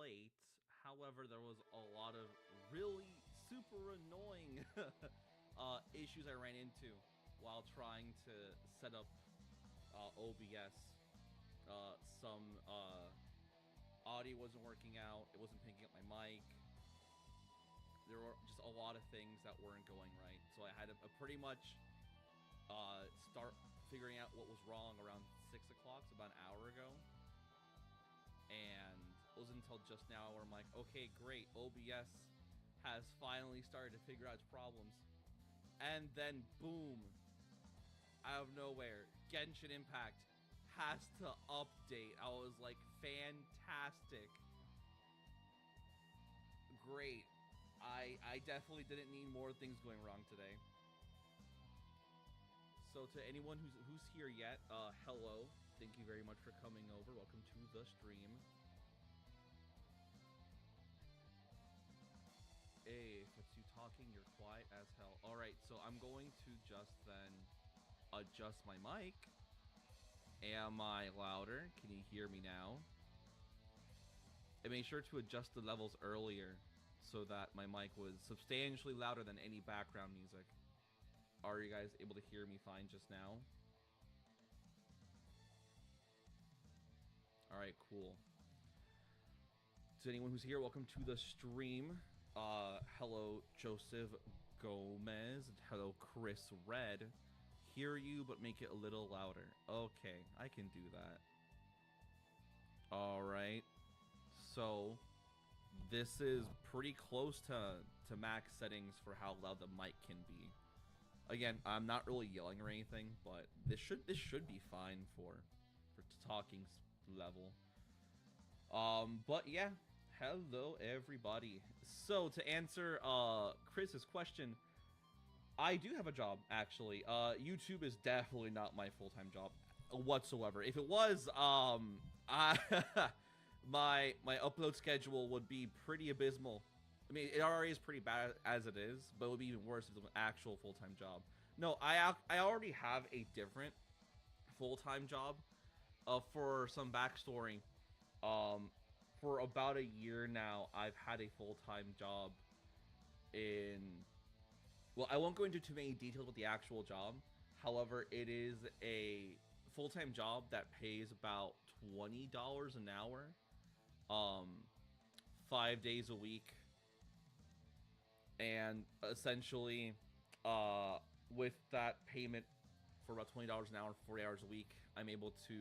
late. However, there was a lot of really super annoying issues I ran into while trying to set up OBS. Some audio wasn't working out. It wasn't picking up my mic. There were just a lot of things that weren't going right. So I had to pretty much start figuring out what was wrong around 6 o'clock, so about an hour ago. And it wasn't until just now where I'm like, okay, great, OBS has finally started to figure out its problems. And then, boom, out of nowhere, Genshin Impact has to update. I was like, fantastic. Great. I definitely didn't need more things going wrong today. So to anyone who's here yet, hello. Thank you very much for coming over. Welcome to the stream. Hey, if it's you talking, you're quiet as hell. Alright, so I'm going to just then adjust my mic. Am I louder? Can you hear me now? I made sure to adjust the levels earlier so that my mic was substantially louder than any background music. Are you guys able to hear me fine just now? Alright, cool. To anyone who's here, welcome to the stream. Hello, Joseph Gomez. Hello, Chris Red. Hear you, but make it a little louder. Okay, I can do that. Alright. So, this is pretty close to max settings for how loud the mic can be. Again, I'm not really yelling or anything, but this should be fine for talking level. But yeah, hello everybody. So to answer Chris's question, I do have a job actually. YouTube is definitely not my full-time job whatsoever. If it was, my upload schedule would be pretty abysmal. I mean, it already is pretty bad as it is, but it would be even worse if it was an actual full-time job. No, I already have a different full-time job. For some backstory, for about a year now, I've had a full-time job in... Well, I won't go into too many details with the actual job. However, it is a full-time job that pays about $20 an hour, 5 days a week. And essentially, with that payment for about $20 an hour, 40 hours a week, I'm able to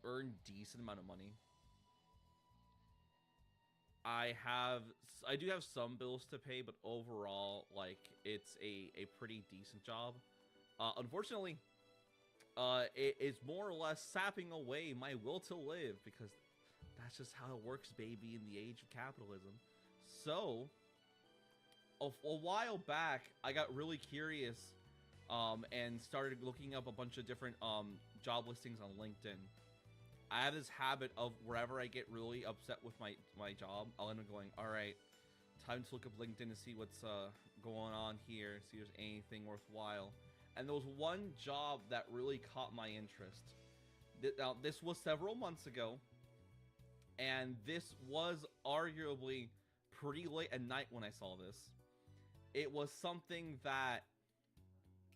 earn decent amount of money. I do have some bills to pay, but overall, like, it's a pretty decent job. Unfortunately, it is more or less sapping away my will to live, because that's just how it works, baby, in the age of capitalism. So, a while back, I got really curious and started looking up a bunch of different job listings on LinkedIn. I have this habit of wherever I get really upset with my job, I'll end up going, alright, time to look up LinkedIn to see what's going on here, see if there's anything worthwhile. And there was one job that really caught my interest. Now, this was several months ago, and this was arguably pretty late at night when I saw this. It was something that,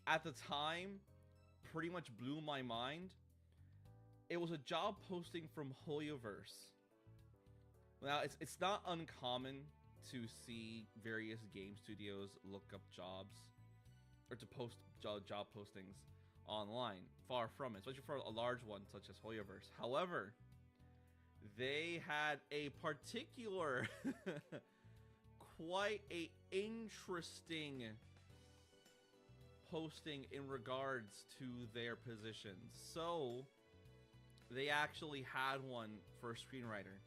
at the time, pretty much blew my mind. It was a job posting from Hoyoverse. Now, it's not uncommon to see various game studios look up jobs, or to post job postings online. Far from it, especially for a large one such as Hoyoverse. However, they had a particular, quite a interesting posting in regards to their positions. So, they actually had one for a screenwriter,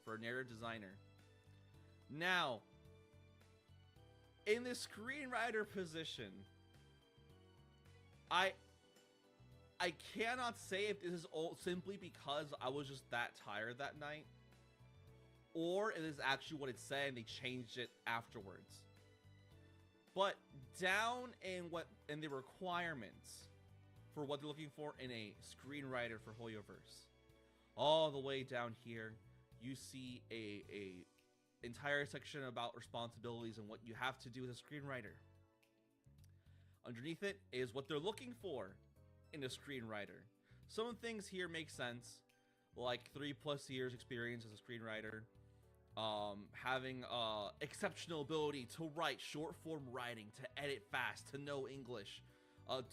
for a narrative designer. Now, in the screenwriter position, I cannot say if this is simply because I was just that tired that night, or it is actually what it said and they changed it afterwards. But down in the requirements for what they're looking for in a screenwriter for Hoyoverse, all the way down here, you see a entire section about responsibilities and what you have to do as a screenwriter. Underneath it is what they're looking for in a screenwriter. Some things here make sense, like 3+ years experience as a screenwriter, having exceptional ability to write short form writing, to edit fast, to know English,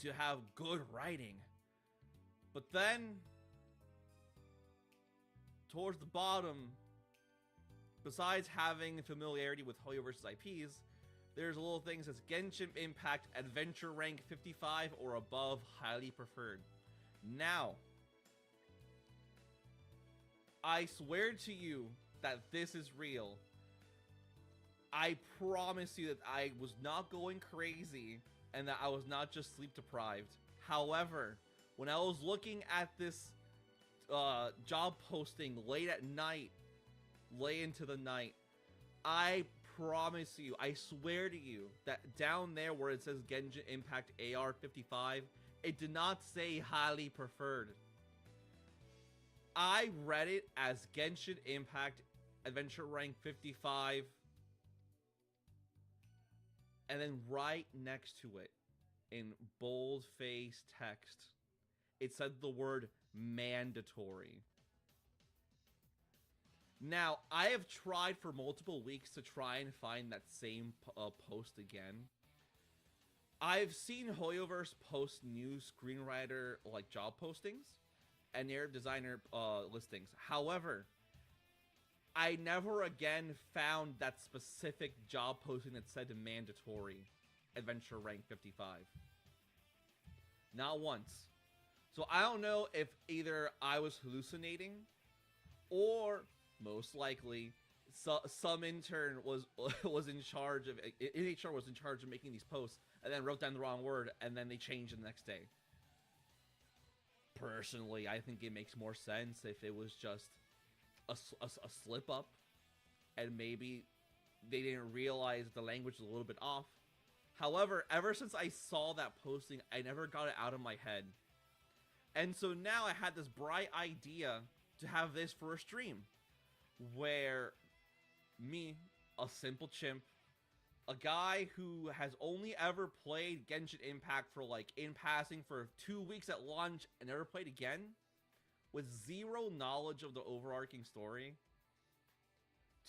to have good writing. But then, towards the bottom, besides having familiarity with Hoyoverse IPs, there's a little thing that says Genshin Impact Adventure Rank 55 or above, highly preferred. Now, I swear to you that this is real. I promise you that I was not going crazy and that I was not just sleep deprived. However, when I was looking at this job posting late at night, late into the night, I promise you, I swear to you, that down there where it says Genshin Impact AR 55, it did not say highly preferred. I read it as Genshin Impact Adventure Rank 55, and then right next to it, in bold-faced text, it said the word mandatory. Now, I have tried for multiple weeks to try and find that same post again. I've seen Hoyoverse post new screenwriter like job postings and narrative designer listings. However, I never again found that specific job posting that said mandatory adventure rank 55. Not once. So I don't know if either I was hallucinating or most likely some intern was in charge of HR was in charge of making these posts and then wrote down the wrong word and then they changed the next day. Personally, I think it makes more sense if it was just a slip up and maybe they didn't realize the language was a little bit off. However, ever since I saw that posting, I never got it out of my head. And so now I had this bright idea to have this for a stream where me, a simple chimp, a guy who has only ever played Genshin Impact for like in passing for 2 weeks at launch and never played again, with zero knowledge of the overarching story,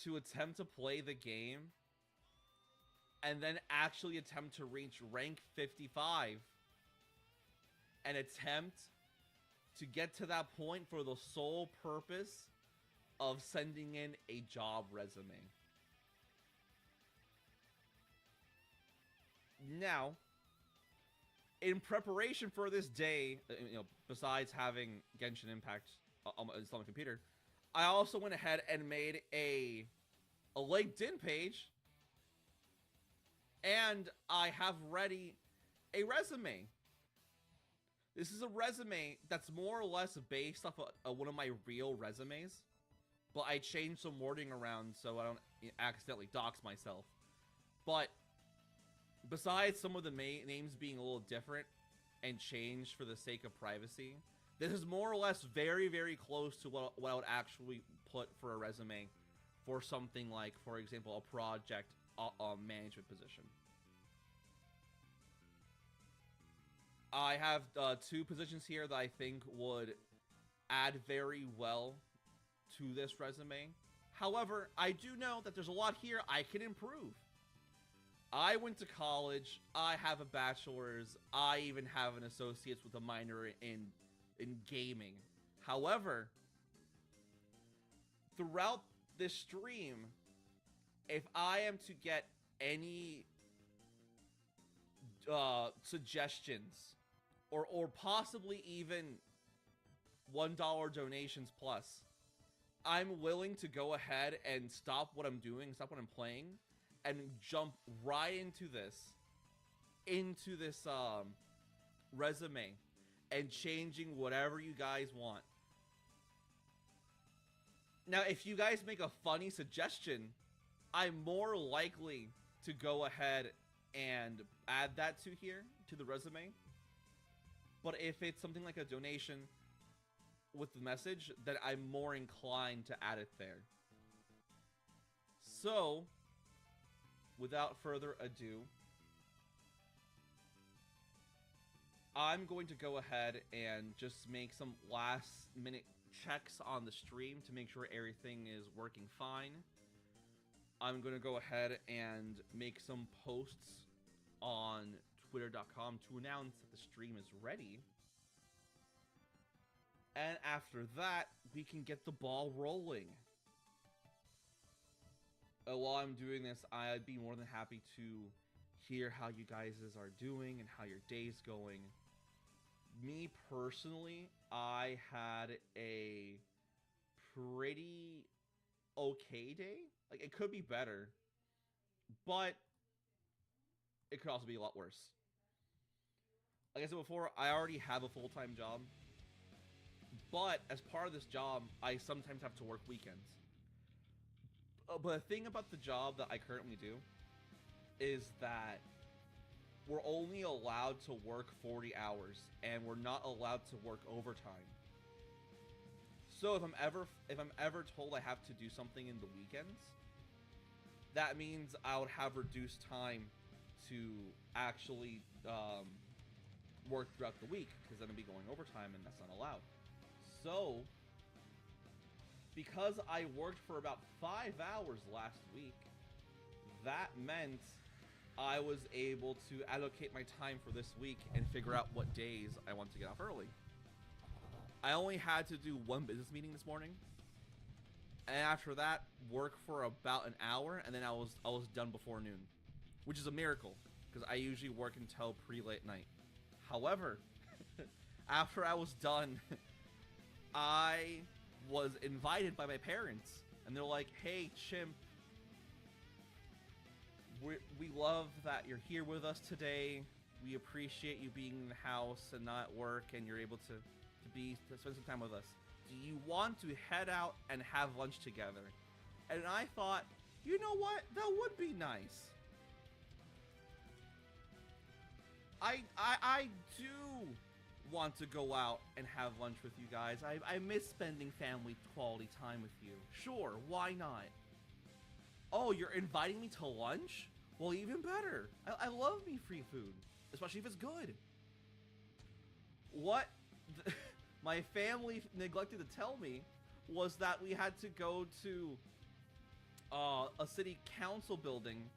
to attempt to play the game and then actually attempt to reach rank 55 and attempt to get to that point for the sole purpose of sending in a job resume. Now, in preparation for this day, besides having Genshin Impact installed on my computer, I also went ahead and made a LinkedIn page, and I have ready a resume. This is a resume that's more or less based off of one of my real resumes, but I changed some wording around so I don't accidentally dox myself. But besides some of the names being a little different and changed for the sake of privacy, this is more or less very, very close to what I would actually put for a resume for something like, for example, a project management position. I have 2 positions here that I think would add very well to this resume. However, I do know that there's a lot here I can improve. I went to college, I have a bachelor's, I even have an associate's with a minor in gaming. However, throughout this stream, if I am to get any suggestions or possibly even $1 donations plus, I'm willing to go ahead and stop what I'm doing, stop what I'm playing, and jump right into this resume and changing whatever you guys want. Now, if you guys make a funny suggestion, I'm more likely to go ahead and add that to here, to the resume. But if it's something like a donation, with the message, then I'm more inclined to add it there. So, without further ado, I'm going to go ahead and just make some last minute checks on the stream to make sure everything is working fine. I'm going to go ahead and make some posts on twitter.com to announce that the stream is ready. And after that, we can get the ball rolling. While I'm doing this, I'd be more than happy to hear how you guys are doing and how your day's going. Me personally, I had a pretty okay day. Like, it could be better, but it could also be a lot worse. Like I said before, I already have a full-time job, but as part of this job, I sometimes have to work weekends. But the thing about the job that I currently do is that we're only allowed to work 40 hours, and we're not allowed to work overtime. So if I'm ever told I have to do something in the weekends, that means I would have reduced time to actually work throughout the week, because then I'd be going overtime, and that's not allowed. So, because I worked for about 5 hours last week, that meant I was able to allocate my time for this week and figure out what days I want to get off early. I only had to do one business meeting this morning, and after that, work for about an hour, and then I was done before noon, which is a miracle, because I usually work until pretty late night. However, after I was done, I was invited by my parents, and they're like, "Hey, Chimp, we love that you're here with us today. We appreciate you being in the house and not at work, and you're able to spend some time with us. Do you want to head out and have lunch together?" And I thought, you know what? That would be nice. I do want to go out and have lunch with you guys. I miss spending family quality time with you. Sure, why not? Oh, you're inviting me to lunch? Well, even better. I love me free food, especially if it's good. What my family neglected to tell me was that we had to go to a city council building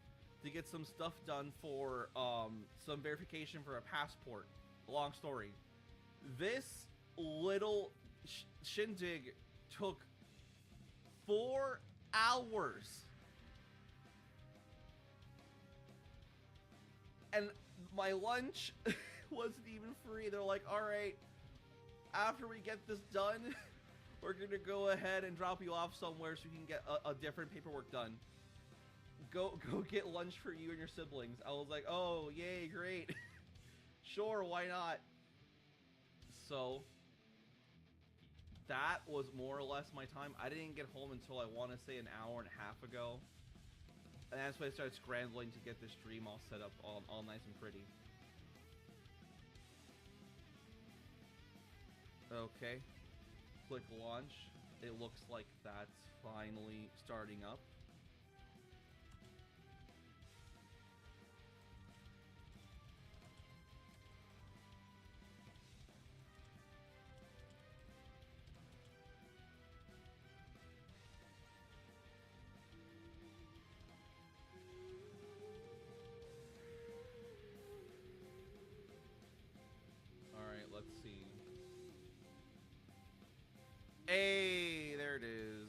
to get some stuff done for some verification for a passport. Long story. This little shindig took 4 hours. And my lunch wasn't even free. They're like, all right, after we get this done, we're going to go ahead and drop you off somewhere so you can get a different paperwork done. Go get lunch for you and your siblings. I was like, oh, yay, great. Sure, why not? So, that was more or less my time. I didn't get home until, I want to say, an hour and a half ago. And that's when I started scrambling to get the stream all set up, all nice and pretty. Okay. Click launch. It looks like that's finally starting up. Let's see. Hey, there it is.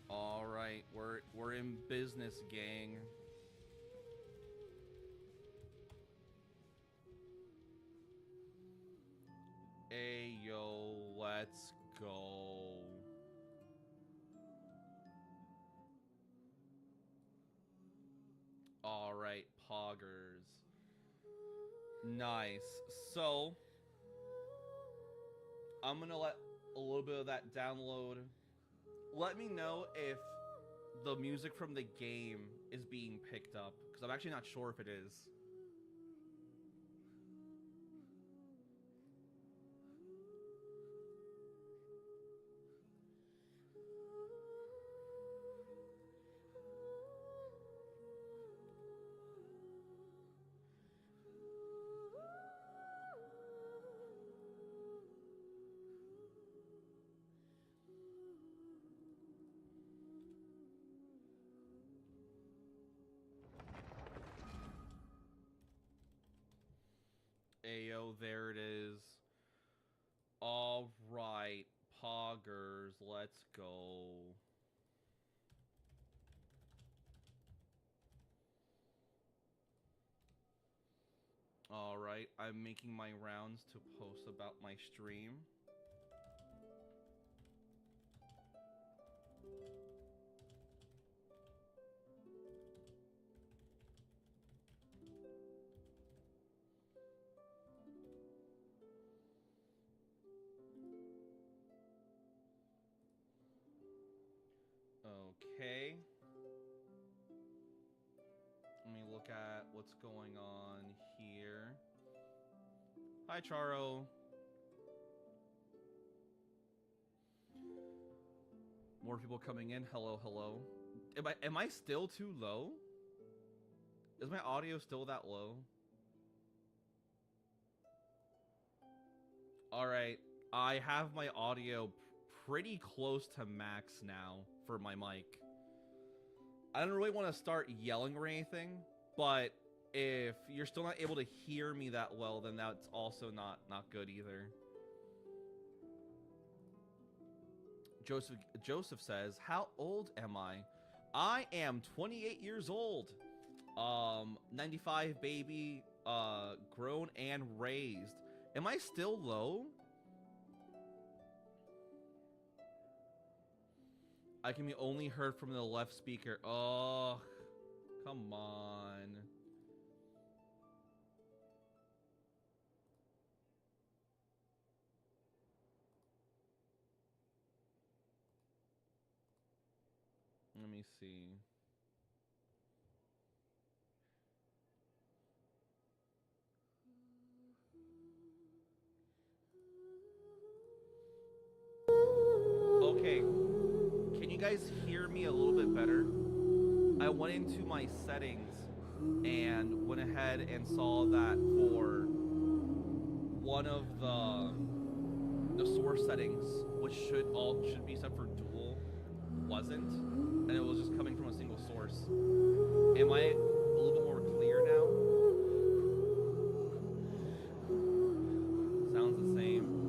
All right, we're in business, gang. Hey, yo, let's go. All right, poggers. Nice. So, I'm gonna let a little bit of that download. Let me know if the music from the game is being picked up, because I'm actually not sure if it is. Ayo, there it is. All right, poggers, let's go. All right, I'm making my rounds to post about my stream. Okay. Let me look at what's going on here. Hi, Charo. More people coming in. Hello, hello. Am I still too low? Is my audio still that low? All right. I have my audio pretty close to max now for my mic. I don't really want to start yelling or anything, but if you're still not able to hear me that well, then that's also not good either. Joseph says, how old am I? I am 28 years old. 95 baby, grown and raised. Am I still low? I can be only heard from the left speaker. Oh, come on. Let me see. Okay. Can you guys hear me a little bit better? I went into my settings and went ahead and saw that for one of the source settings, which should be set for dual, wasn't, and it was just coming from a single source. Am I a little bit more clear now? Sounds the same.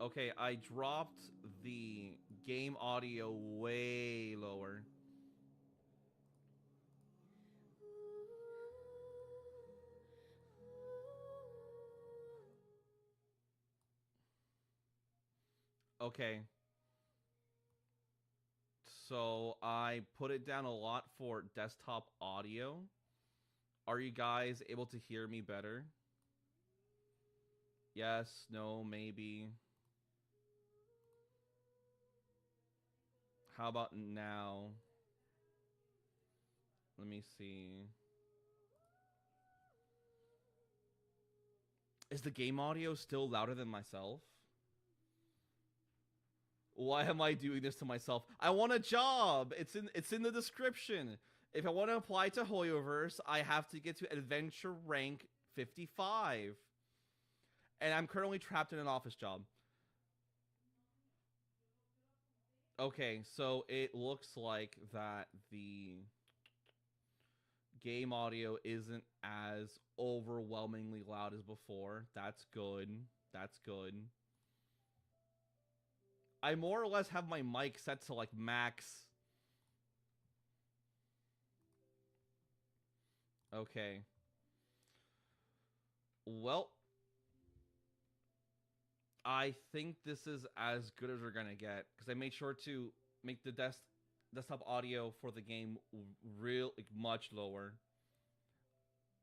Okay, I dropped the game audio way lower. Okay. So I put it down a lot for desktop audio. Are you guys able to hear me better? Yes, no, maybe. How about now? Let me see. Is the game audio still louder than myself? Why am I doing this to myself? I want a job. It's in the description. If I want to apply to Hoyoverse, I have to get to adventure rank 55. And I'm currently trapped in an office job. Okay, so it looks like that the game audio isn't as overwhelmingly loud as before. That's good. That's good. I more or less have my mic set to like max. Okay. Well, I think this is as good as we're gonna get, because I made sure to make the desktop audio for the game real much lower.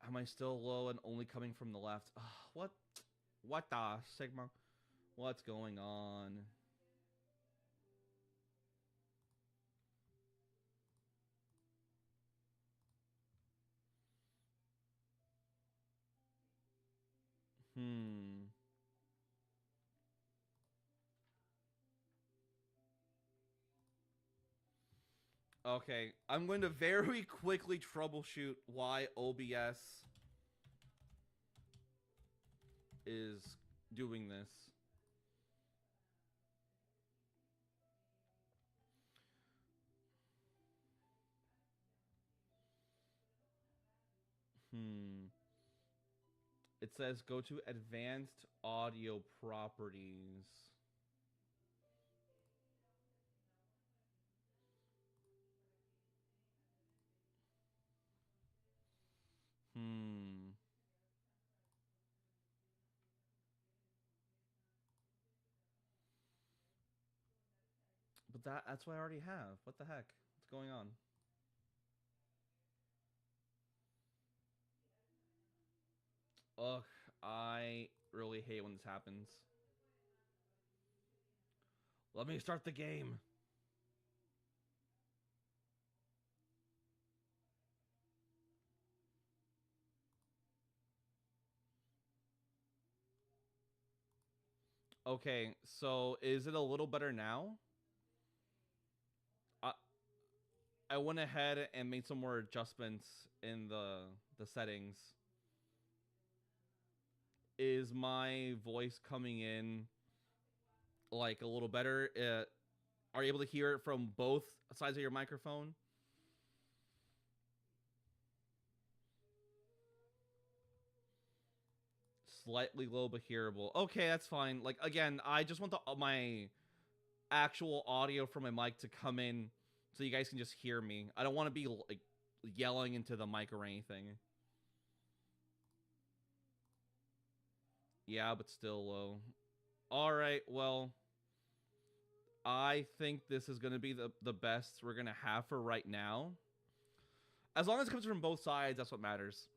Am I still low and only coming from the left? What the Sigma? What's going on? Hmm. Okay, I'm going to very quickly troubleshoot why OBS is doing this. Hmm. It says go to advanced audio properties. Hmm. But that's what I already have. What the heck? What's going on? Ugh, I really hate when this happens. Let me start the game. Okay, so is it a little better now? I I went ahead and made some more adjustments in the settings. Is my voice coming in like a little better? Are you able to hear it from both sides of your microphone? Slightly low but hearable. Okay, that's fine. Like again, I just want my actual audio from my mic to come in so you guys can just hear me. I don't want to be like yelling into the mic or anything. Yeah, but still low. All right, well, I think this is going to be the best we're going to have for right now. As long as it comes from both sides, that's what matters.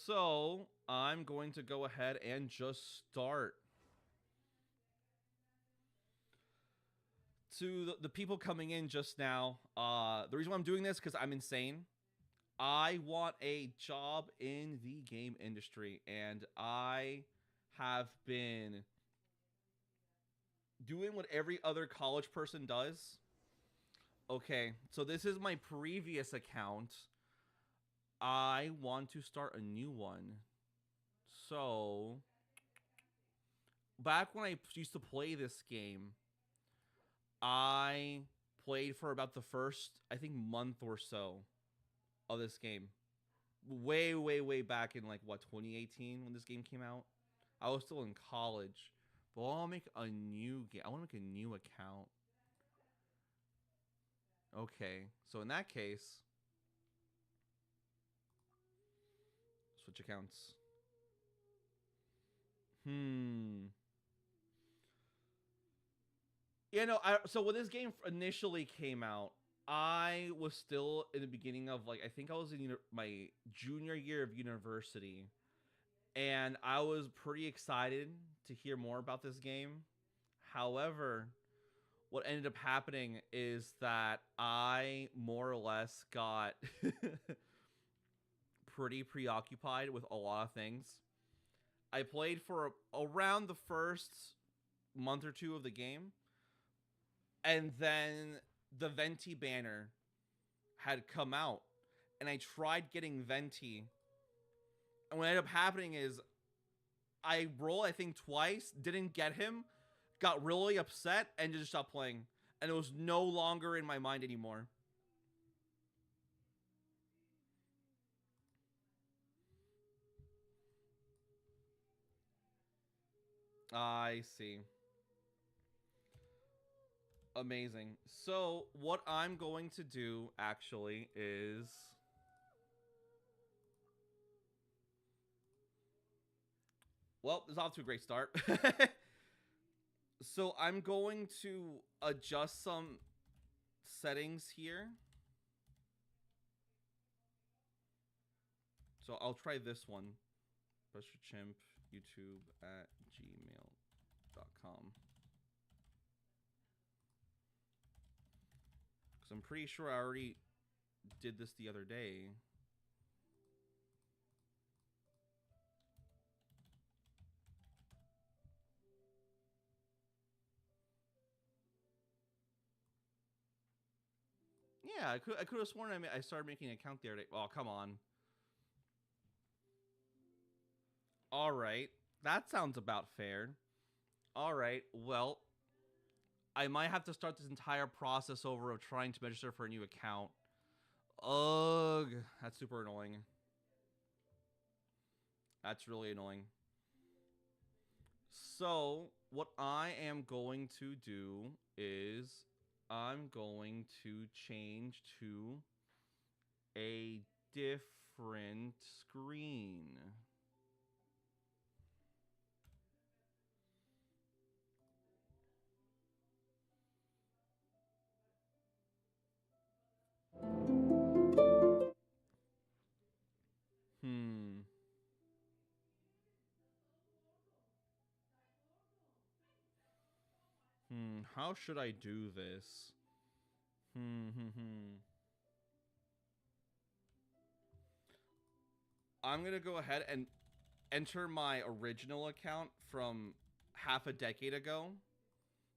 So, I'm going to go ahead and just start. To the people coming in just now, the reason why I'm doing this because I'm insane. I want a job in the game industry, and I have been doing what every other college person does. Okay, so this is my previous account. I want to start a new one. So, back when I used to play this game, I played for about the first, I think, month or so of this game. Way, way, way back in like what 2018 when this game came out. I was still in college, but I'll make a new game. I want to make a new account. Okay, so in that case, switch accounts. Hmm. So when this game initially came out, I was still in the beginning of like I think I was in my junior year of university, and I was pretty excited to hear more about this game. However, what ended up happening is that I more or less got pretty preoccupied with a lot of things. I played for around the first month or two of the game, and then the Venti banner had come out, and I tried getting Venti, and what ended up happening is I rolled, I think, twice, didn't get him, got really upset, and just stopped playing. And it was no longer in my mind anymore. I see. Amazing. So, what I'm going to do, actually, is... Well, it's off to a great start. So, I'm going to adjust some settings here. So, I'll try this one. Chimp YouTube at gmail.com. Because I'm pretty sure I already did this the other day. Yeah, I could have sworn I started making an account the other day. Oh, come on. All right. That sounds about fair. All right. Well, I might have to start this entire process over of trying to register for a new account. Ugh, that's super annoying. That's really annoying. So, what I am going to do is I'm going to change to a different screen. Hmm. How should I do this? Hmm. I'm gonna go ahead and enter my original account from half a decade ago.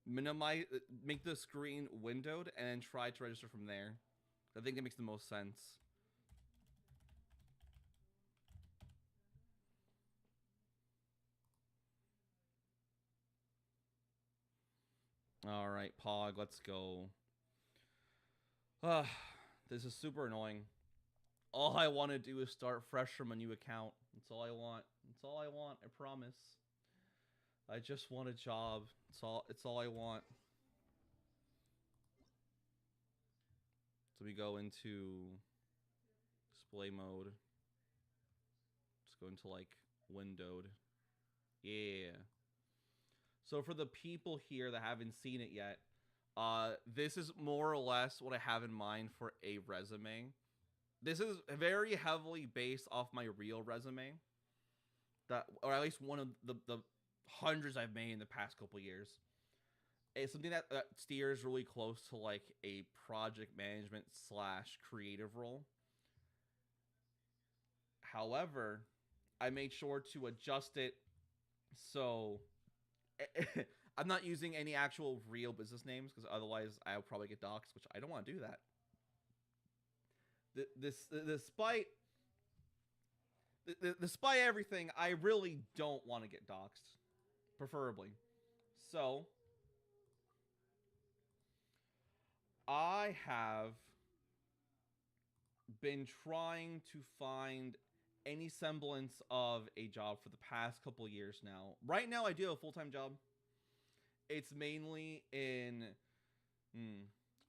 Minimize, make the screen windowed, and then try to register from there. I think that makes the most sense. All right, Pog, let's go. This is super annoying. All I want to do is start fresh from a new account. That's all I want. That's all I want. I promise. I just want a job. It's all I want. So we go into display mode. Just go into like windowed. Yeah. So for the people here that haven't seen it yet, this is more or less what I have in mind for a resume. This is very heavily based off my real resume, that, or at least one of the hundreds I've made in the past couple years. It's something that steers really close to like a project management slash creative role. However, I made sure to adjust it so I'm not using any actual real business names because otherwise I'll probably get doxxed, which I don't want to do that. Despite despite everything, I really don't want to get doxxed, preferably. So I have been trying to find any semblance of a job for the past couple years now. Right now, I do have a full-time job. It's mainly in.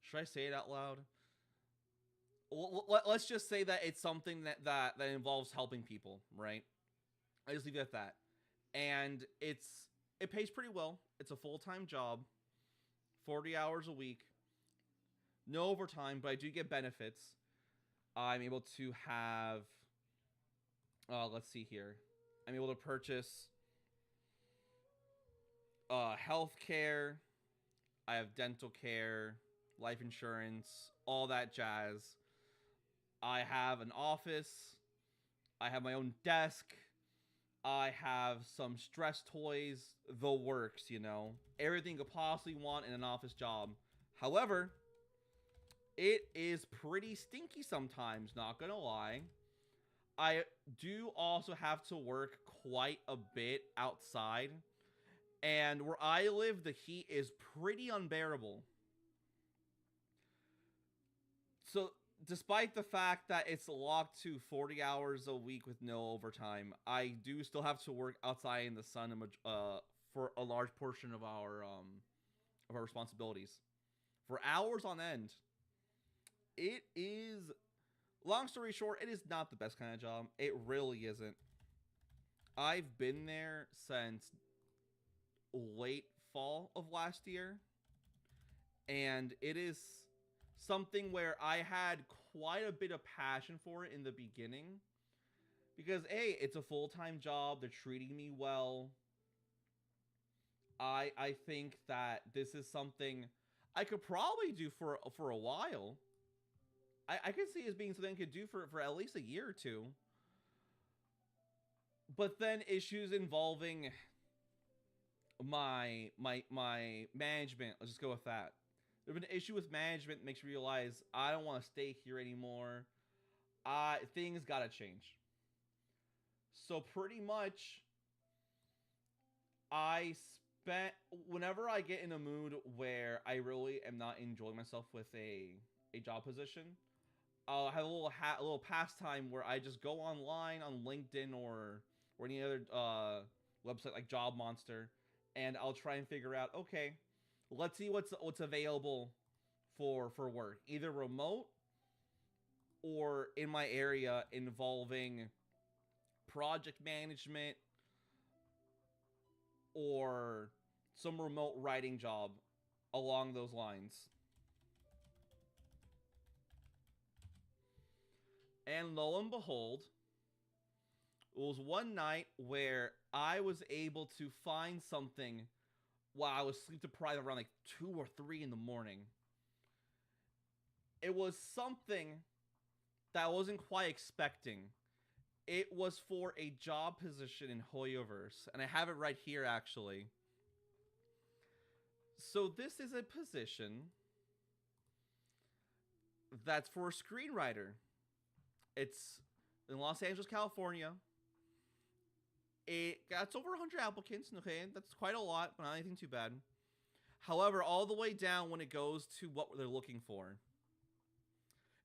Should I say it out loud? Let's just say that it's something that involves helping people, right? I just leave it at that. And it pays pretty well. It's a full-time job, 40 hours a week, no overtime, but I do get benefits. I'm able to have let's see here. I'm able to purchase health care. I have dental care, life insurance, all that jazz. I have an office. I have my own desk. I have some stress toys, the works, you know. Everything you could possibly want in an office job. However, it is pretty stinky sometimes, not gonna lie. I do also have to work quite a bit outside. And where I live, the heat is pretty unbearable. So, despite the fact that it's locked to 40 hours a week with no overtime, I do still have to work outside in the sun for a large portion of our responsibilities. For hours on end. It is, long story short, it is not the best kind of job. It really isn't. I've been there since late fall of last year, and it is something where I had quite a bit of passion for it in the beginning because A, it's a full-time job, they're treating me well. I think that this is something I could probably do for a while. I could see it as being something I could do for at least a year or two. But then issues involving my management, let's just go with that. There's been an issue with management that makes me realize I don't want to stay here anymore. Things gotta change. So pretty much, I spent whenever I get in a mood where I really am not enjoying myself with a job position, I'll have a little pastime where I just go online on LinkedIn or any other website like Job Monster, and I'll try and figure out, okay, let's see what's available for work, either remote or in my area involving project management or some remote writing job along those lines. And lo and behold, it was one night where I was able to find something while I was sleep deprived around like 2 or 3 in the morning. It was something that I wasn't quite expecting. It was for a job position in Hoyoverse, and I have it right here actually. So this is a position that's for a screenwriter. It's in Los Angeles, California. It got over 100 applicants. Okay, that's quite a lot, but not anything too bad. However, all the way down when it goes to what they're looking for,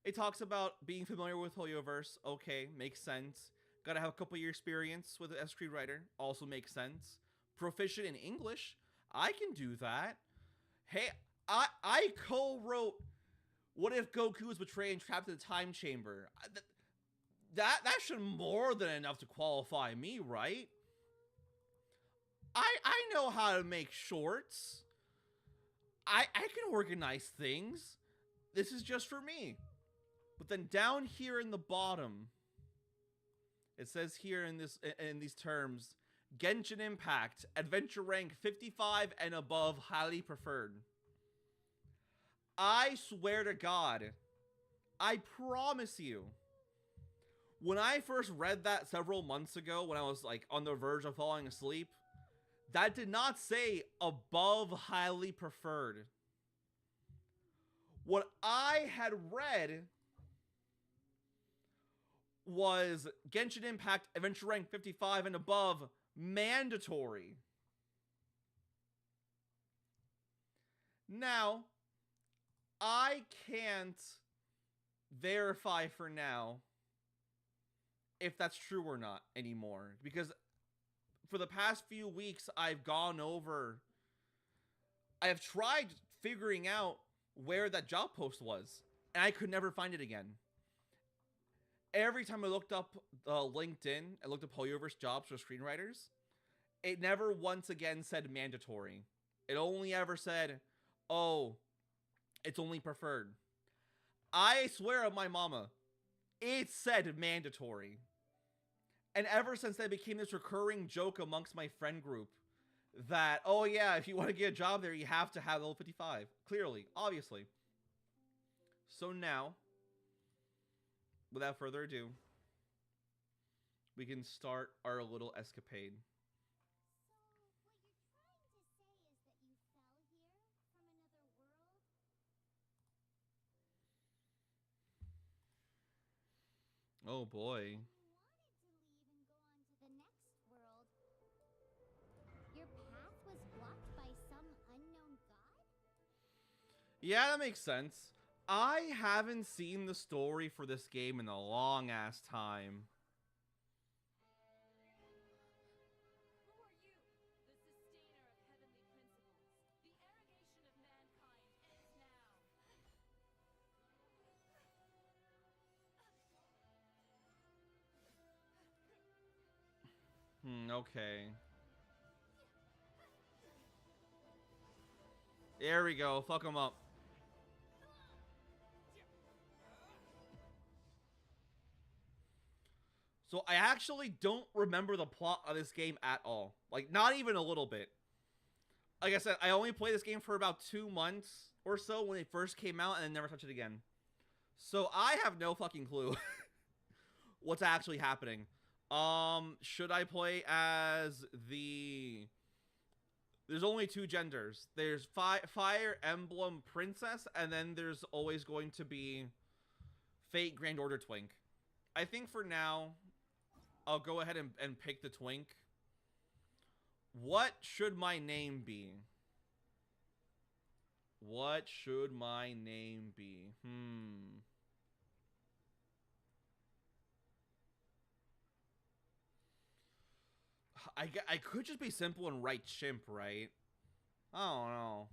it talks about being familiar with Hoyoverse. Okay, makes sense. Gotta have a couple year experience with a screenwriter. Also makes sense. Proficient in English. I can do that. Hey, I co-wrote What If Goku Was Betrayed and Trapped in the Time Chamber. That should more than enough to qualify me, right? I know how to make shorts. I can organize things. This is just for me. But then down here in the bottom, it says here in these terms, Genshin Impact, adventure rank 55 and above, highly preferred. I swear to God, I promise you, when I first read that several months ago, when I was like on the verge of falling asleep, that did not say above highly preferred. What I had read was Genshin Impact, adventure rank 55 and above, mandatory. Now, I can't verify for now if that's true or not anymore, because for the past few weeks I have tried figuring out where that job post was, and I could never find it again. Every time I looked up LinkedIn, I looked up Hoyoverse jobs for screenwriters, it never once again said mandatory. It only ever said, oh, it's only preferred. I swear on my mama, it said mandatory. And ever since that became this recurring joke amongst my friend group that, oh yeah, if you want to get a job there, you have to have level 55. Clearly, obviously. So now, without further ado, we can start our little escapade. Oh boy. Yeah, that makes sense. I haven't seen the story for this game in a long ass time. Okay. There we go. Fuck him up. So I actually don't remember the plot of this game at all. Like, not even a little bit. Like I said, I only played this game for about 2 months or so when it first came out and then never touched it again. So I have no fucking clue what's actually happening. Should I play as There's only two genders. There's Fire Emblem Princess, and then there's always going to be Fate Grand Order Twink. I think for now, I'll go ahead and pick the Twink. What should my name be? What should my name be? I could just be simple and write chimp, right? I don't know.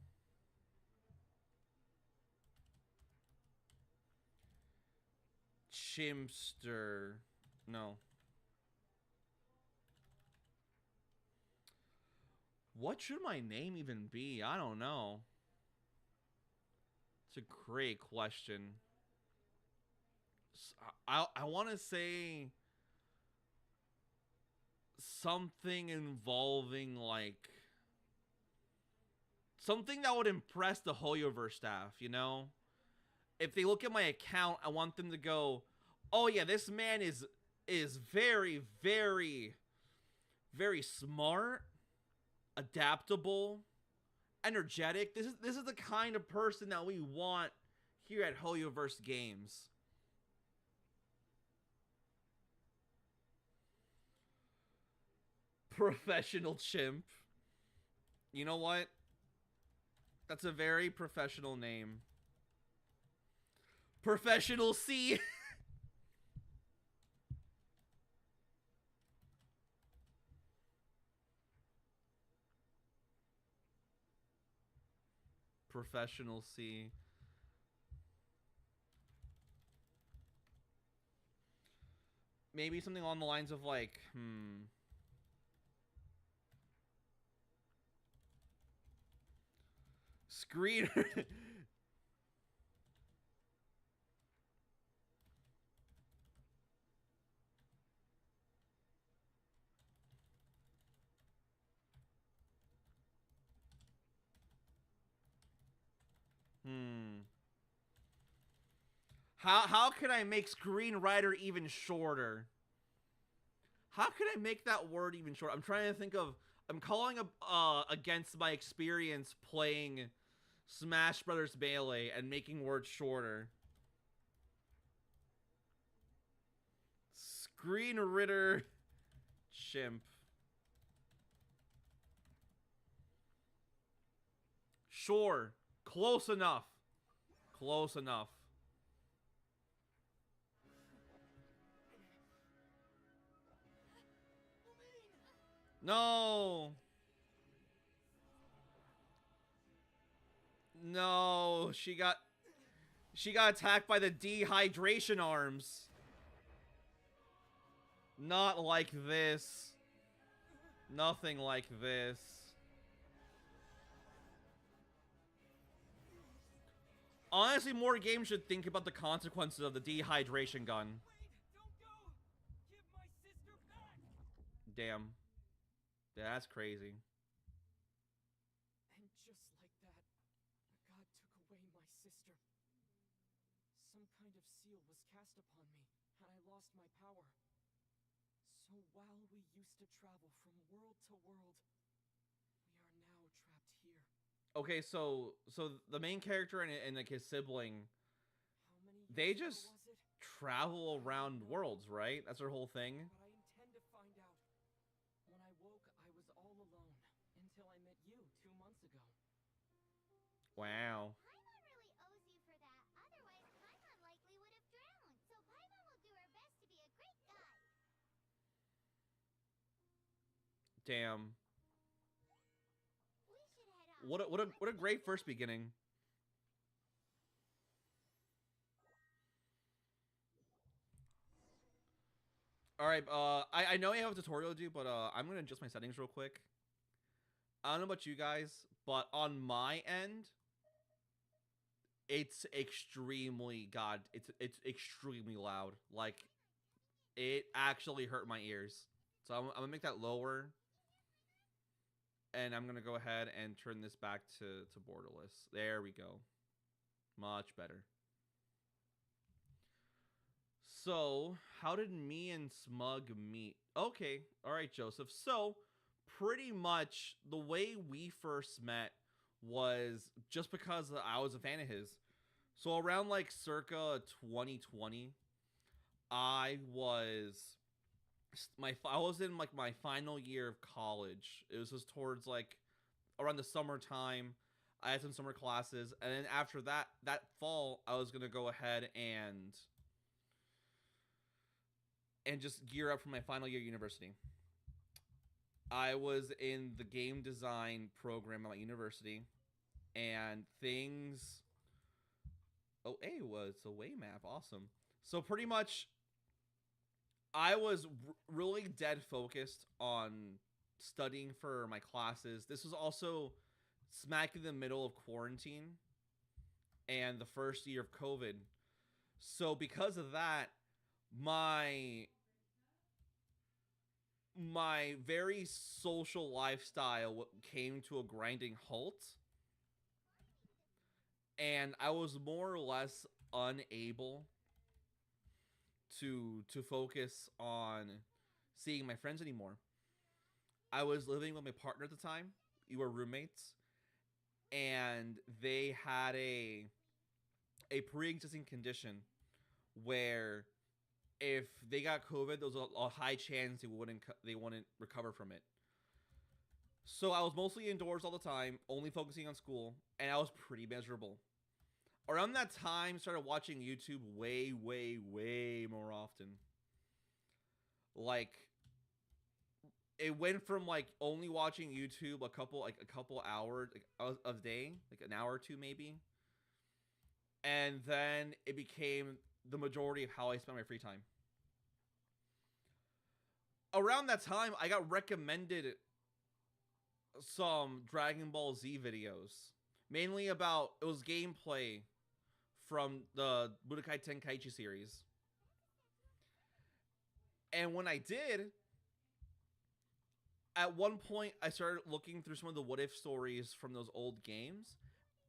Chimpster. No. What should my name even be? I don't know. It's a great question. I want to say something involving, like, something that would impress the Hoyoverse staff, you know? If they look at my account, I want them to go, oh yeah, this man is very, very, very smart, adaptable, energetic. This is the kind of person that we want here at Hoyoverse Games. Professional chimp. You know what? That's a very professional name. Professional C. Professional C. Maybe something along the lines of, like, Screener. How can I make screenwriter even shorter? How can I make that word even shorter? I'm trying to think of. I'm calling against my experience playing Smash Brothers Melee and making words shorter. Screenwriter chimp. Sure. Close enough. Close enough. No. No, she got attacked by the dehydration arms. Not like this. Nothing like this. Honestly, more games should think about the consequences of the dehydration gun. Wait, don't go. Give my sister back. Damn. Yeah, that's crazy. And just like that, the god took away my sister. Some kind of seal was cast upon me, and I lost my power. So while we used to travel from world to world, we are now trapped here. Okay, so the main character and like his sibling, they just travel around worlds, right? That's their whole thing. But I intend to find out. When I woke, I was all alone until I met you 2 months ago. Wow. Paimon really owes you for that. Otherwise, Paimon likely would have drowned. So Paimon will do her best to be a great guide. Damn. We should head off. What a great first beginning. All right, I know you have a tutorial to do, but I'm gonna adjust my settings real quick. I don't know about you guys, but on my end, it's extremely it's extremely loud. Like, it actually hurt my ears. So I'm gonna make that lower, and I'm gonna go ahead and turn this back to borderless. There we go. Much better. So, how did me and Smug meet? Okay, all right, Joseph. So, pretty much the way we first met was just because I was a fan of his. So around like circa 2020, I was in like my final year of college. It was just towards like around the summertime. I had some summer classes, and then after that fall, I was gonna go ahead and just gear up for my final year of university. I was in the game design program at my university, and things. Oh, hey, it's a way map. Awesome. So pretty much, I was really dead focused on studying for my classes. This was also smack in the middle of quarantine and the first year of COVID. So because of that, my very social lifestyle came to a grinding halt, and I was more or less unable to focus on seeing my friends anymore. I was living with my partner at the time. We were roommates, and they had a pre-existing condition where if they got COVID, there was a high chance they wouldn't recover from it. So I was mostly indoors all the time, only focusing on school, and I was pretty miserable. Around that time, started watching YouTube way, way, way more often. Like, it went from like only watching YouTube a couple hours like, a day, like an hour or two maybe, and then it became the majority of how I spent my free time. Around that time, I got recommended some Dragon Ball Z videos, mainly about it was gameplay from the Budokai Tenkaichi series. And when I did, at one point I started looking through some of the what if stories from those old games,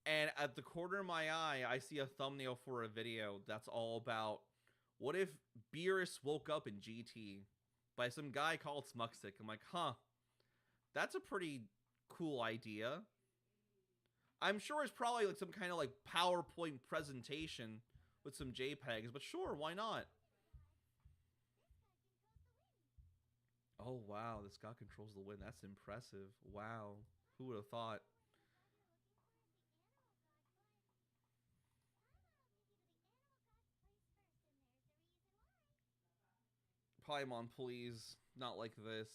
and at the corner of my eye I see a thumbnail for a video that's all about what if Beerus woke up in GT by some guy called Smuckstick. I'm like, huh, that's a pretty cool idea. I'm sure it's probably like some kind of like PowerPoint presentation with some JPEGs, but sure, why not? Oh wow, this god controls the wind. That's impressive. Wow, who would have thought? Paimon, please, not like this.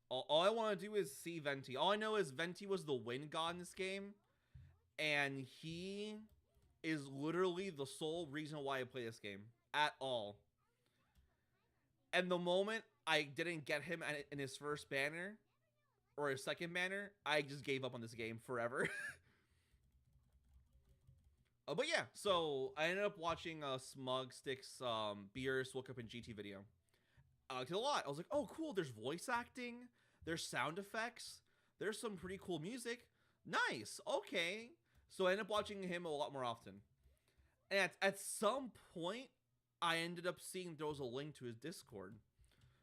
All I want to do is see Venti. All I know is Venti was the wind god in this game, and he is literally the sole reason why I play this game at all. And the moment I didn't get him in his first banner or his second banner, I just gave up on this game forever. But yeah, so I ended up watching Smugstick's Beerus Woke Up in GT video. I liked it a lot. I was like, oh cool, there's voice acting, there's sound effects, there's some pretty cool music. Nice, okay. So I ended up watching him a lot more often. And at some point, I ended up seeing there was a link to his Discord.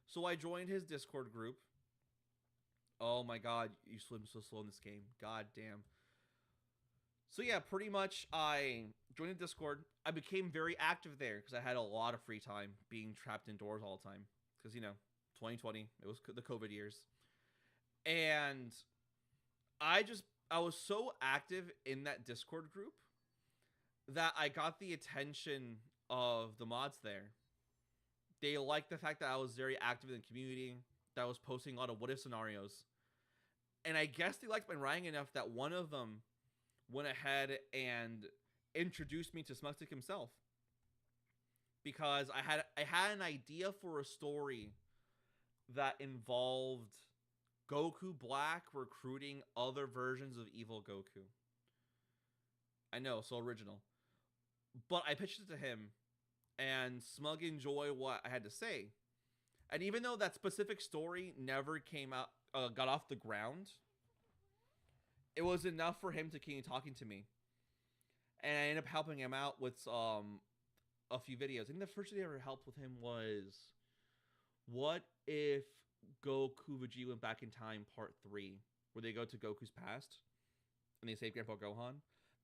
So I joined his Discord group. Oh my god, you swim so slow in this game. God damn. So yeah, pretty much I joined the Discord. I became very active there because I had a lot of free time being trapped indoors all the time. Because, you know, 2020, it was the COVID years. And I was so active in that Discord group that I got the attention of the mods there. They liked the fact that I was very active in the community, that I was posting a lot of what if scenarios. And I guess they liked my writing enough that one of them went ahead and introduced me to Smuckstick himself. Because I had an idea for a story that involved Goku Black recruiting other versions of evil Goku. I know, so original. But I pitched it to him, and Smug enjoyed what I had to say. And even though that specific story never came out, got off the ground, it was enough for him to continue talking to me. And I ended up helping him out with a few videos. I think the first video I ever helped with him was, what if Goku Vegeta Went Back in Time Part 3, where they go to Goku's past and they save Grandpa Gohan.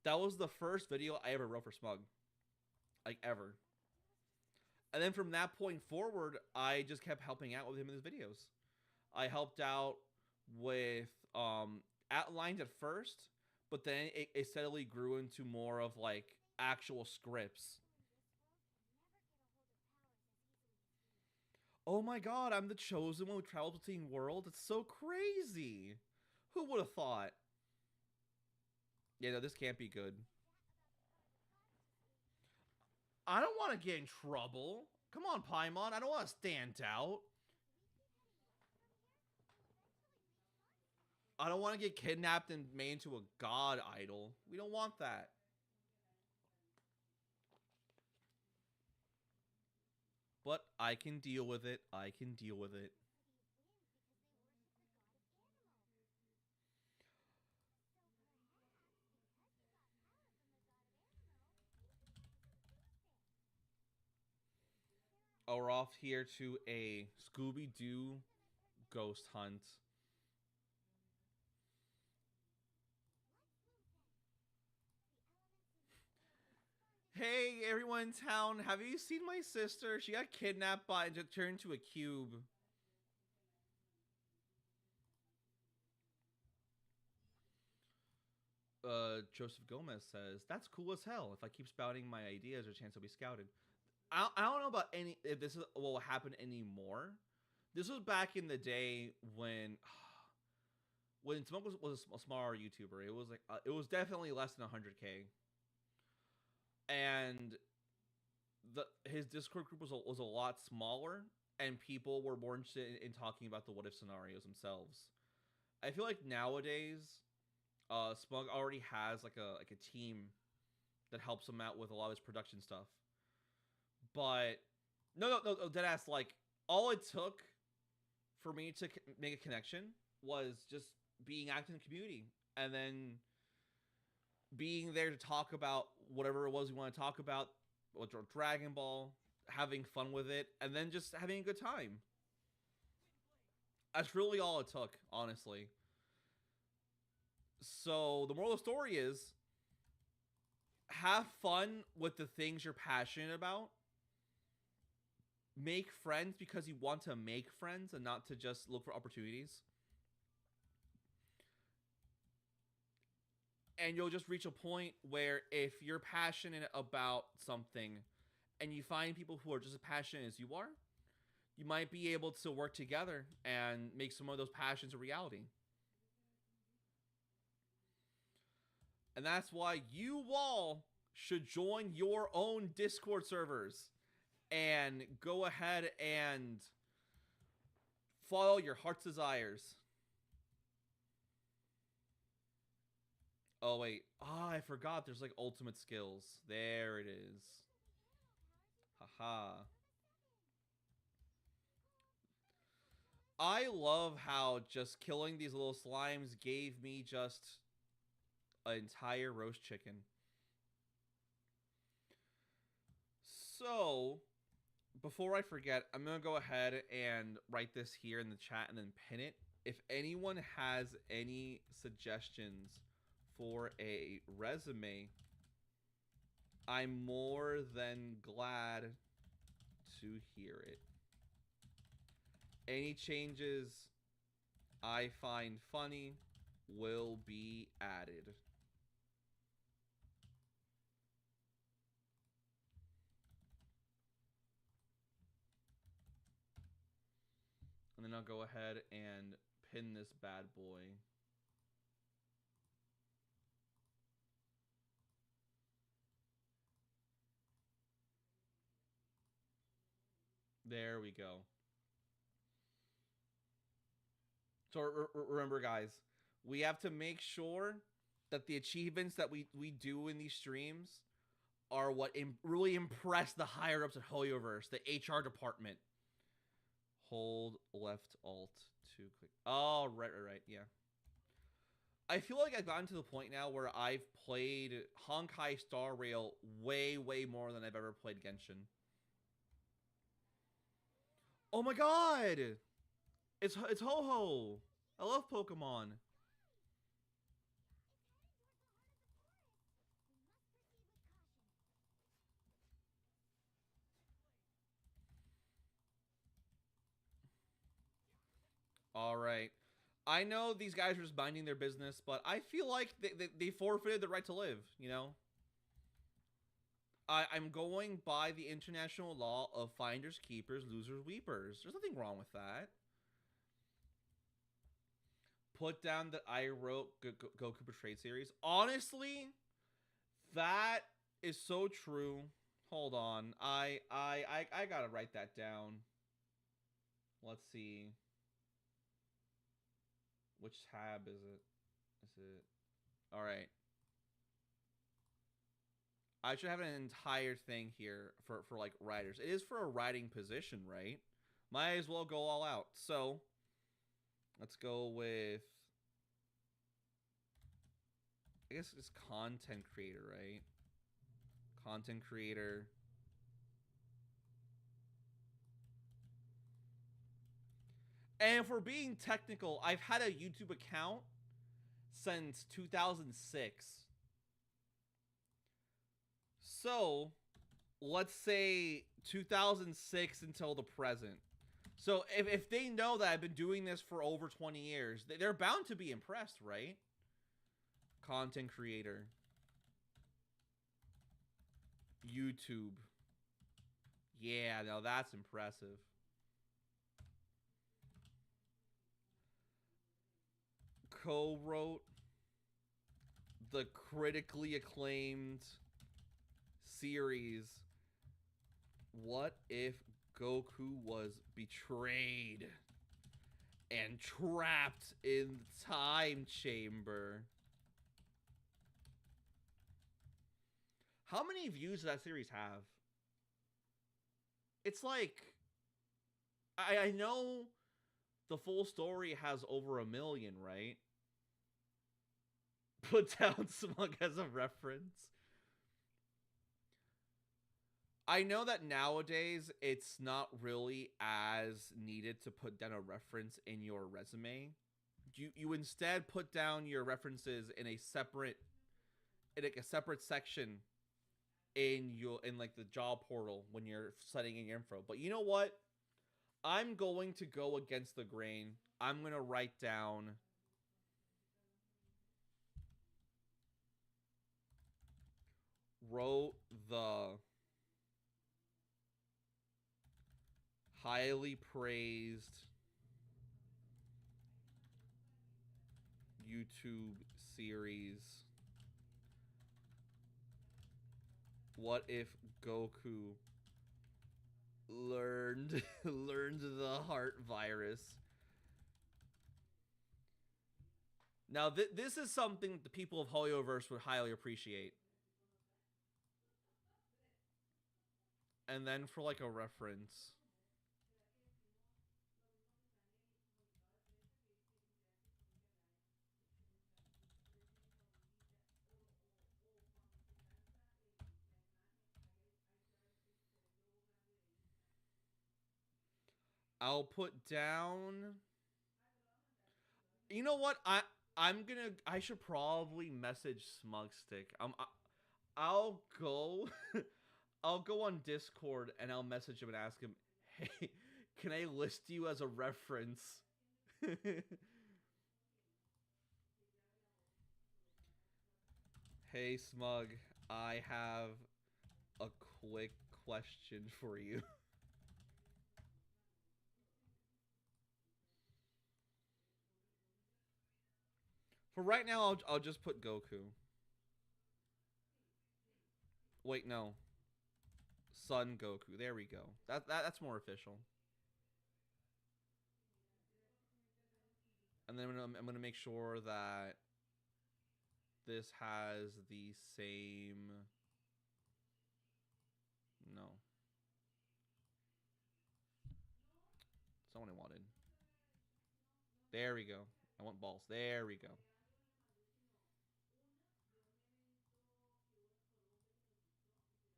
That was the first video I ever wrote for Smug. Like, ever. And then from that point forward, I just kept helping out with him in his videos. I helped out with outlines at first, but then it steadily grew into more of like actual scripts. Oh my god, I'm the chosen one who travels between worlds. It's so crazy. Who would have thought? Yeah, no, this can't be good. I don't want to get in trouble. Come on, Paimon. I don't want to stand out. I don't want to get kidnapped and made into a god idol. We don't want that. But I can deal with it. I can deal with it. Oh, we're off here to a Scooby-Doo ghost hunt. Hey, everyone in town, have you seen my sister? She got kidnapped by and turned into a cube. Joseph Gomez says, that's cool as hell. If I keep spouting my ideas, there's a chance I'll be scouted. I don't know about if this will happen anymore. This was back in the day when Smoke was a smaller YouTuber. It was like it was definitely less than 100K. And his Discord group was a lot smaller, and people were more interested in talking about the what if scenarios themselves. I feel like nowadays, Smug already has like a team that helps him out with a lot of his production stuff. But no, deadass. Like, all it took for me to make a connection was just being active in the community, and then being there to talk about whatever it was we want to talk about, with Dragon Ball, having fun with it, and then just having a good time. That's really all it took, honestly. So the moral of the story is, have fun with the things you're passionate about. Make friends because you want to make friends and not to just look for opportunities. And you'll just reach a point where if you're passionate about something and you find people who are just as passionate as you are, you might be able to work together and make some of those passions a reality. And that's why you all should join your own Discord servers and go ahead and follow your heart's desires. Oh, wait. I forgot there's like ultimate skills. There it is. Haha. I love how just killing these little slimes gave me just an entire roast chicken. So, before I forget, I'm going to go ahead and write this here in the chat and then pin it. If anyone has any suggestions for a resume, I'm more than glad to hear it. Any changes I find funny will be added. And then I'll go ahead and pin this bad boy. There we go. So remember, guys, we have to make sure that the achievements that we do in these streams are what really impress the higher ups at Hoyoverse, the HR department. Hold left alt to click. Oh, right, yeah. I feel like I've gotten to the point now where I've played Honkai Star Rail way more than I've ever played Genshin. Oh my god! It's Ho-Ho. I love Pokemon. All right. I know these guys are just minding their business, but I feel like they forfeited the right to live, you know? I'm going by the international law of finders, keepers, losers, weepers. There's nothing wrong with that. Put down that I wrote Goku Betrayed series. Honestly, that is so true. Hold on. I gotta write that down. Let's see. Which tab is it? Is it? All right. I should have an entire thing here for like writers. It is for a writing position, right? Might as well go all out. So let's go with, I guess it's content creator, right? Content creator. And if we're being technical, I've had a YouTube account since 2006. So let's say 2006 until the present. So if they know that I've been doing this for over 20 years, they're bound to be impressed, right? Content creator. YouTube. Yeah, now that's impressive. Co-wrote the critically acclaimed series What If Goku Was Betrayed and Trapped in the Time Chamber? How many views does that series have? It's like, I know the full story has over 1 million, right? Put down Smug as a reference. I know that nowadays it's not really as needed to put down a reference in your resume. You instead put down your references in a separate section in like the job portal when you're setting in your info. But you know what? I'm going to go against the grain. I'm going to write down wrote the highly praised YouTube series What If Goku learned the heart virus. Now this is something the people of Hoyoverse would highly appreciate. And then for like a reference, I'll put down, you know what? I should probably message Smugstick. I'll go I'll go on Discord and I'll message him and ask him, "Hey, can I list you as a reference?" Hey Smug, I have a quick question for you. For right now, I'll just put Goku. Wait, no. Son Goku. There we go. That's more official. And then I'm gonna make sure that this has the same. No. That's not what I wanted. There we go. I want balls. There we go.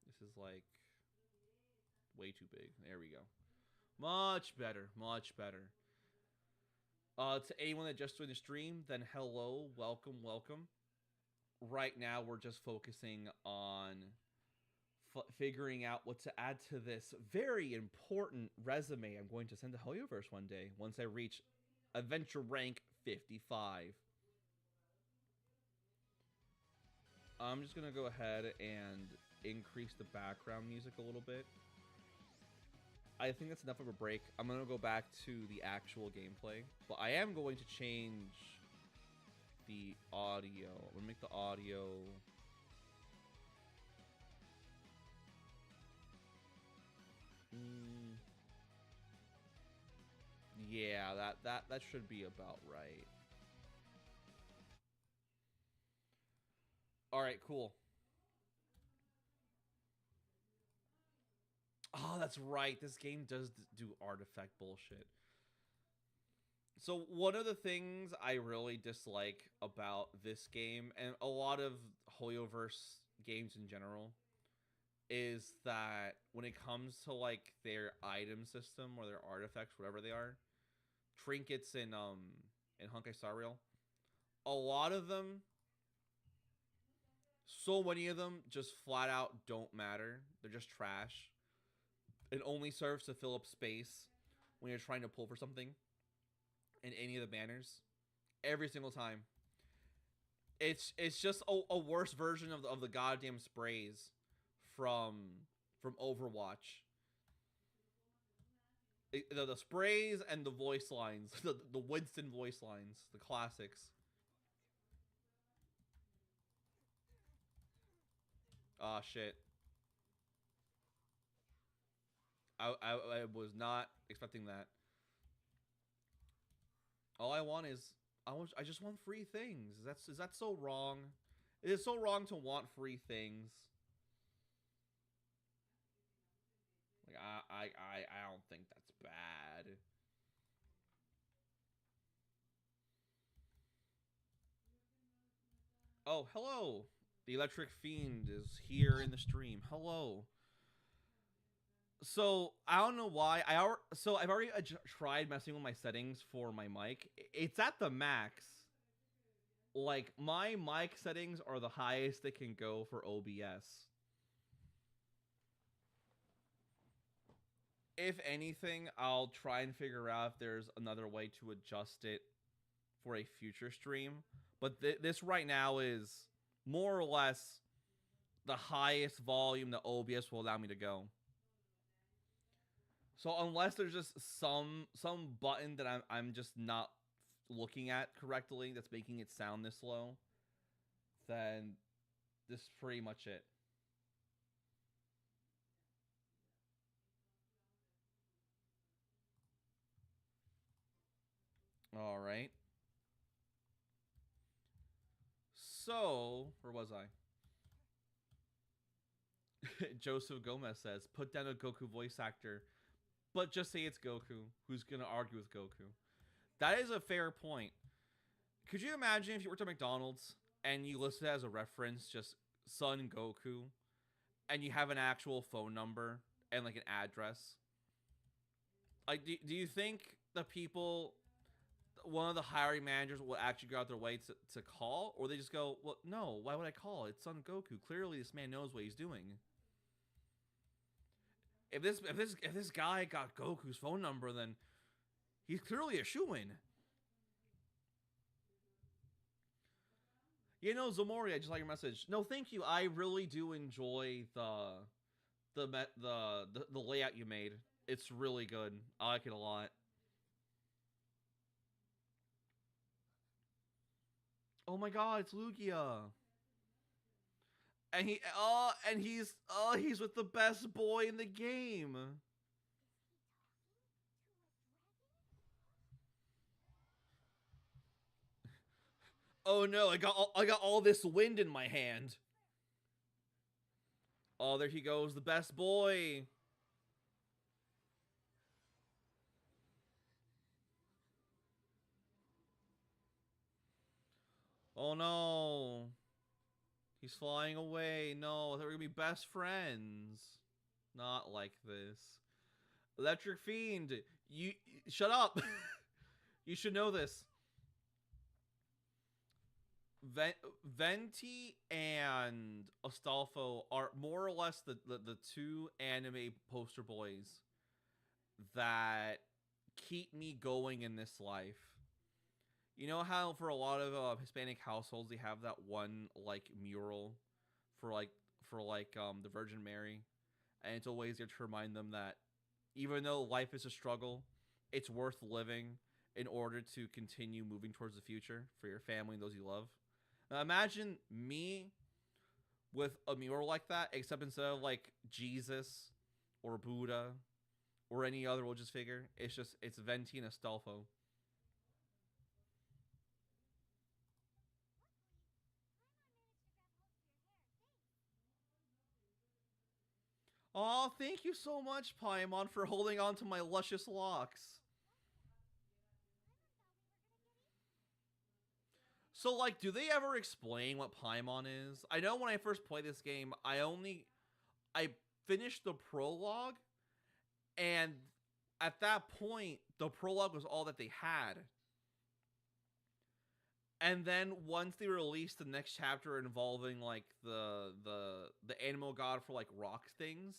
This is like way too big. There we go. Much better. Much better. To anyone that just joined the stream, then hello, welcome, welcome. Right now, we're just focusing on figuring out what to add to this very important resume I'm going to send to Hoyoverse one day once I reach adventure rank 55. I'm just going to go ahead and increase the background music a little bit. I think that's enough of a break. I'm going to go back to the actual gameplay, but I am going to change the audio. I'm going to make the audio... Yeah, that should be about right. All right, cool. Oh, that's right. This game does do artifact bullshit. So one of the things I really dislike about this game, and a lot of Hoyoverse games in general, is that when it comes to like their item system or their artifacts, whatever they are, trinkets in Honkai Star Rail, a lot of them, so many of them just flat out don't matter. They're just trash. It only serves to fill up space when you're trying to pull for something in any of the banners. Every single time. It's just a worse version of the goddamn sprays from Overwatch. The sprays and the voice lines, the Winston voice lines, the classics. Ah, shit. I was not expecting that. All I want is I just want free things. Is that so wrong? It is so wrong to want free things. Like I don't think that's bad. Oh, hello. The Electric Fiend is here in the stream. Hello. So I don't know why I've already tried messing with my settings for my mic. It's at the max. Like my mic settings are the highest it can go for OBS. If anything, I'll try and figure out if there's another way to adjust it for a future stream. But this right now is more or less the highest volume that OBS will allow me to go. So unless there's just some button that I'm just not looking at correctly that's making it sound this low, then this is pretty much it. All right. So, where was I? Joseph Gomez says, put down a Goku voice actor, but just say it's Goku. Who's going to argue with Goku? That is a fair point. Could you imagine if you worked at McDonald's and you listed as a reference just Son Goku, and you have an actual phone number and like an address? Like, do you think the people, one of the hiring managers will actually go out their way to call, or they just go, well, no, why would I call? It's Son Goku. Clearly, this man knows what he's doing. If this guy got Goku's phone number, then he's clearly a shoo-in. You know, Zamori, I just like your message. No, thank you. I really do enjoy the layout you made. It's really good. I like it a lot. Oh my god, it's Lugia. And he's with the best boy in the game. Oh no, I got all this wind in my hand. Oh, there he goes, the best boy. Oh no. He's flying away. No, they're gonna be best friends. Not like this. Electric Fiend, you shut up. You should know this. Venti and Astolfo are more or less the two anime poster boys that keep me going in this life. You know how for a lot of Hispanic households they have that one like mural for the Virgin Mary, and it's always there to remind them that even though life is a struggle, it's worth living in order to continue moving towards the future for your family and those you love. Now imagine me with a mural like that, except instead of like Jesus or Buddha or any other religious figure, it's Venti and Astolfo. Oh, thank you so much, Paimon, for holding on to my luscious locks. So, like, do they ever explain what Paimon is? I know when I first played this game, I finished the prologue, and at that point, the prologue was all that they had. And then once they released the next chapter involving like the animal god for like rock things,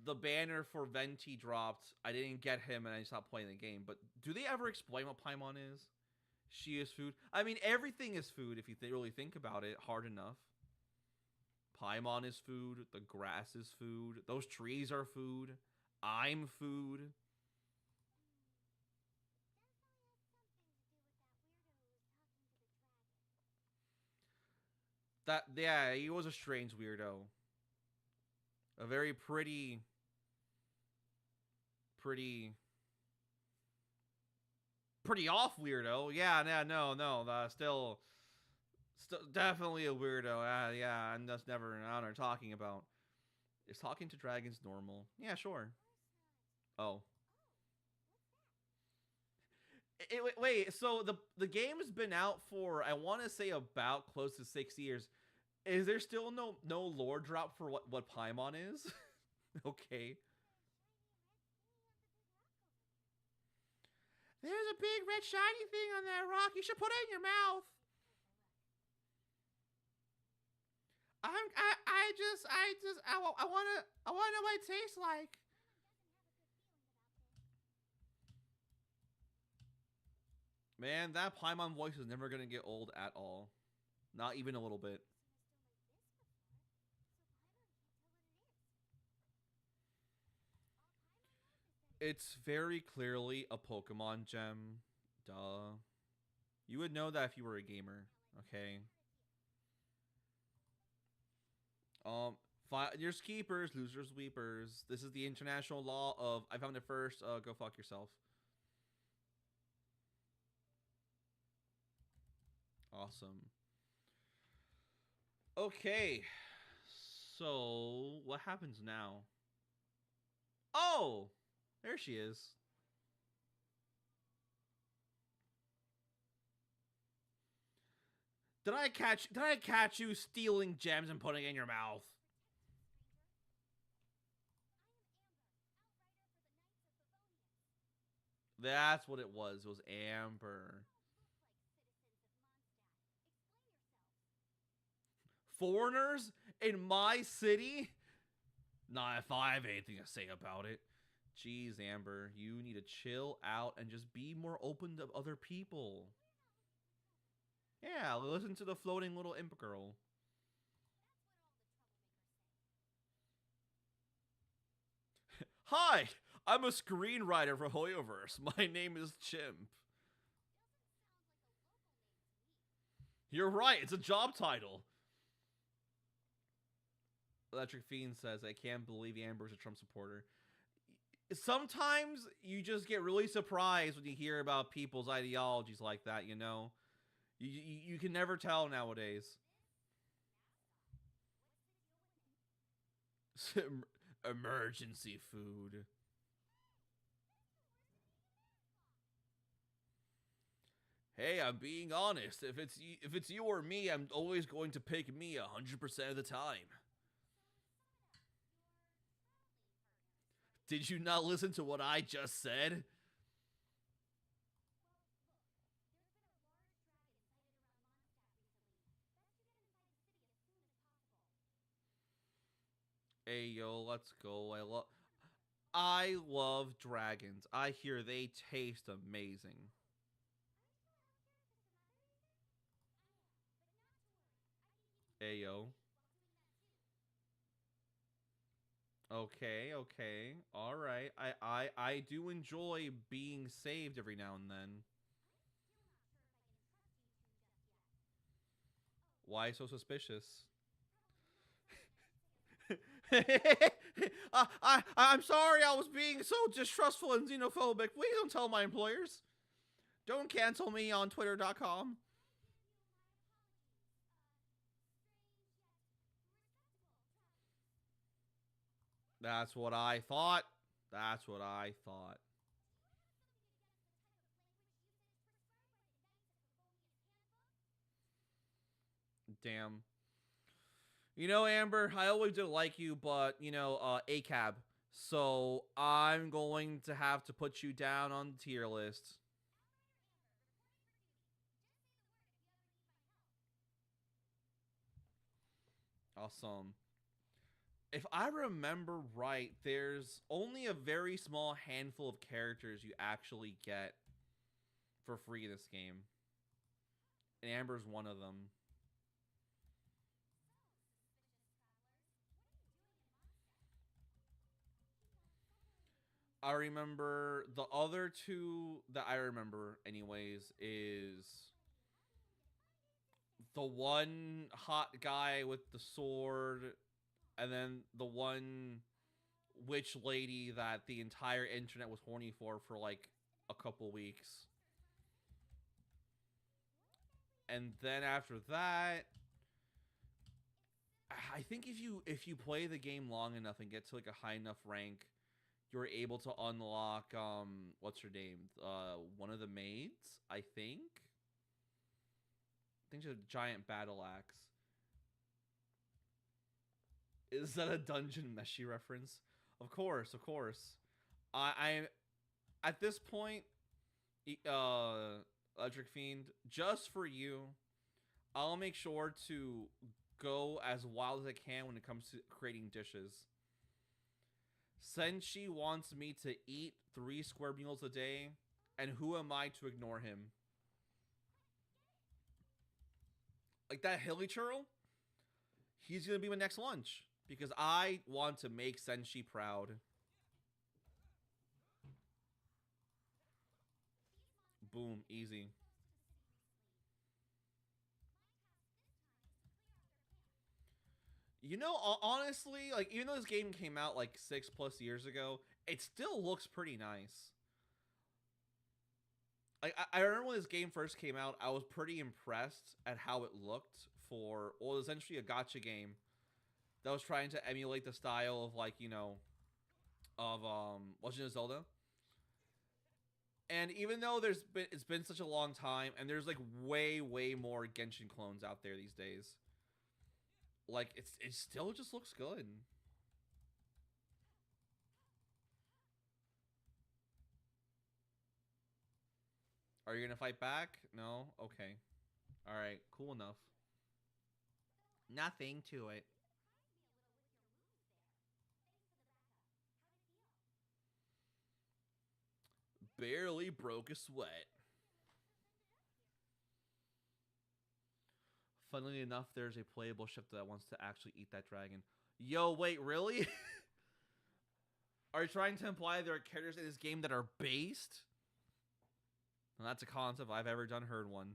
the banner for Venti dropped. I didn't get him and I stopped playing the game. But do they ever explain what Paimon is? She is food. I mean, everything is food if you really think about it hard enough. Paimon is food. The grass is food. Those trees are food. I'm food. Yeah, he was a strange weirdo. A very pretty off weirdo. Yeah, no, still definitely a weirdo. Yeah, I'm just never an honor talking about. Is talking to dragons normal? Yeah, sure. Oh. Wait, so the game has been out for I want to say about close to 6 years. Is there still no lore drop for what Paimon is? Okay. There's a big red shiny thing on that rock. You should put it in your mouth. I wanna know what it tastes like. Man, that Paimon voice is never gonna get old at all. Not even a little bit. It's very clearly a Pokemon gem. Duh. You would know that if you were a gamer, okay? Finders keepers, losers weepers. This is the international law of I found it first, go fuck yourself. Awesome. Okay. So, what happens now? Oh! There she is. Did I catch you stealing gems and putting it in your mouth? That's what it was. It was Amber. Foreigners in my city? Not if I have anything to say about it. Jeez, Amber, you need to chill out and just be more open to other people. Yeah, listen to the floating little imp girl. Hi, I'm a screenwriter for Hoyoverse. My name is Chimp. You're right, it's a job title. Electric Fiend says, I can't believe Amber's a Trump supporter. Sometimes you just get really surprised when you hear about people's ideologies like that, you know? You can never tell nowadays. Emergency food. Hey, I'm being honest. If it's you or me, I'm always going to pick me 100% of the time. Did you not listen to what I just said? Hey yo, let's go. I love dragons. I hear they taste amazing. Hey yo. Okay, okay. All right. I do enjoy being saved every now and then. Why so suspicious? I'm sorry I was being so distrustful and xenophobic. Please don't tell my employers. Don't cancel me on twitter.com. That's what I thought. That's what I thought. Damn. You know, Amber, I always did like you, but, ACAB. So I'm going to have to put you down on the tier list. Awesome. If I remember right, there's only a very small handful of characters you actually get for free in this game. And Amber's one of them. I remember the other two that I remember, anyways, is the one hot guy with the sword, and then the one witch lady that the entire internet was horny for like a couple weeks. And then after that, I think if you play the game long enough and get to like a high enough rank, you're able to unlock what's her name? One of the maids, I think. I think she's a giant battle axe. Is that a Dungeon Meshi reference? Of course, of course. I at this point, Electric Fiend, just for you, I'll make sure to go as wild as I can when it comes to creating dishes. Senshi wants me to eat 3 square meals a day, and who am I to ignore him? Like that hilly churl, he's gonna be my next lunch because I want to make Senshi proud. Boom, easy. You know, honestly, like even though this game came out like 6+ years ago, it still looks pretty nice. Like I remember when this game first came out, I was pretty impressed at how it looked for what was essentially a gacha game that was trying to emulate the style of like of Legend of Zelda. And even though it's been such a long time, and there's like way more Genshin clones out there these days, like it still just looks good. Are you gonna fight back? No? Okay. Alright, cool enough. Nothing to it. Barely broke a sweat. Funnily enough, there's a playable ship that wants to actually eat that dragon. Yo, wait, really? Are you trying to imply there are characters in this game that are based? And that's a concept I've ever done heard one.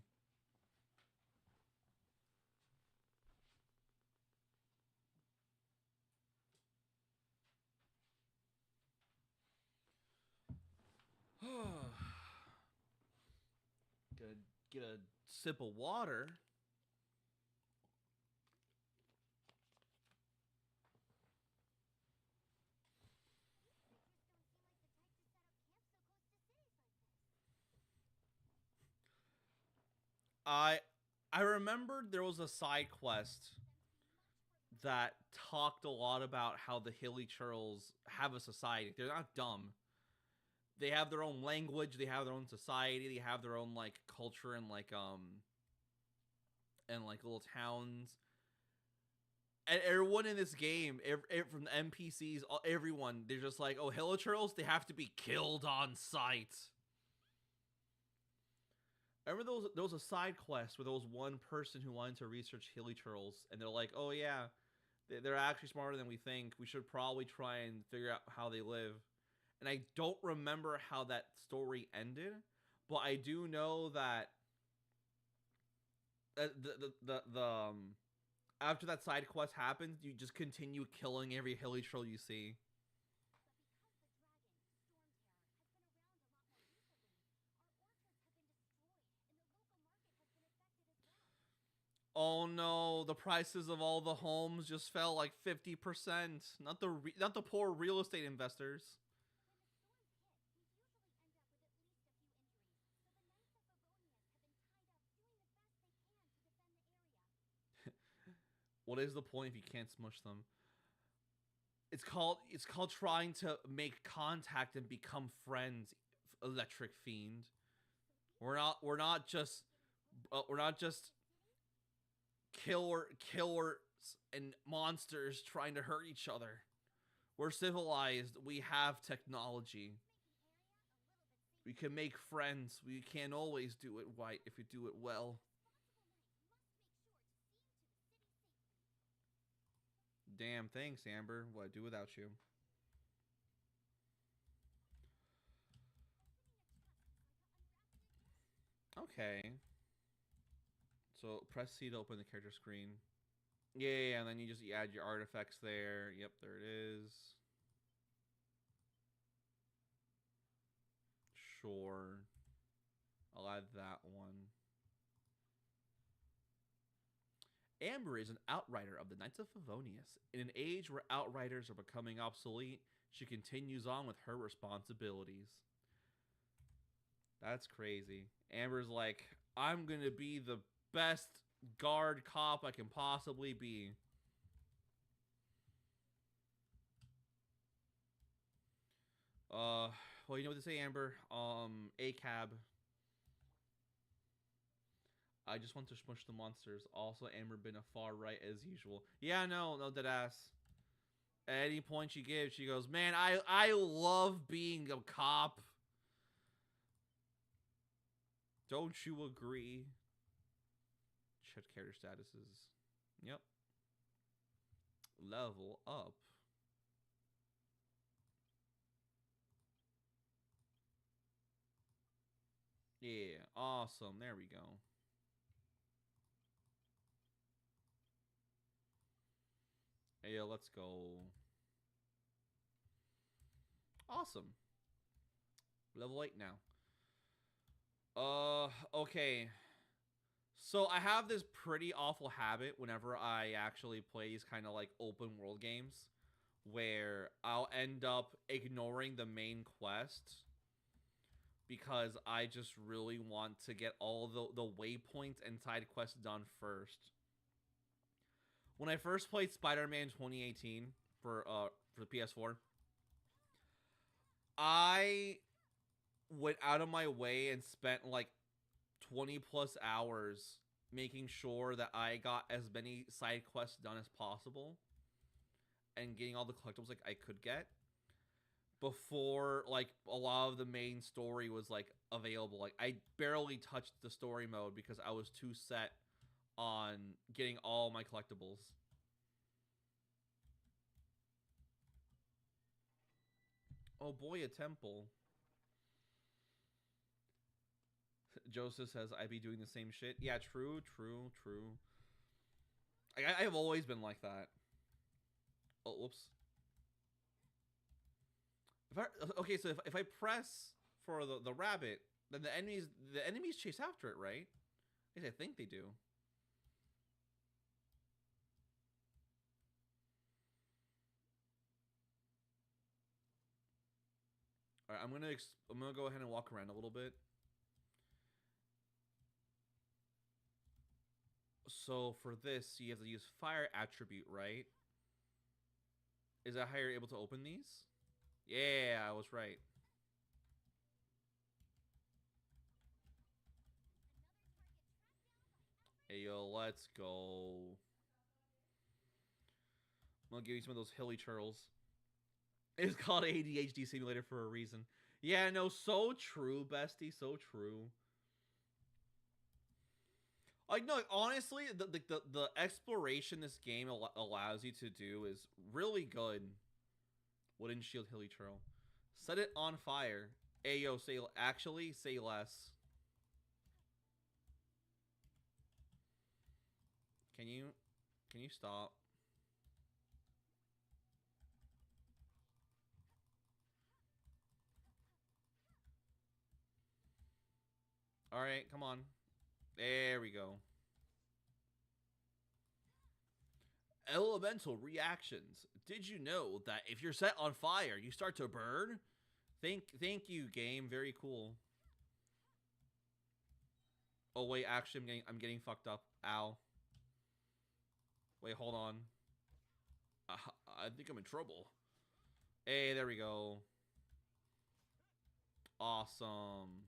Gonna get a sip of water. I I remembered there was a side quest that talked a lot about how the Hilly Churls have a society. They're not dumb. They have their own language, they have their own society, they have their own like culture and like little towns. And everyone in this game, from the NPCs, everyone, they're just like, oh, hilichurls, they have to be killed on sight. I remember there was a side quest where there was one person who wanted to research hilichurls, and they're like, oh yeah, they're actually smarter than we think. We should probably try and figure out how they live. And I don't remember how that story ended, but I do know that after that side quest happens, you just continue killing every hilichurl you see. Oh no, the prices of all the homes just fell like 50%. Not the poor real estate investors. What is the point if you can't smush them? It's called trying to make contact and become friends, Electric Fiend. We're not just killers and monsters trying to hurt each other. We're civilized. We have technology. We can make friends. We can't always do it right if we do it well. Damn, thanks, Amber. What I'd do without you. Okay. So press C to open the character screen. Yeah, and then you just add your artifacts there. Yep, there it is. Sure. I'll add that one. Amber is an outrider of the Knights of Favonius. In an age where outriders are becoming obsolete, she continues on with her responsibilities. That's crazy. Amber's like, I'm gonna be the best guard cop I can possibly be. Well, you know what to say, Amber. A cab. I just want to smush the monsters. Also, Amber been a far right as usual. Yeah, no, dead ass. At any point she gives, she goes, man, I love being a cop. Don't you agree? Check character statuses. Yep. Level up. Yeah, awesome. There we go. Yeah, let's go. Awesome. Level 8 now. Okay. So I have this pretty awful habit whenever I actually play these kind of like open world games where I'll end up ignoring the main quest because I just really want to get all the waypoints and side quests done first. When I first played Spider-Man 2018 for the PS4, I went out of my way and spent like 20 plus hours making sure that I got as many side quests done as possible and getting all the collectibles like I could get before like a lot of the main story was like available. Like I barely touched the story mode because I was too set on getting all my collectibles. Oh boy, a temple. Joseph says I be doing the same shit. Yeah, true. I've always been like that. Oh, whoops. Okay, so if I press for the rabbit, then the enemies chase after it, right? At least I think they do. All right, I'm gonna go ahead and walk around a little bit. So for this, you have to use fire attribute, right? Is that how you're able to open these? Yeah, I was right. Hey, yo, let's go. I'll give you some of those hilly churls. It's called ADHD simulator for a reason. Yeah, no, so true, bestie, so true. Like, no, like, honestly, the exploration this game allows you to do is really good. Wooden shield, hilly churl. Set it on fire. Ayo, say less. Can you stop? All right, come on. There we go. Elemental reactions. Did you know that if you're set on fire, you start to burn? Thank you, game. Very cool. Oh wait, actually, I'm getting fucked up. Ow. Wait, hold on. I think I'm in trouble. Hey, there we go. Awesome.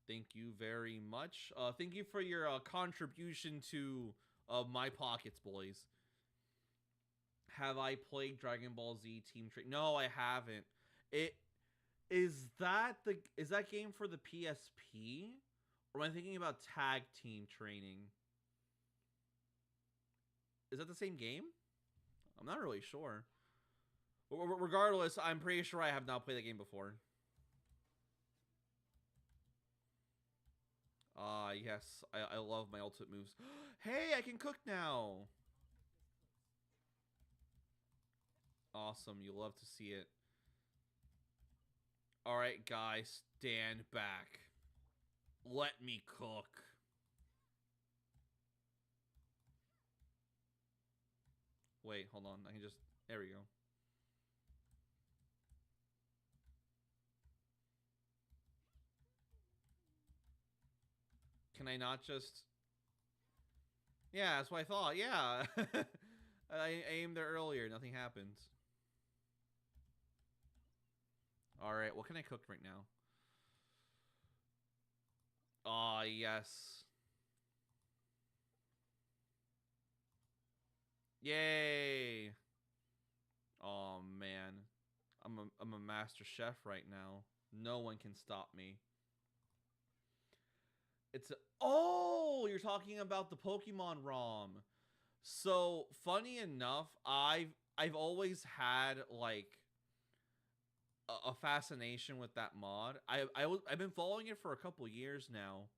Thank you very much. Thank you for your contribution to my pockets, boys. Have I played Dragon Ball Z Team Training? No, I haven't. Is that game for the PSP? Or am I thinking about Tag Team Training? Is that the same game? I'm not really sure. Regardless, I'm pretty sure I have not played that game before. Yes. I love my ultimate moves. Hey, I can cook now! Awesome. You love to see it. Alright, guys. Stand back. Let me cook. Wait, hold on. I can just... There we go. Can I not just... Yeah, that's what I thought. Yeah. I aimed there earlier. Nothing happened. Alright, what can I cook right now? Ah, yes. Yay! Oh man, I'm a master chef right now. No one can stop me. Oh, you're talking about the Pokemon ROM. So funny enough, I've always had like a fascination with that mod. I've been following it for a couple years now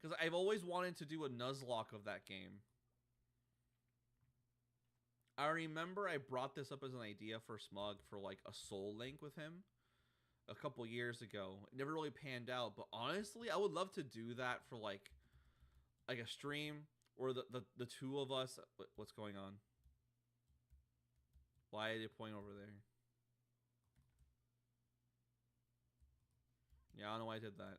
because I've always wanted to do a Nuzlocke of that game. I remember I brought this up as an idea for Smug for like a Soul Link with him a couple years ago. It never really panned out, but honestly, I would love to do that for like a stream or the two of us. What's going on? Why are they pointing over there? Yeah, I don't know why I did that.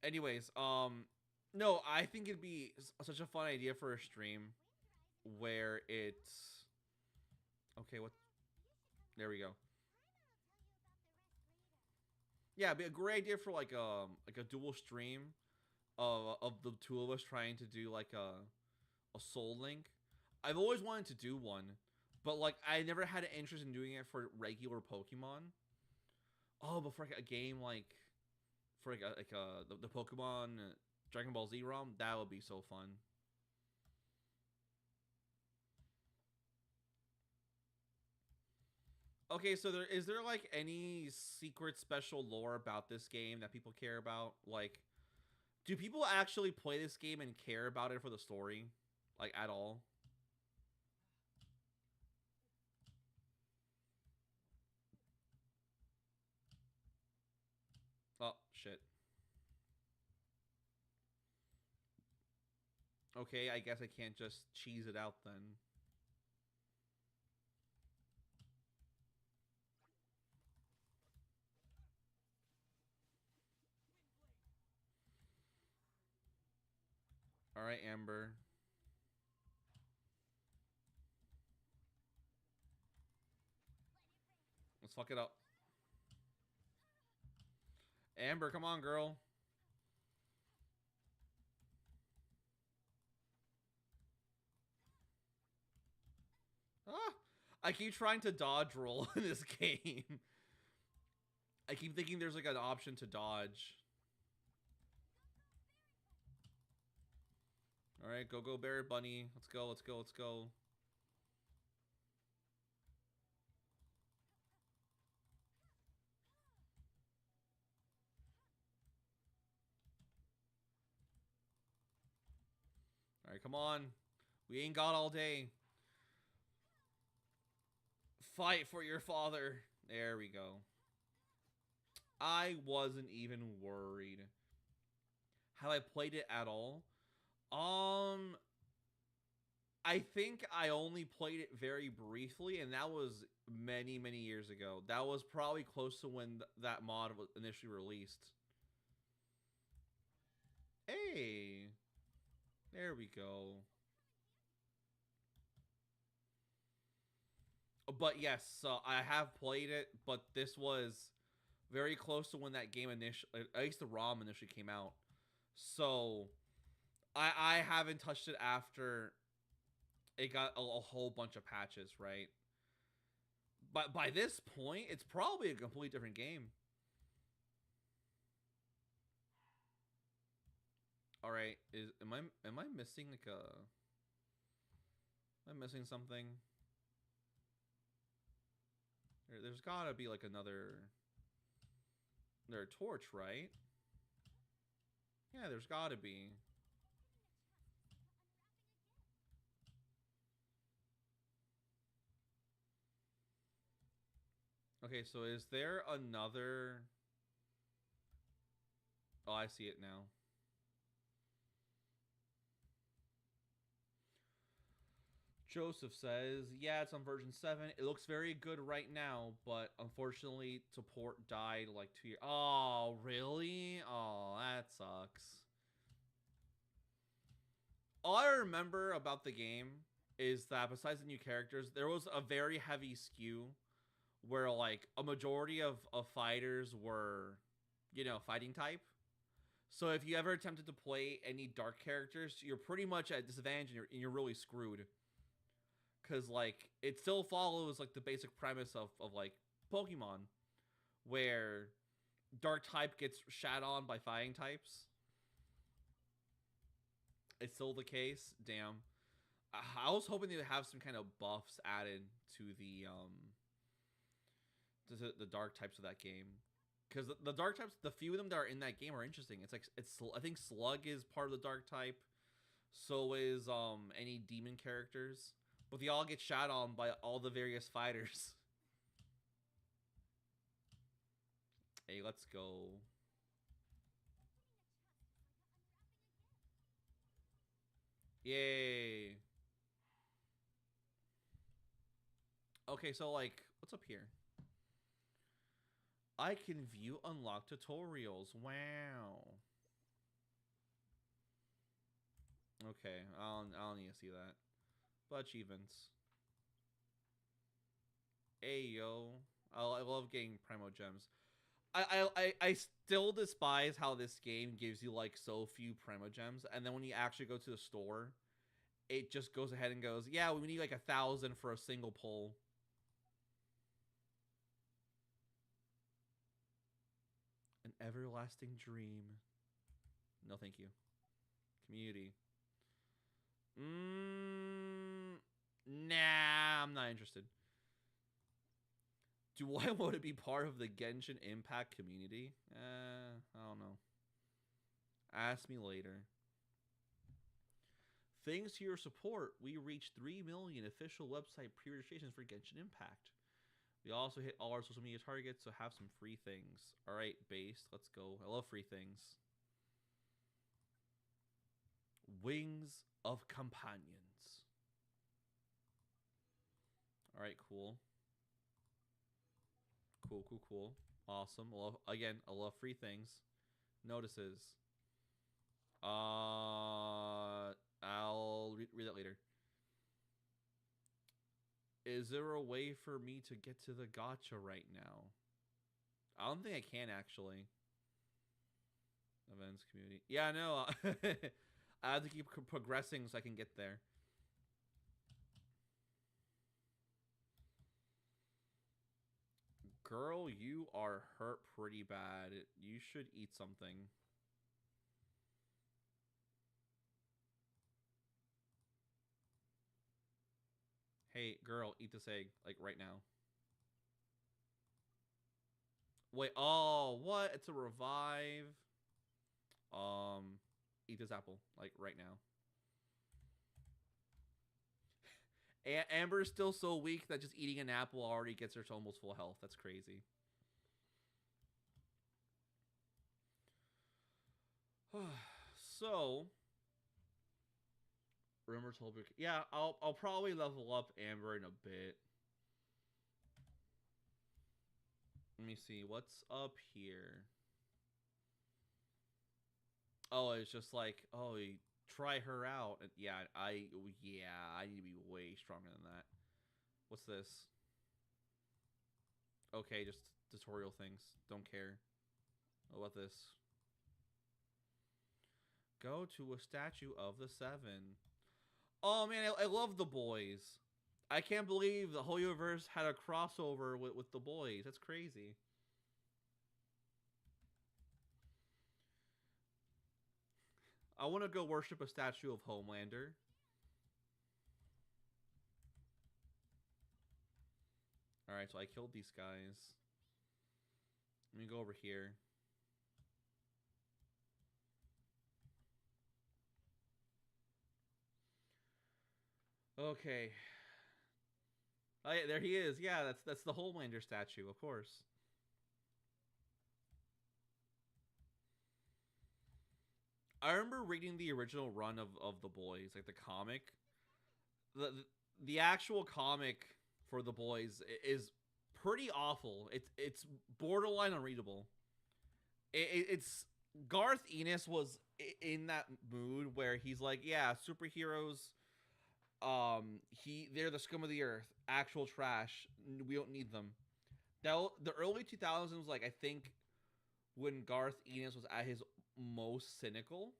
Anyways, no, I think it'd be such a fun idea for a stream where it's okay. What? There we go. Yeah, it'd be a great idea for like a dual stream of the two of us trying to do like a Soul Link. I've always wanted to do one, but like I never had an interest in doing it for regular Pokemon. Oh, but for like a game like for like the Pokemon Dragon Ball Z ROM, that would be so fun. Okay, so is there like any secret special lore about this game that people care about? Like, do people actually play this game and care about it for the story? Like, at all? Oh, shit. Okay, I guess I can't just cheese it out then. Alright, Amber. Let's fuck it up. Amber, come on, girl. I keep trying to dodge roll in this game. I keep thinking there's like an option to dodge. All right, go, Bear Bunny. Let's go, let's go, let's go. All right, come on. We ain't got all day. Fight for your father. There we go. I wasn't even worried. Have I played it at all? I think I only played it very briefly, and that was many, many years ago. That was probably close to when that mod was initially released. Hey! There we go. But yes, so I have played it, but this was very close to when that game initially, at least the ROM initially came out. So I haven't touched it after it got a whole bunch of patches, right? But by this point, it's probably a completely different game. All right, am I missing like a? Am I missing something? There's gotta be like another torch, right? Yeah, there's gotta be. Okay, so is there another? Oh, I see it now. Joseph says, yeah, it's on version 7. It looks very good right now, but unfortunately, support died like 2 years. Oh, really? Oh, that sucks. All I remember about the game is that besides the new characters, there was a very heavy skew where like a majority of fighters were, you know, fighting type. So if you ever attempted to play any dark characters, you're pretty much at disadvantage and you're really screwed. Because like it still follows like the basic premise of like Pokemon, where dark type gets shat on by fighting types. It's still the case. Damn. I was hoping they would have some kind of buffs added to the dark types of that game, because the dark types, the few of them that are in that game are interesting. It's like I think Slug is part of the dark type. So is any demon characters, but they all get shot on by all the various fighters. Hey, let's go. Yay. Okay, so like, what's up here? I can view unlocked tutorials. Wow. Okay, I'll need to see that. But achievements. Hey yo, I love getting Primo Gems. I still despise how this game gives you like so few Primo Gems, and then when you actually go to the store, it just goes ahead and goes, yeah, we need like 1,000 for a single pull. An everlasting dream. No, thank you. Community. Nah, I'm not interested. Do I want to be part of the Genshin Impact community? I don't know. Ask me later. Thanks to your support, we reached 3 million official website pre-registrations for Genshin Impact. We also hit all our social media targets, so have some free things. Alright, base, let's go. I love free things. Wings of Companions. Alright, cool. Cool. Awesome. I love free things. Notices. I'll read that later. Is there a way for me to get to the gacha right now? I don't think I can, actually. Events, community. Yeah, no. I have to keep progressing so I can get there. Girl, you are hurt pretty bad. You should eat something. Hey, girl, eat this egg, like, right now. Wait, oh, what? It's a revive. Eat this apple, like, right now. Amber's still so weak that just eating an apple already gets her to almost full health. That's crazy. So, rumor told me, yeah, I'll probably level up Amber in a bit. Let me see what's up here. Oh, it's just like, oh, try her out. Yeah, I need to be way stronger than that. What's this? Okay, just tutorial things. Don't care. What about this? Go to a statue of the 7. Oh man, I love the boys. I can't believe the Hoyoverse had a crossover with the boys. That's crazy. I want to go worship a statue of Homelander. Alright, so I killed these guys. Let me go over here. Okay. Oh yeah, there he is. Yeah, that's the Homelander statue, of course. I remember reading the original run of the boys, like the comic. The actual comic for the boys is pretty awful. It's borderline unreadable. It's Garth Ennis was in that mood where he's like, yeah, superheroes, they're the scum of the earth, actual trash. We don't need them. The early 2000s, like I think when Garth Ennis was at his most cynical.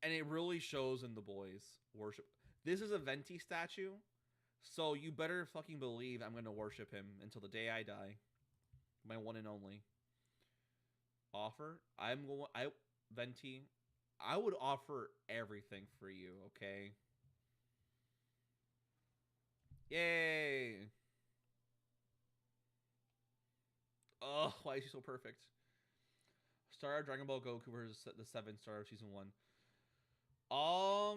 And it really shows in the boys worship. This is a Venti statue, so you better fucking believe I'm gonna worship him until the day I die. My one and only. Offer? Venti, I would offer everything for you, okay? Yay! Oh, why is he so perfect? Star Dragon Ball Goku versus the 7 star of season 1. I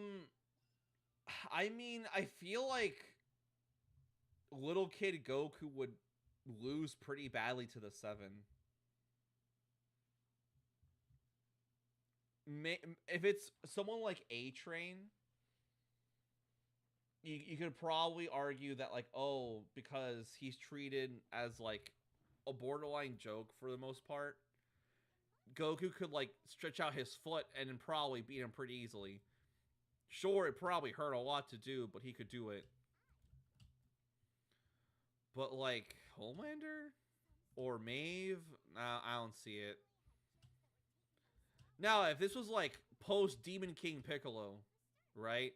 mean, I feel like little kid Goku would lose pretty badly to the 7. If it's someone like A-Train, you could probably argue that, like, oh, because he's treated as, like, a borderline joke for the most part, Goku could, like, stretch out his foot and then probably beat him pretty easily. Sure, it probably hurt a lot to do, but he could do it. But, like, Homelander? Or Maeve? Nah, I don't see it. Now, if this was, like, post-Demon King Piccolo, right?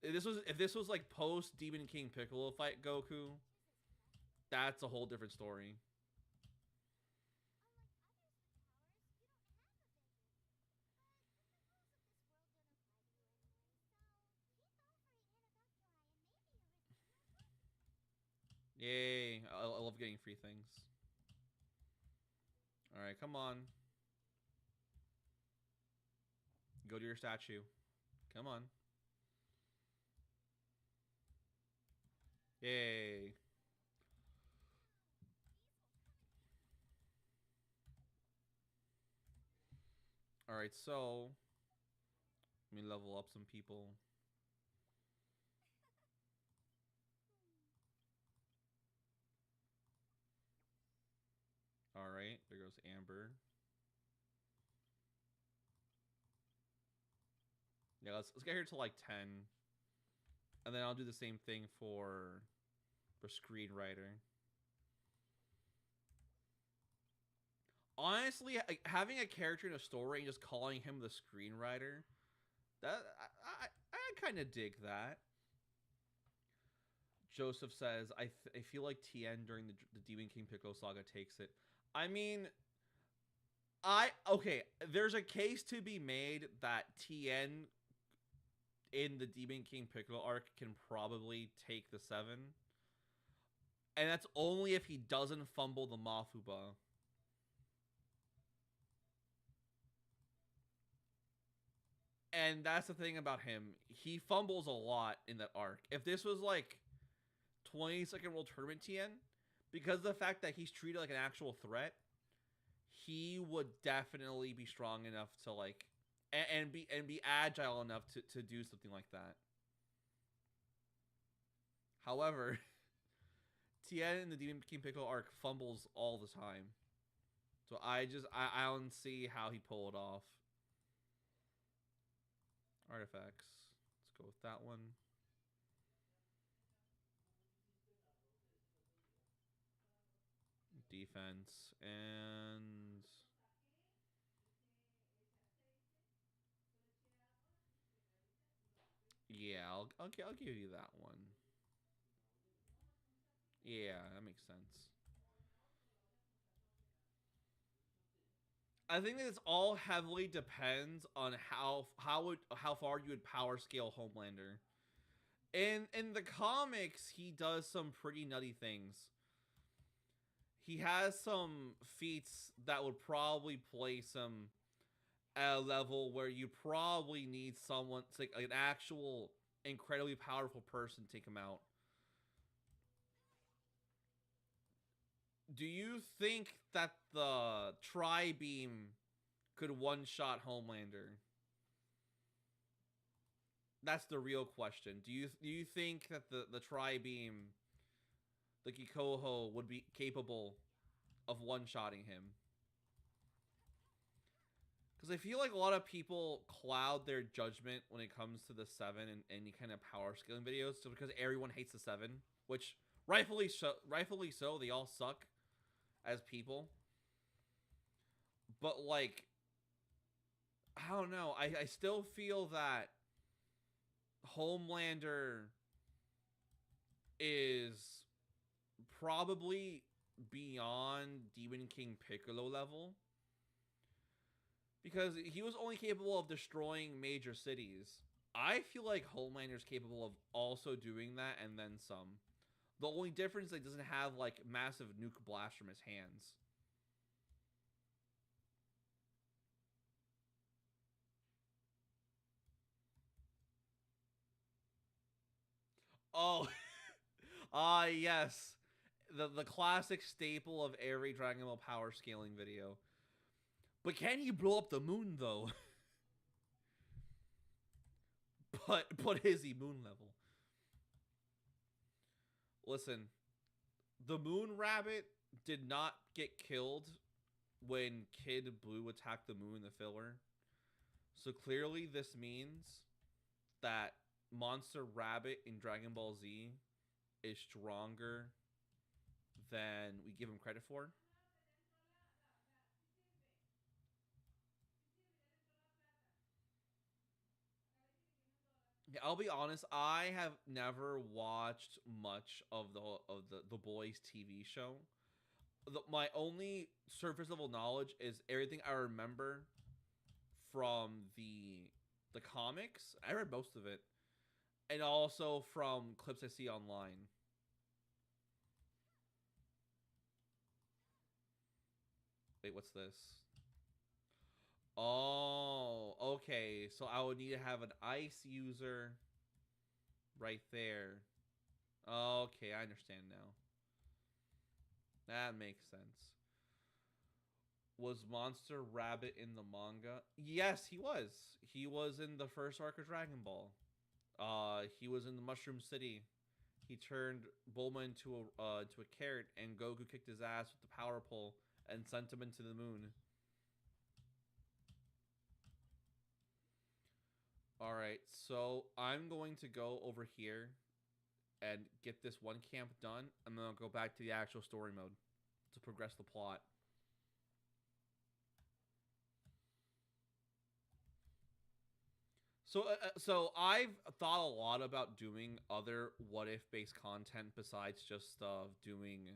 If this was, like, post-Demon King Piccolo fight Goku, that's a whole different story. Yay, I love getting free things. Alright, come on. Go to your statue. Come on. Yay. Alright, so let me level up some people. Alright, there goes Amber. Yeah, let's get here to like 10. And then I'll do the same thing for screenwriter. Honestly, having a character in a story and just calling him the screenwriter, that I kind of dig that. Joseph says, I feel like Tien during the Demon King Piccolo saga takes it. I mean, okay, there's a case to be made that Tien in the Demon King Piccolo arc can probably take the 7. And that's only if he doesn't fumble the Mafuba. And that's the thing about him. He fumbles a lot in that arc. If this was like 22nd World Tournament Tien, because of the fact that he's treated like an actual threat, he would definitely be strong enough to like and be agile enough to do something like that. However, Tien in the Demon King Piccolo arc fumbles all the time. So I don't see how he pulled it off. Artifacts. Let's go with that one. Defense and yeah, I'll give you that one. Yeah, that makes sense. I think that it's all heavily depends on how far you would power scale Homelander. In the comics, he does some pretty nutty things. He has some feats that would probably place him at a level where you probably need someone, like an actual incredibly powerful person to take him out. Do you think that the Tri-Beam could one-shot Homelander? That's the real question. Do you think that the Tri-Beam, the Kikoho, would be capable of one-shotting him? Because I feel like a lot of people cloud their judgment when it comes to the 7 and any kind of power scaling videos. So because everyone hates the 7, which rightfully so, they all suck as people. But like, I don't know. I still feel that Homelander is probably beyond Demon King Piccolo level. Because he was only capable of destroying major cities. I feel like Homelander's capable of also doing that and then some. The only difference is that he doesn't have like massive nuke blast from his hands. Oh, yes. The classic staple of every Dragon Ball power scaling video. But can he blow up the moon though? but is he moon level? Listen, the Moon Rabbit did not get killed when Kid Blue attacked the moon in the filler. So clearly this means that Monster Rabbit in Dragon Ball Z is stronger than we give him credit for. Yeah, I'll be honest, I have never watched much of the Boys TV show. My only surface level knowledge is everything I remember from the comics. I read most of it. And also from clips I see online. Wait, what's this? Oh, okay. So I would need to have an ice user right there. Okay, I understand now. That makes sense. Was Monster Rabbit in the manga? Yes, he was. He was in the first arc of Dragon Ball. He was in the Mushroom City. He turned Bulma into a carrot, and Goku kicked his ass with the power pole and sent him into the moon. Alright, so I'm going to go over here and get this one camp done, and then I'll go back to the actual story mode to progress the plot. So I've thought a lot about doing other what if based content besides just doing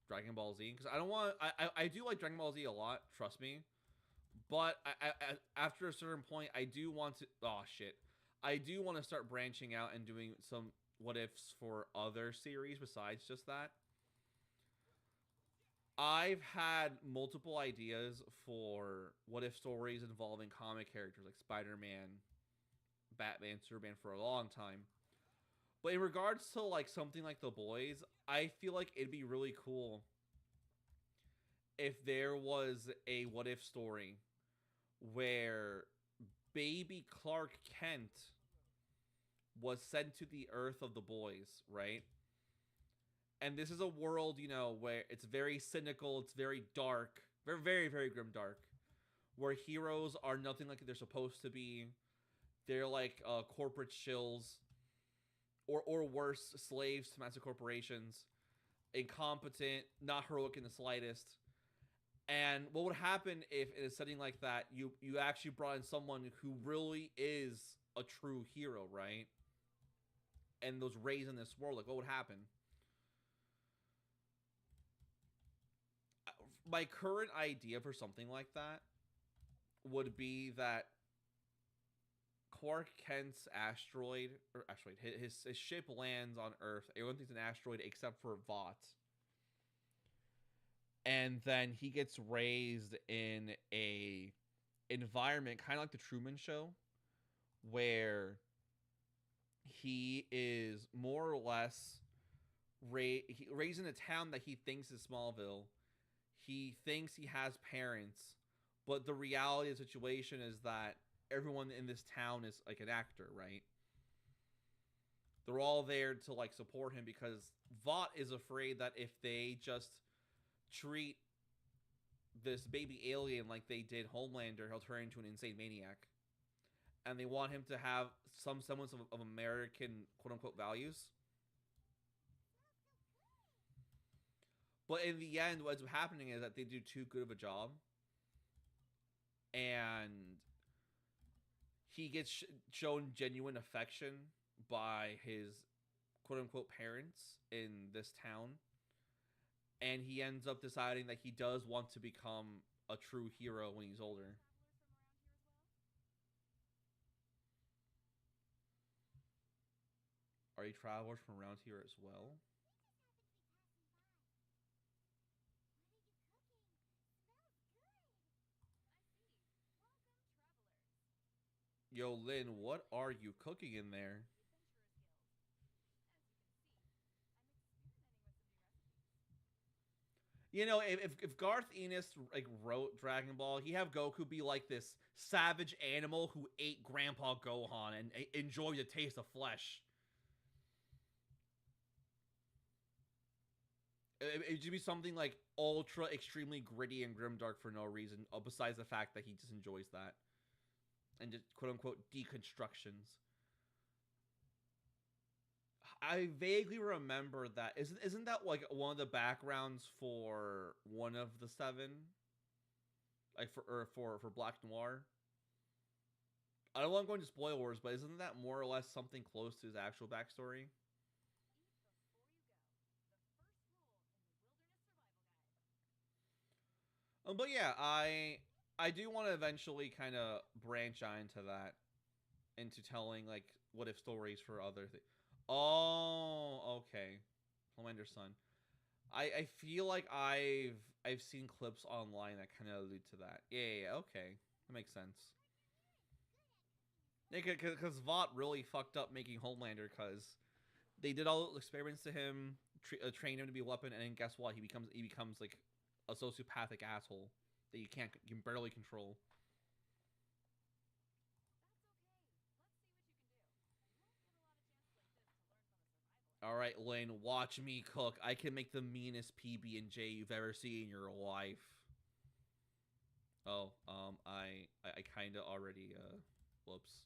Dragon Ball Z, because I don't want. I do like Dragon Ball Z a lot. Trust me. But after a certain point, I do want to. Oh shit! I do want to start branching out and doing some what ifs for other series besides just that. I've had multiple ideas for what if stories involving comic characters like Spider-Man, Batman, Superman for a long time. But in regards to like something like The Boys, I feel like it'd be really cool if there was a what if story where baby Clark Kent was sent to the Earth of the Boys, right? And this is a world, you know, where it's very cynical, it's very dark, very, very, very grim dark, where heroes are nothing like they're supposed to be. They're like corporate shills, or worse, slaves to massive corporations, incompetent, not heroic in the slightest. And what would happen if in a setting like that, you actually brought in someone who really is a true hero, right? And was raised in this world, like what would happen? My current idea for something like that would be that Clark Kent's his ship lands on Earth. Everyone thinks it's an asteroid except for Vought. And then he gets raised in a environment kind of like the Truman Show, where he is more or less raised in a town that he thinks is Smallville. He thinks he has parents, but the reality of the situation is that everyone in this town is like an actor, right? They're all there to like support him because Vought is afraid that if they just treat this baby alien like they did Homelander, he'll turn into an insane maniac. And they want him to have some semblance of American quote-unquote values. But in the end, what's happening is that they do too good of a job. And he gets shown genuine affection by his quote-unquote parents in this town. And he ends up deciding that he does want to become a true hero when he's older. Are you travelers from around here as well? Yo, Lynn, what are you cooking in there? You know, if Garth Ennis like wrote Dragon Ball, he'd have Goku be like this savage animal who ate Grandpa Gohan and enjoyed the taste of flesh. It should be something like ultra, extremely gritty and grimdark for no reason, besides the fact that he just enjoys that. And just quote-unquote deconstructions. I vaguely remember that. Isn't that like one of the backgrounds for one of the seven? Like for Black Noir? I don't want to go into spoilers, but isn't that more or less something close to his actual backstory? But yeah, I do want to eventually kind of branch out into that, into telling like what if stories for other things. Oh, okay. Homelander's son. I feel like I've seen clips online that kind of allude to that. Yeah, okay, that makes sense. Yeah, because Vought really fucked up making Homelander because they did all the experiments to him, train him to be a weapon, and then guess what? He becomes like a sociopathic asshole that you can barely control. All right, Lane, watch me cook. I can make the meanest PB and J you've ever seen in your life. Oh, I kind of already whoops.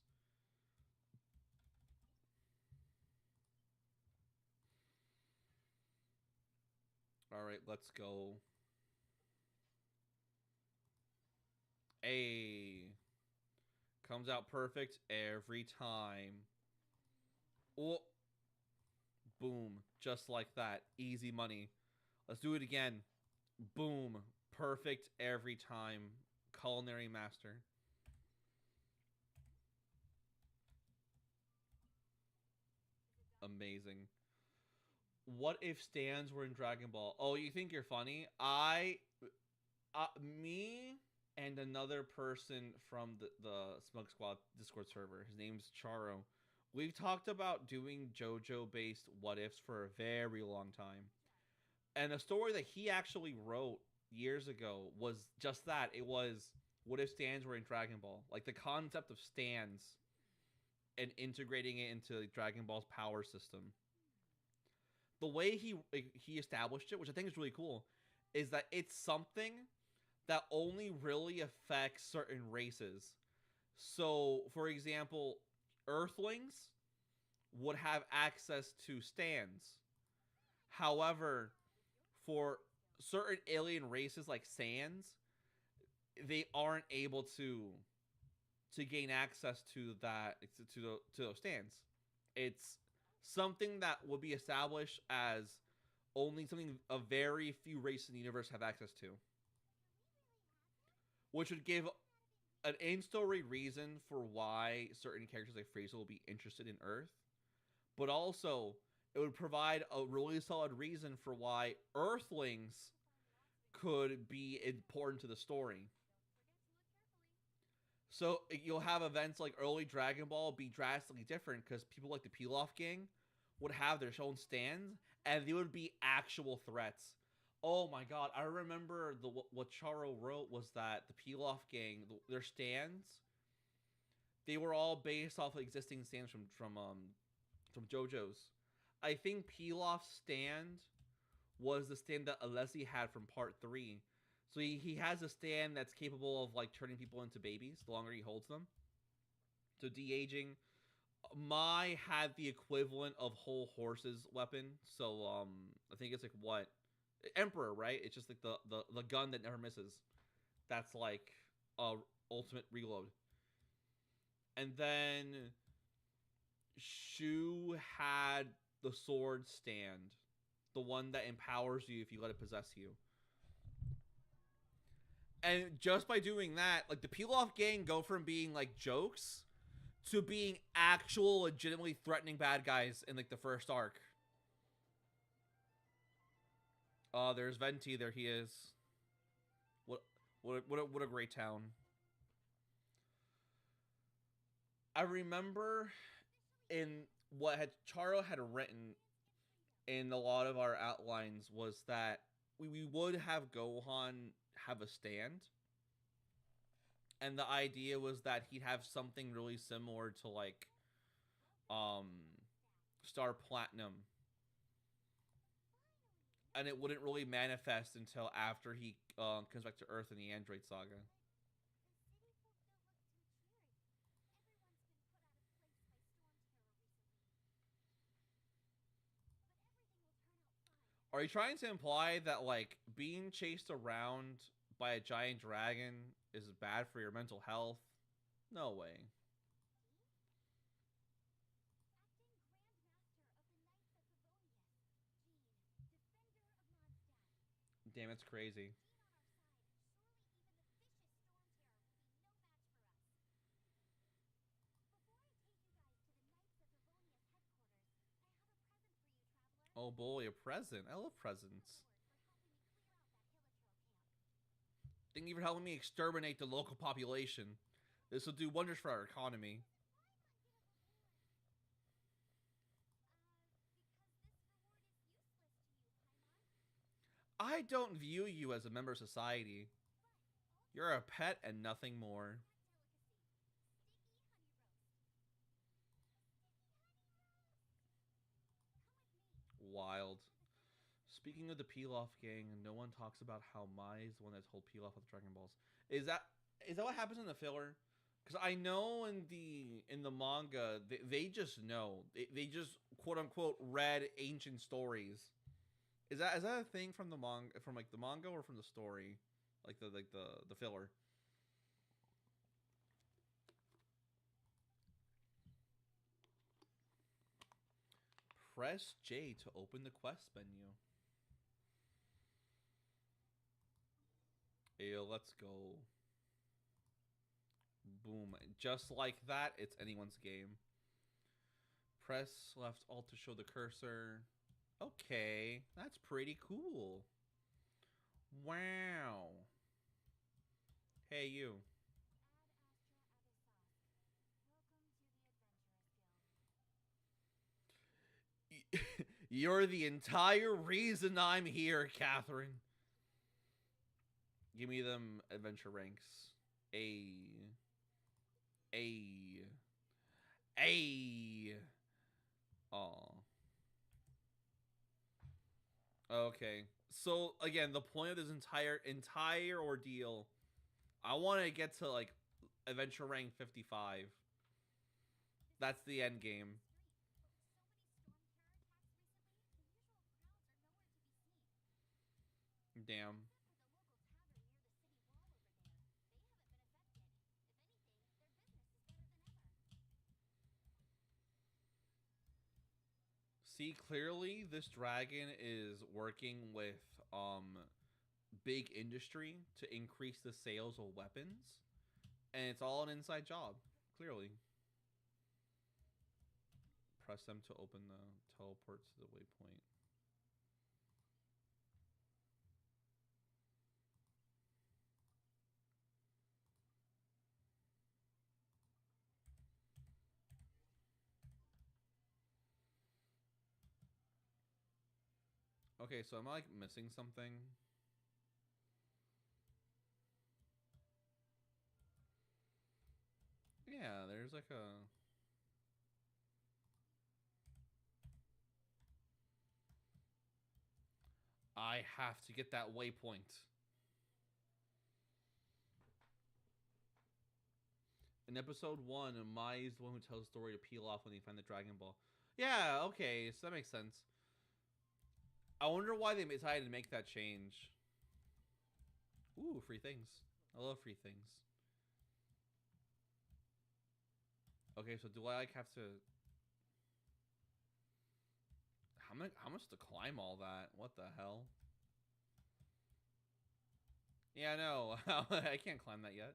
All right, let's go. Comes out perfect every time. Oh, boom. Just like that. Easy money. Let's do it again. Boom. Perfect every time. Culinary master. Amazing. What if stands were in Dragon Ball? Oh, you think you're funny? Me and another person from the Smug Squad Discord server, his name's Charo, we've talked about doing JoJo based what ifs for a very long time. And a story that he actually wrote years ago was just that. It was what if stands were in Dragon Ball? Like the concept of stands and integrating it into Dragon Ball's power system. The way he established it, which I think is really cool, is that it's something that only really affects certain races. So, for example, Earthlings would have access to stands. However, for certain alien races like Sans, they aren't able to gain access to that to those stands. It's something that would be established as only something a very few races in the universe have access to, which would give an in-story reason for why certain characters like Frieza will be interested in Earth, but also it would provide a really solid reason for why Earthlings could be important to the story. So you'll have events like early Dragon Ball be drastically different because people like the Pilaf gang would have their own stands, and they would be actual threats. Oh my god, I remember what Charo wrote was that the Pilaf gang, their stands, they were all based off of existing stands from JoJo's. I think Pilaf's stand was the stand that Alessi had from part 3. So he has a stand that's capable of like turning people into babies the longer he holds them. So de-aging. Mai had the equivalent of Whole Horse's weapon. So I think it's like what? Emperor, right? It's just like the gun that never misses. That's like ultimate reload. And then Shu had the sword stand. The one that empowers you if you let it possess you. And just by doing that, like the Pilaf gang go from being like jokes to being actual legitimately threatening bad guys in like the first arc. There's Venti, there he is. What a great town. I remember in what Charo had written in a lot of our outlines was that we would have Gohan have a stand, and the idea was that he'd have something really similar to like Star Platinum, and it wouldn't really manifest until after he comes back to Earth in the Android Saga. Are you trying to imply that, like, being chased around by a giant dragon is bad for your mental health? No way. Damn, it's crazy. Oh boy, a present. I love presents. Thank you for helping me exterminate the local population. This will do wonders for our economy. I don't view you as a member of society. You're a pet and nothing more. Wild. Speaking of the Pilaf gang, no one talks about how Mai is the one that told Pilaf with Dragon Balls. Is that what happens in the filler? Because I know in the manga they just know they just quote unquote read ancient stories. Is that a thing from the manga or from the story, like the filler? Press J to open the quest menu. Hey, let's go. Boom. Just like that, it's anyone's game. Press left alt to show the cursor. Okay, that's pretty cool. Wow. Hey, you. You're the entire reason I'm here, Catherine. Give me them adventure ranks. A. Aw. Okay. So again, the point of this entire ordeal, I want to get to like adventure rank 55. That's the end game. Damn. See, clearly this dragon is working with big industry to increase the sales of weapons, and it's all an inside job, clearly. Press them to open the teleport to the waypoint. Okay, so am I like missing something? Yeah, there's like a... I have to get that waypoint. In episode 1, Mai is the one who tells the story to peel off when they find the Dragon Ball. Yeah, okay, so that makes sense. I wonder why they decided to make that change. Ooh, free things. I love free things. Okay, so do I like have to... How much to climb all that? What the hell? Yeah, no. I can't climb that yet.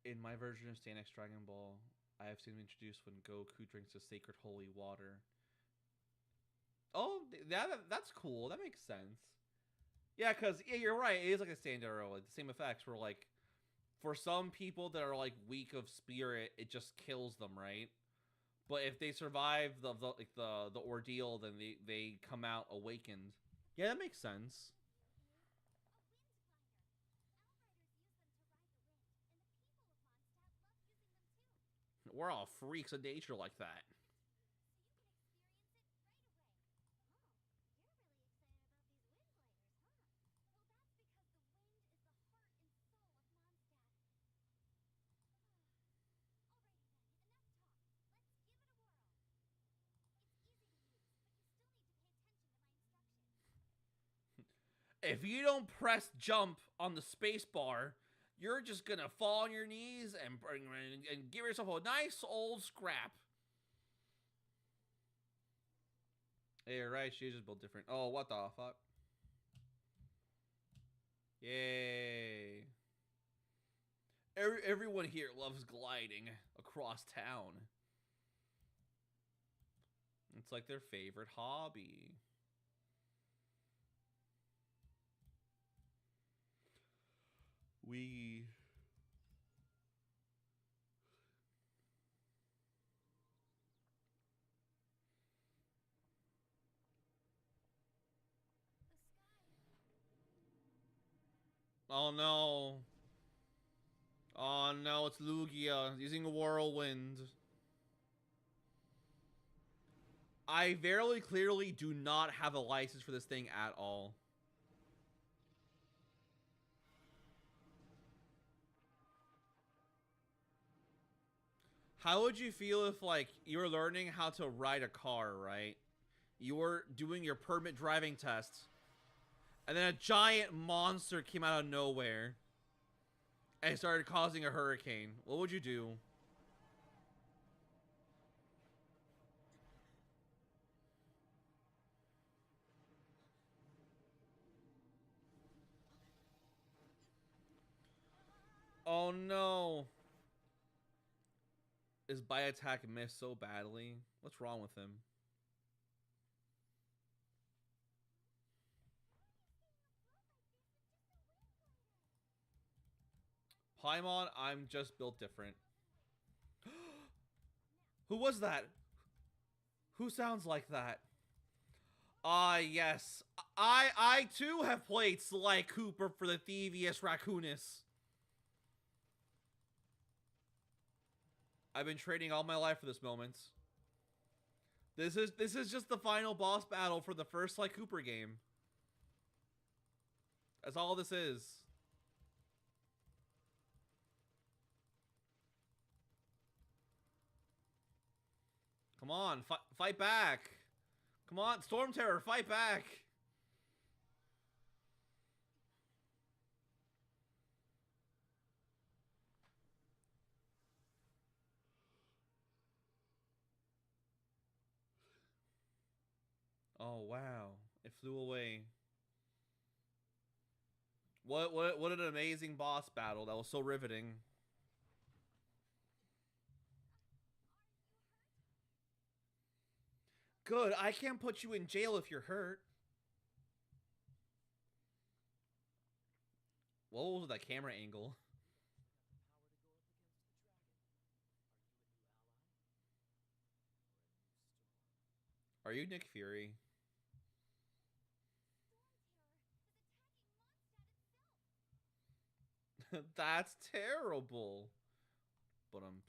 In my version of Stan X Dragon Ball, I have seen introduced when Goku drinks the sacred holy water. Oh, that's cool. That makes sense. Yeah, because yeah, you're right. It is like a standard, like the same effects where like for some people that are like weak of spirit, it just kills them, right? But if they survive the ordeal, then they come out awakened. Yeah, that makes sense. We're all freaks of nature like that. If you don't press jump on the space bar, you're just gonna fall on your knees and give yourself a nice old scrap. Hey, you're right. She's just built different. Oh, what the fuck? Yay. Everyone here loves gliding across town. It's like their favorite hobby. We... Oh no. Oh no, it's Lugia using a whirlwind. I very clearly do not have a license for this thing at all. How would you feel if, like, you were learning how to ride a car, right? You were doing your permit driving test, and then a giant monster came out of nowhere. and started causing a hurricane, what would you do? Oh no. His bite attack missed so badly. What's wrong with him? Paimon, I'm just built different. Who was that? Who sounds like that? Ah, yes. I too have played Sly Cooper for the Thievius Raccoonus. I've been training all my life for this moment. This is just the final boss battle for the first Sly Cooper game. That's all this is. Come on, fight back. Come on, Storm Terror, fight back. Oh wow, it flew away. What an amazing boss battle. That was so riveting. Good, I can't put you in jail if you're hurt. What was that camera angle? Are you Nick Fury? That's terrible. But I'm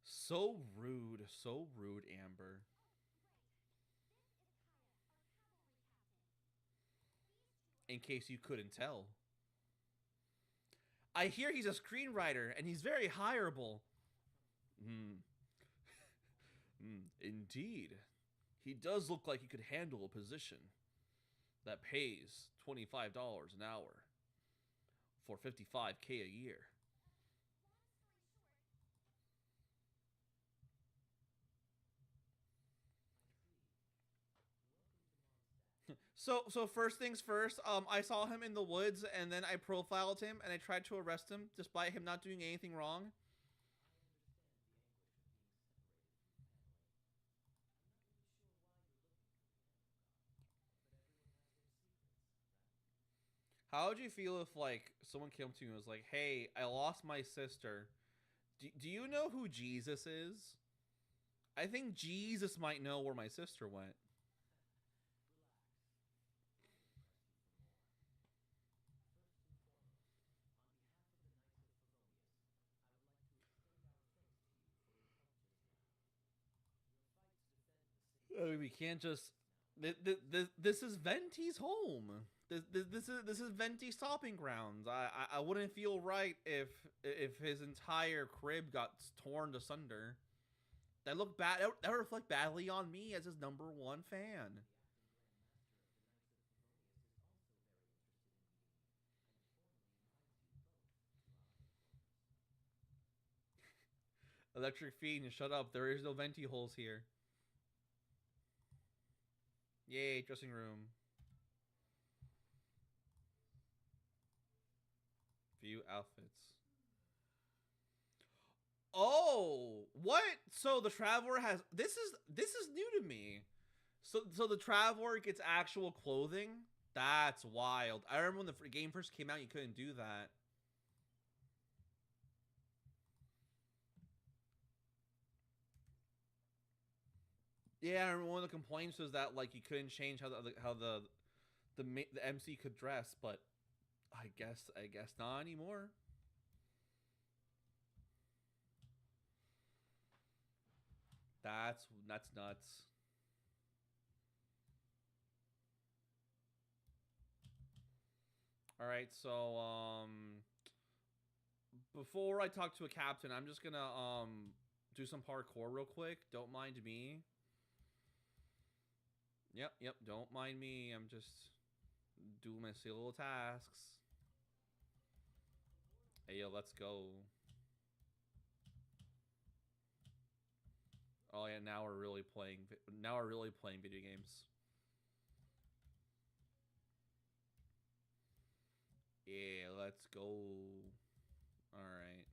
so rude, Amber. In case you couldn't tell. I hear he's a screenwriter and he's very hireable. Indeed. He does look like he could handle a position that pays $25 an hour for $55K a year. So first things first, I saw him in the woods and then I profiled him and I tried to arrest him despite him not doing anything wrong. How would you feel if, like, someone came to you and was like, hey, I lost my sister. Do you know who Jesus is? I think Jesus might know where my sister went. I mean, we can't just... This is Venti's home. This is Venti's stopping grounds. I wouldn't feel right if his entire crib got torn asunder. That look bad. That would reflect badly on me as his #1 fan. Electric Fiend, shut up. There is no venti holes here. Yay, dressing room. View outfits. Oh, what? So the Traveler has this is new to me. So the Traveler gets actual clothing? That's wild. I remember when the game first came out, you couldn't do that. Yeah, I remember one of the complaints was that, like, you couldn't change how the MC could dress, but I guess not anymore. That's nuts. All right, so before I talk to a captain, I'm just gonna do some parkour real quick. Don't mind me. Yep, yep. Don't mind me. I'm just doing my silly little tasks. Hey, yo, let's go. Oh yeah, now we're really playing. Now we're really playing video games. Yeah, let's go. All right.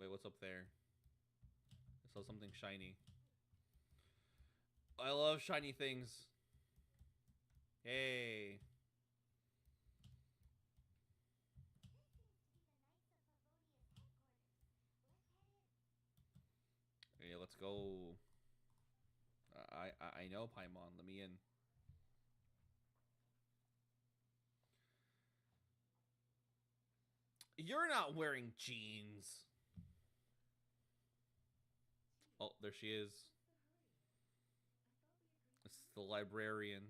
Wait, what's up there? I saw something shiny. I love shiny things. Hey. Hey, let's go. I know Paimon. Let me in. You're not wearing jeans. Oh, there she is. It's the librarian.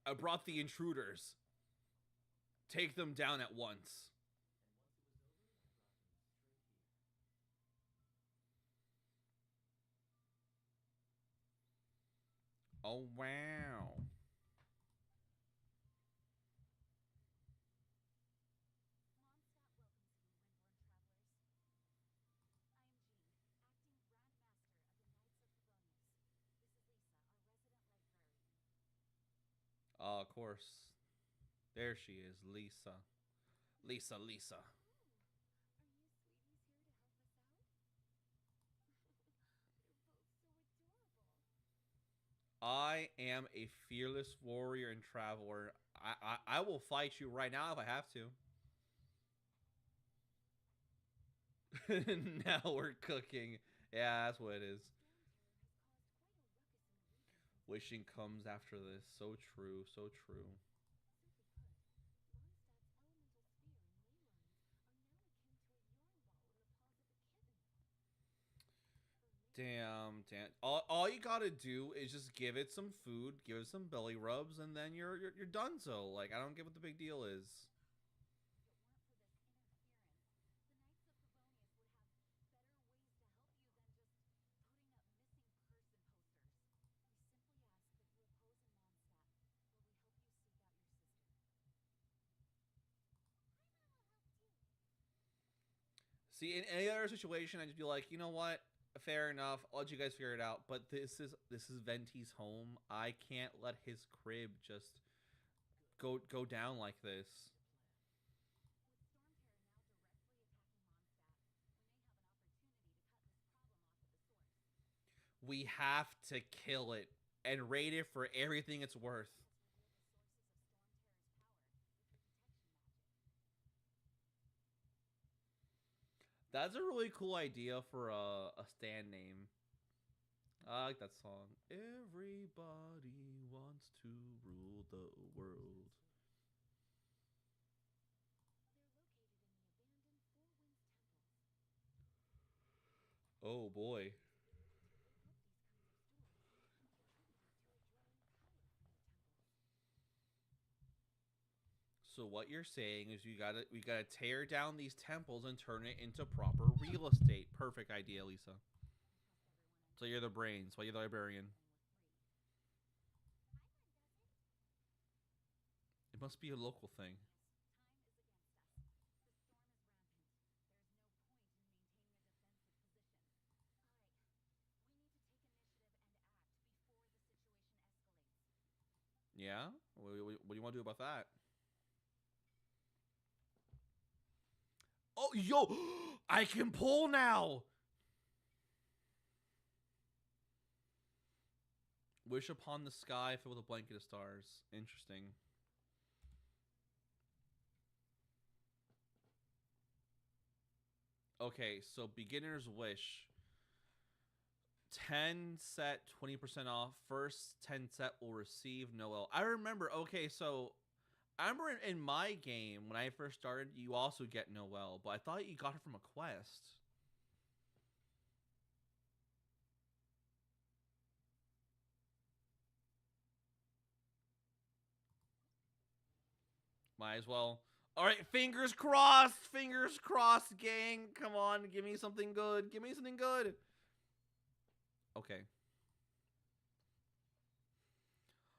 I brought the intruders. Take them down at once. Oh, wow. Of course. There she is, Lisa. Lisa. I am a fearless warrior and traveler. I will fight you right now if I have to. Now we're cooking. Yeah, that's what it is. Wishing comes after this. So true, so true. Damn. All you gotta do is just give it some food, give it some belly rubs, and then you're done. So like, I don't get what the big deal is. See, in any other situation, I'd just be like, you know what? Fair enough. I'll let you guys figure it out. But this is Venti's home. I can't let his crib just go down like this. We have to kill it and rate it for everything it's worth. That's a really cool idea for a stand name. I like that song. Everybody wants to rule the world. Oh boy. So what you're saying is we gotta tear down these temples and turn it into proper real estate. Perfect idea, Lisa. So you're the brains, while you're the librarian. It must be a local thing. Yeah? What do you want to do about that? Oh, yo! I can pull now! Wish upon the sky filled with a blanket of stars. Interesting. Okay, so beginner's wish. 10 set, 20% off. First 10 set will receive Noel. I remember, okay, so I remember in my game, when I first started, you also get Noelle, but I thought you got her from a quest. Might as well. Alright, fingers crossed! Fingers crossed, gang! Come on, give me something good. Give me something good! Okay.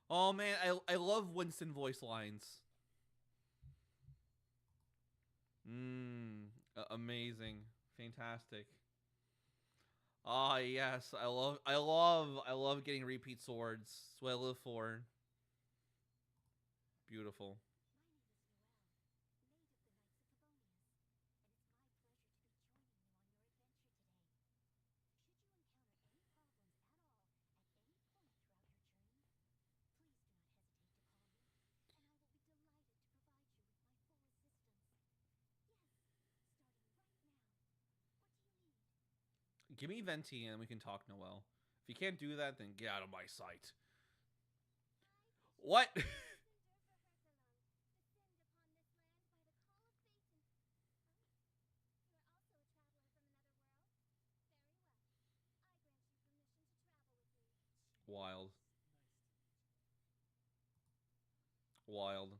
Oh man, I love Winston voice lines. Amazing. Fantastic. Ah, yes. I love getting repeat swords. That's what I live for. Beautiful. Give me Venti and we can talk Noelle. If you can't do that, then get out of my sight. What? Wild. Wild.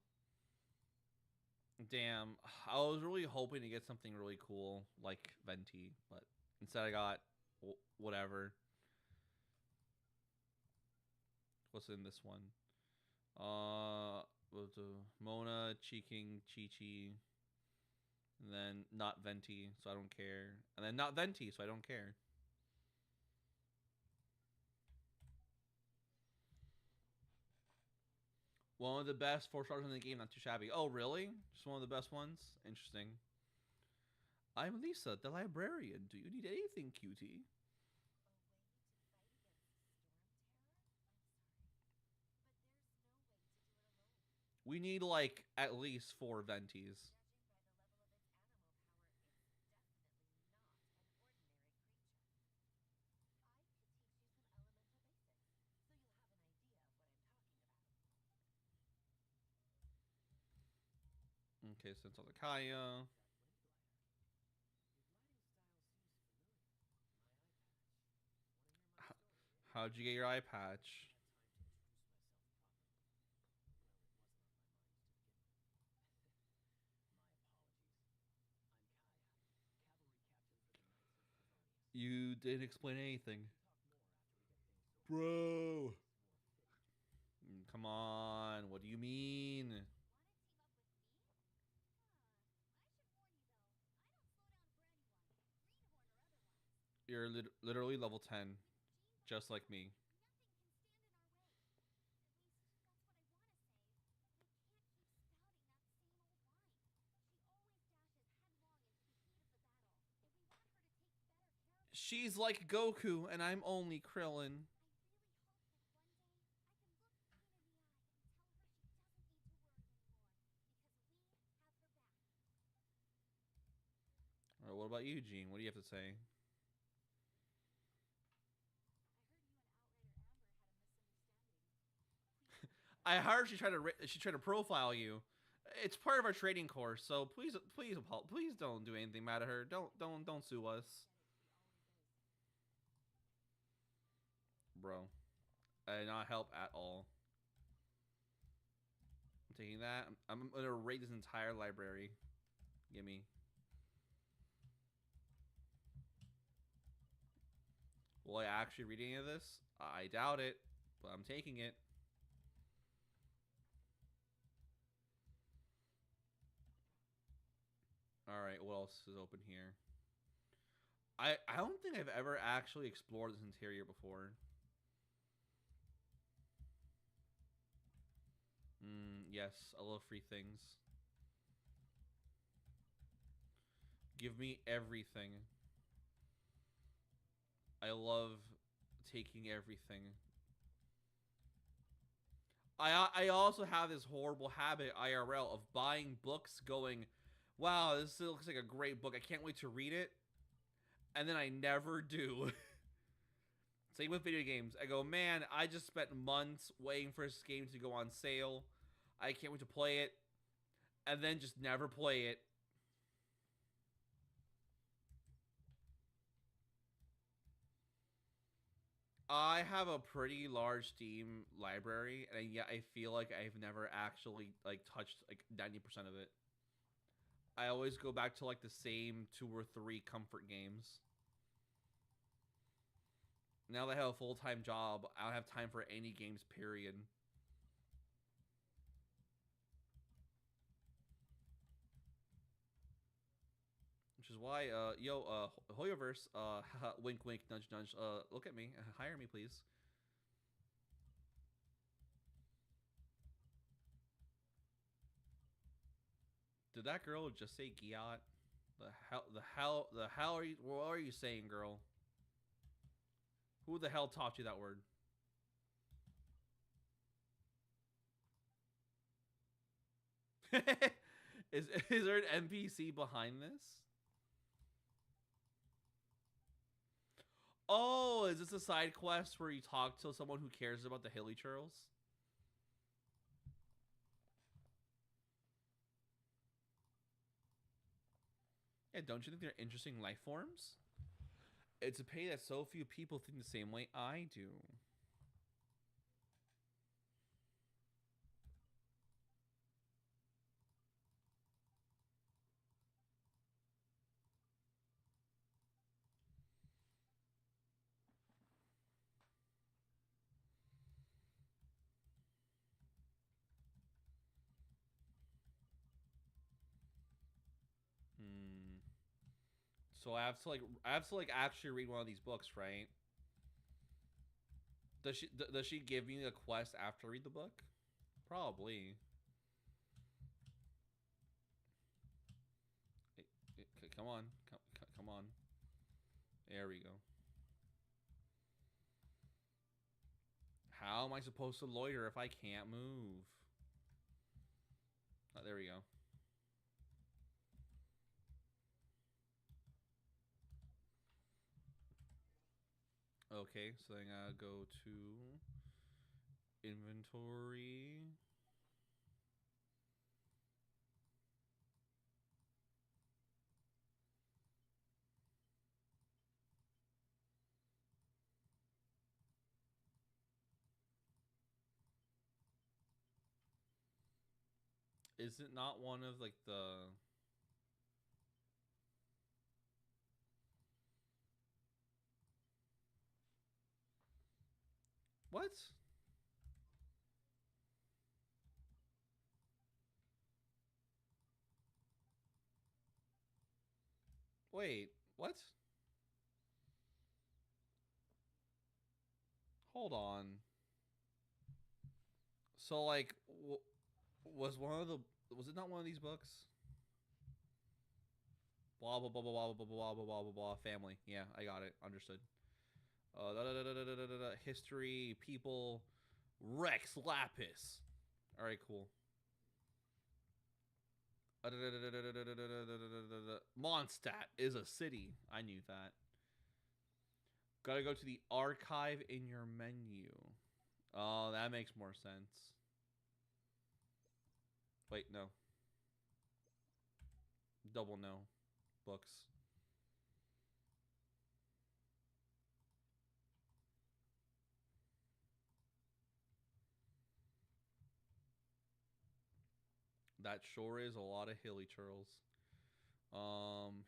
Damn. I was really hoping to get something really cool like Venti, but instead I got whatever. What's in this one? Mona, Cheeking, Chi-Chi, and then not Venti, so I don't care. And then not Venti, so I don't care. One of the best 4 stars in the game, not too shabby. Oh, really? Just one of the best ones? Interesting. I'm Lisa, the librarian. Do you need anything, cutie? We need, like, at least 4 Ventis. Okay, since all the Kaya. How'd you get your eye patch? You didn't explain anything. Bro. Come on, what do you mean? You're literally level 10, just like me. She's like Goku, and I'm only Krillin. Alright, what about you, Gene? What do you have to say? I heard she tried to profile you. It's part of our trading course, so please don't do anything bad to her. Don't sue us, bro. I did not help at all. I'm taking that. I'm gonna raid this entire library. Gimme. Will I actually read any of this? I doubt it, but I'm taking it. Alright, what else is open here? I don't think I've ever actually explored this interior before. Yes, I love free things. Give me everything. I love taking everything. I also have this horrible habit, IRL, of buying books going, wow, this looks like a great book. I can't wait to read it. And then I never do. Same with video games. I go, man, I just spent months waiting for this game to go on sale. I can't wait to play it. and then just never play it. I have a pretty large Steam library, and yet I feel like I've never actually like touched like 90% of it. I always go back to like the same 2 or 3 comfort games. Now that I have a full-time job, I don't have time for any games, period. Which is why, Hoyoverse, wink, wink, nudge, nudge, look at me, hire me, please. Did that girl just say Giat? The hell are you, what are you saying, girl? Who the hell taught you that word? is there an NPC behind this? Oh, is this a side quest where you talk to someone who cares about the hilly churls? Yeah, don't you think they're interesting life forms? It's a pity that so few people think the same way I do. Hmm. So I have to like actually read one of these books, right? Does she give me a quest after I read the book? Probably. Come on, come on. There we go. How am I supposed to loiter if I can't move? Oh, there we go. Okay, so then I go to inventory. Is it not one of like the... What? Wait, what? Hold on. So like, was one of the... Was it not one of these books? Blah blah blah blah blah blah blah blah blah blah blah. Family. Yeah, I got it. Understood. History, people, Rex Lapis. All right, cool. Mondstadt is a city. I knew that. Gotta go to the archive in your menu. Oh, that makes more sense. Wait, no. Double no. Books. That sure is a lot of hilly churls.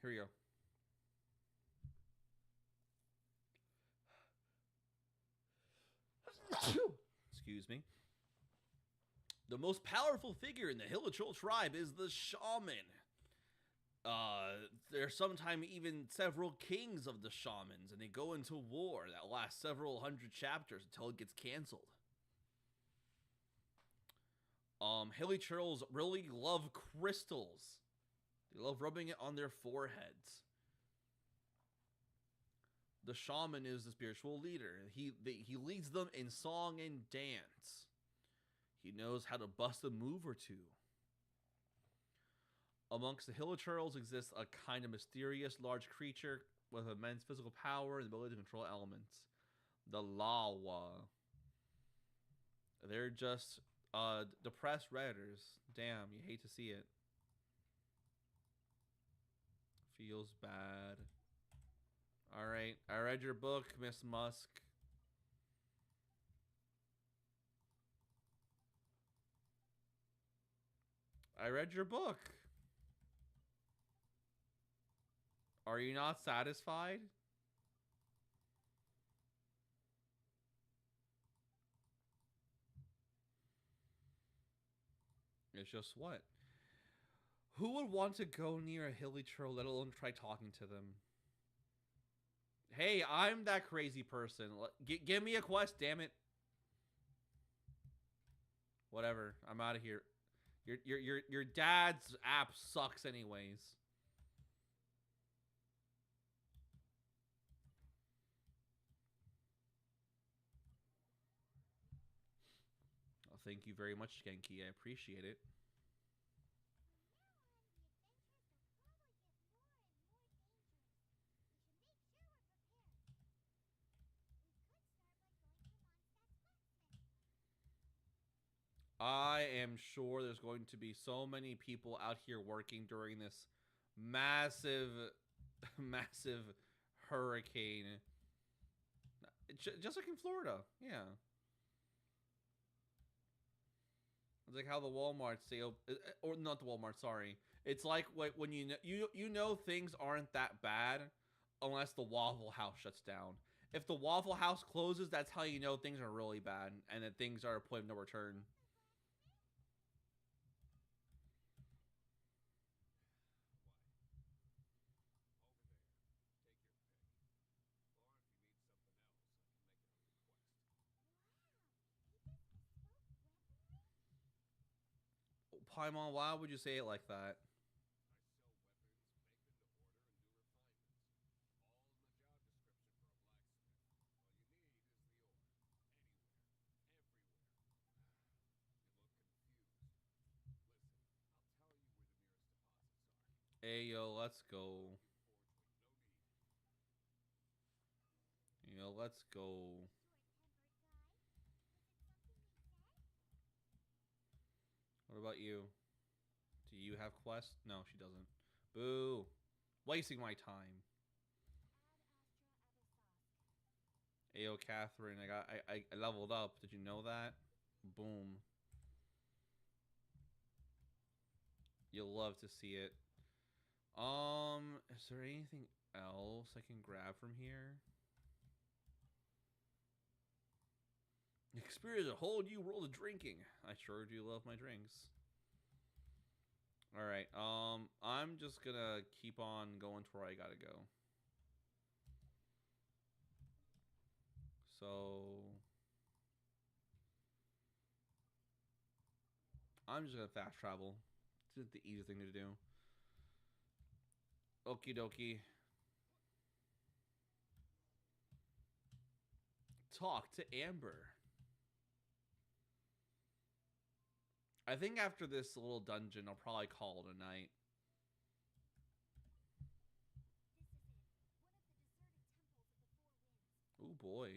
Here we go. Excuse me. The most powerful figure in the Hilichurl tribe is the shaman. There's sometimes even several kings of the shamans, and they go into war that lasts several hundred chapters until it gets canceled. Hilichurls really love crystals. They love rubbing it on their foreheads. The shaman is the spiritual leader. He leads them in song and dance. He knows how to bust a move or two. Amongst the Hilichurls exists a kind of mysterious large creature with immense physical power and the ability to control elements. The Lawa. They're just depressed redditors. Damn, you hate to see it. Feels bad. Alright, I read your book, Miss Musk. I read your book. Are you not satisfied? It's just what? Who would want to go near a hilly trail, let alone try talking to them? Hey, I'm that crazy person. Give me a quest, damn it. Whatever. I'm out of here. Your dad's app sucks anyways. Well, thank you very much, Genki. I appreciate it. I am sure there's going to be so many people out here working during this massive, massive hurricane. Just like in Florida, yeah. It's like how the Walmart sale, or not the Walmart, sorry. It's like when you know things aren't that bad unless the Waffle House shuts down. If the Waffle House closes, that's how you know things are really bad and that things are a point of no return. Paimon, why would you say it like that? Hey, yo, let's go. Yo, let's go. What about you? Do you have quests? No, she doesn't. Boo. Wasting my time. Ayo, Catherine, I leveled up. Did you know that? Boom. You'll love to see it. Is there anything else I can grab from here? Experience a whole new world of drinking. I sure do love my drinks. Alright, I'm just gonna keep on going to where I gotta go. So I'm just gonna fast travel. It's the easiest thing to do. Okie dokie. Talk to Amber. I think after this little dungeon, I'll probably call it a night. Oh boy.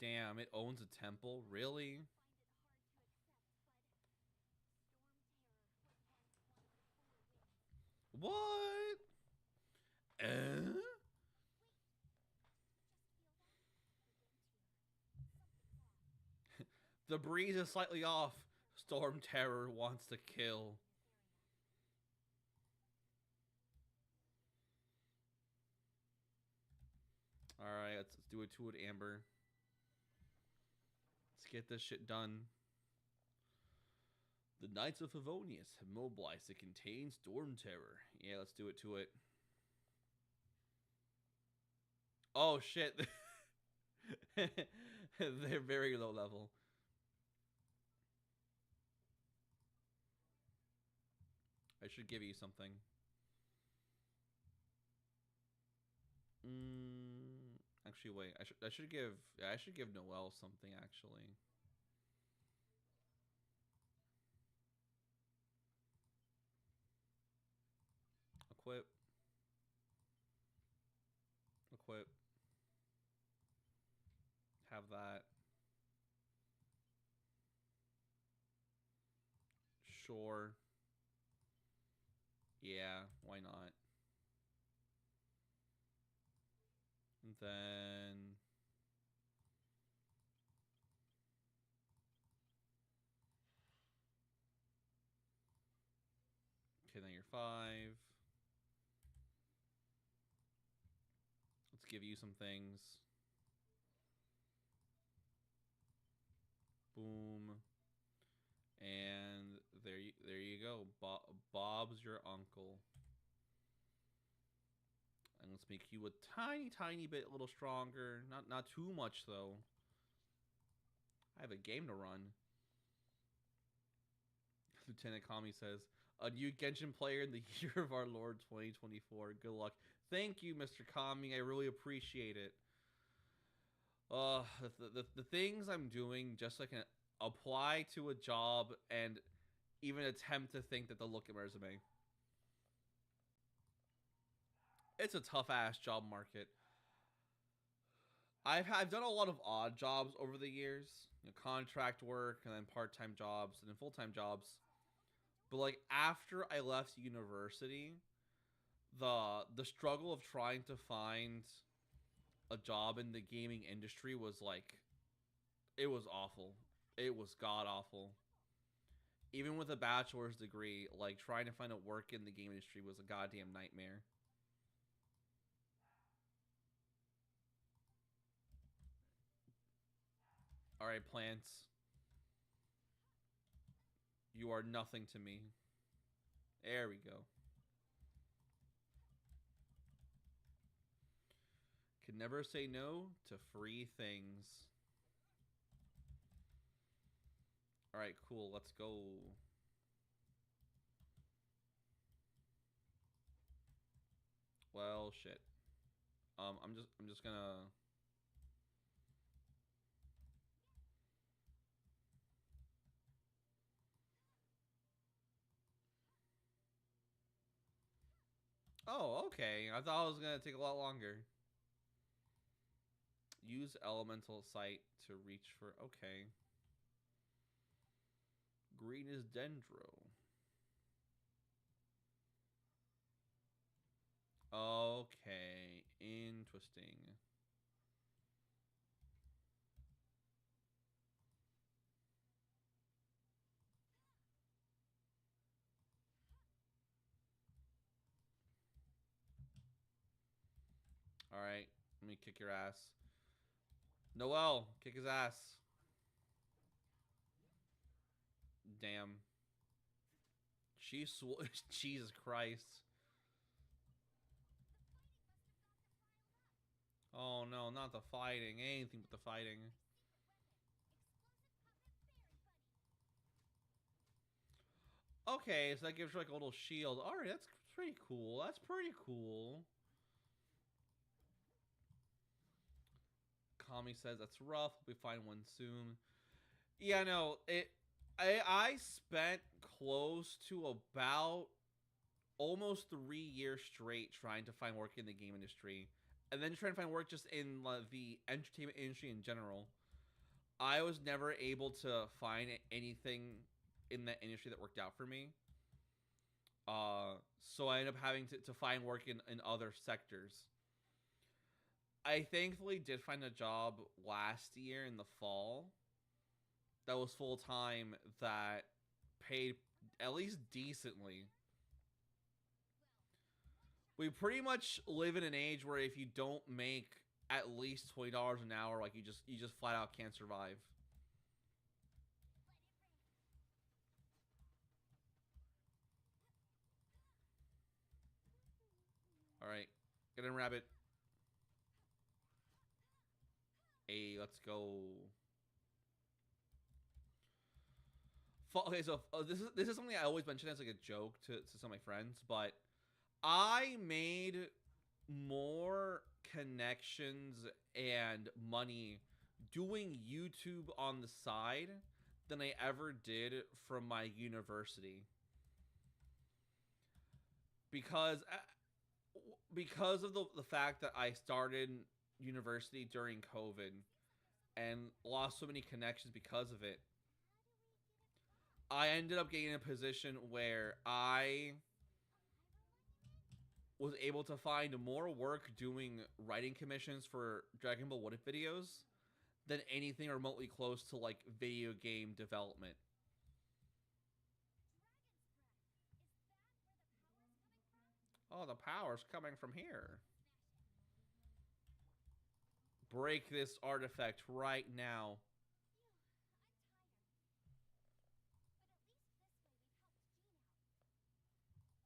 Damn, it owns a temple? Really? What? The breeze is slightly off. Storm Terror wants to kill. Alright, let's do it to it, Amber. Let's get this shit done. The Knights of Favonius have mobilized to contain Storm Terror. Yeah, let's do it to it. Oh, shit. They're very low level. I should give you something. Actually, wait. I should give Noelle something, actually. Equip. equip. Have that. Sure. Yeah, why not? And then okay, then you're 5. Let's give you some things. Boom. And there you go. Bob's your uncle. And let's make you a tiny bit a little stronger. Not too much though. I have a game to run. Lieutenant Kami says, a new Genshin player in the year of our Lord 2024. Good luck. Thank you, Mr. Kami. I really appreciate it. The things I'm doing just so I can apply to a job and even attempt to think that they'll look at my resume. It's a tough ass job market. I've done a lot of odd jobs over the years, you know, contract work and then part-time jobs and then full-time jobs. But like after I left university, the struggle of trying to find a job in the gaming industry was like, it was awful. It was god awful. Even with a bachelor's degree, like trying to find a work in the game industry was a goddamn nightmare. All right, plants. You are nothing to me. There we go. Can never say no to free things. All right, cool. Let's go. Well, shit. I'm just gonna. Oh, okay. I thought it was gonna take a lot longer. Use elemental sight to reach for. Okay. Green is dendro. Okay, interesting. All right, let me kick your ass. Noel, kick his ass. Damn. Jesus Christ. Oh no, not the fighting. Anything but the fighting. Okay, so that gives her like a little shield. Alright, that's pretty cool. That's pretty cool. Kami says that's rough. We find one soon. Yeah, no, I spent close to about almost 3 years straight trying to find work in the game industry. And then trying to find work just in the entertainment industry in general. I was never able to find anything in that industry that worked out for me. So I ended up having to find work in other sectors. I thankfully did find a job last year in the fall that was full time that paid at least decently. We pretty much live in an age where if you don't make at least $20 an hour, like you just flat out can't survive. All right, get in, rabbit. Hey, let's go. Okay, so this is something I always mention as like a joke to some of my friends, but I made more connections and money doing YouTube on the side than I ever did from my university. Because because of the fact that I started university during COVID and lost so many connections because of it, I ended up getting in a position where I was able to find more work doing writing commissions for Dragon Ball What If videos than anything remotely close to like video game development. Oh, the power's coming from here. Break this artifact right now.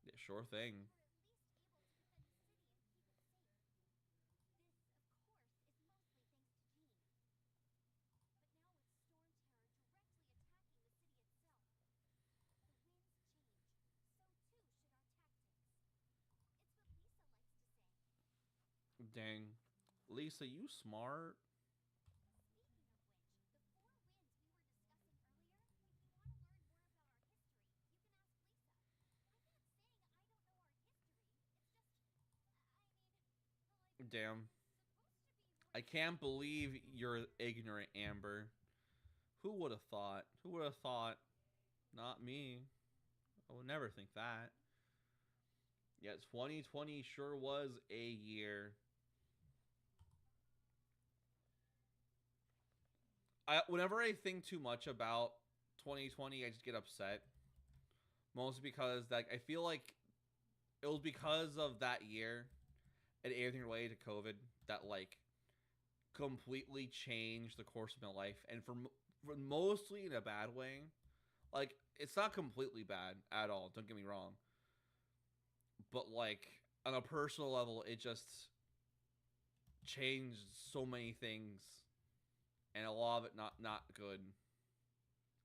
Yeah, sure thing. Dang. Lisa, you smart. Damn. I can't believe you're ignorant, Amber. Who would have thought? Who would have thought? Not me. I would never think that. Yeah, 2020 sure was a year. Whenever I think too much about 2020, I just get upset. Mostly because like I feel like it was because of that year and everything related to COVID that like completely changed the course of my life, and for mostly in a bad way. Like it's not completely bad at all. Don't get me wrong, but like on a personal level, it just changed so many things, and a lot of it not good.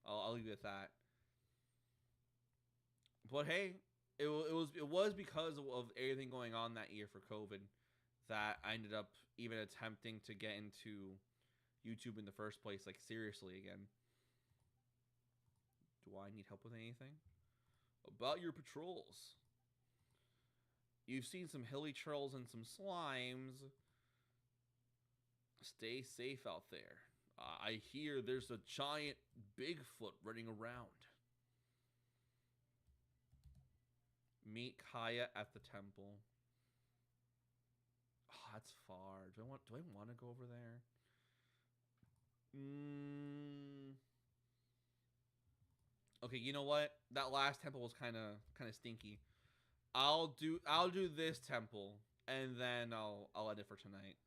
I'll leave it at that. But hey, it was because of everything going on that year for COVID that I ended up even attempting to get into YouTube in the first place, like seriously again. Do I need help with anything? About your patrols. You've seen some hilly trolls and some slimes. Stay safe out there. I hear there's a giant Bigfoot running around. Meet Kaya at the temple. Oh, that's far. Do I want to go over there? Okay, you know what? That last temple was kind of stinky. I'll do this temple and then I'll end it for tonight.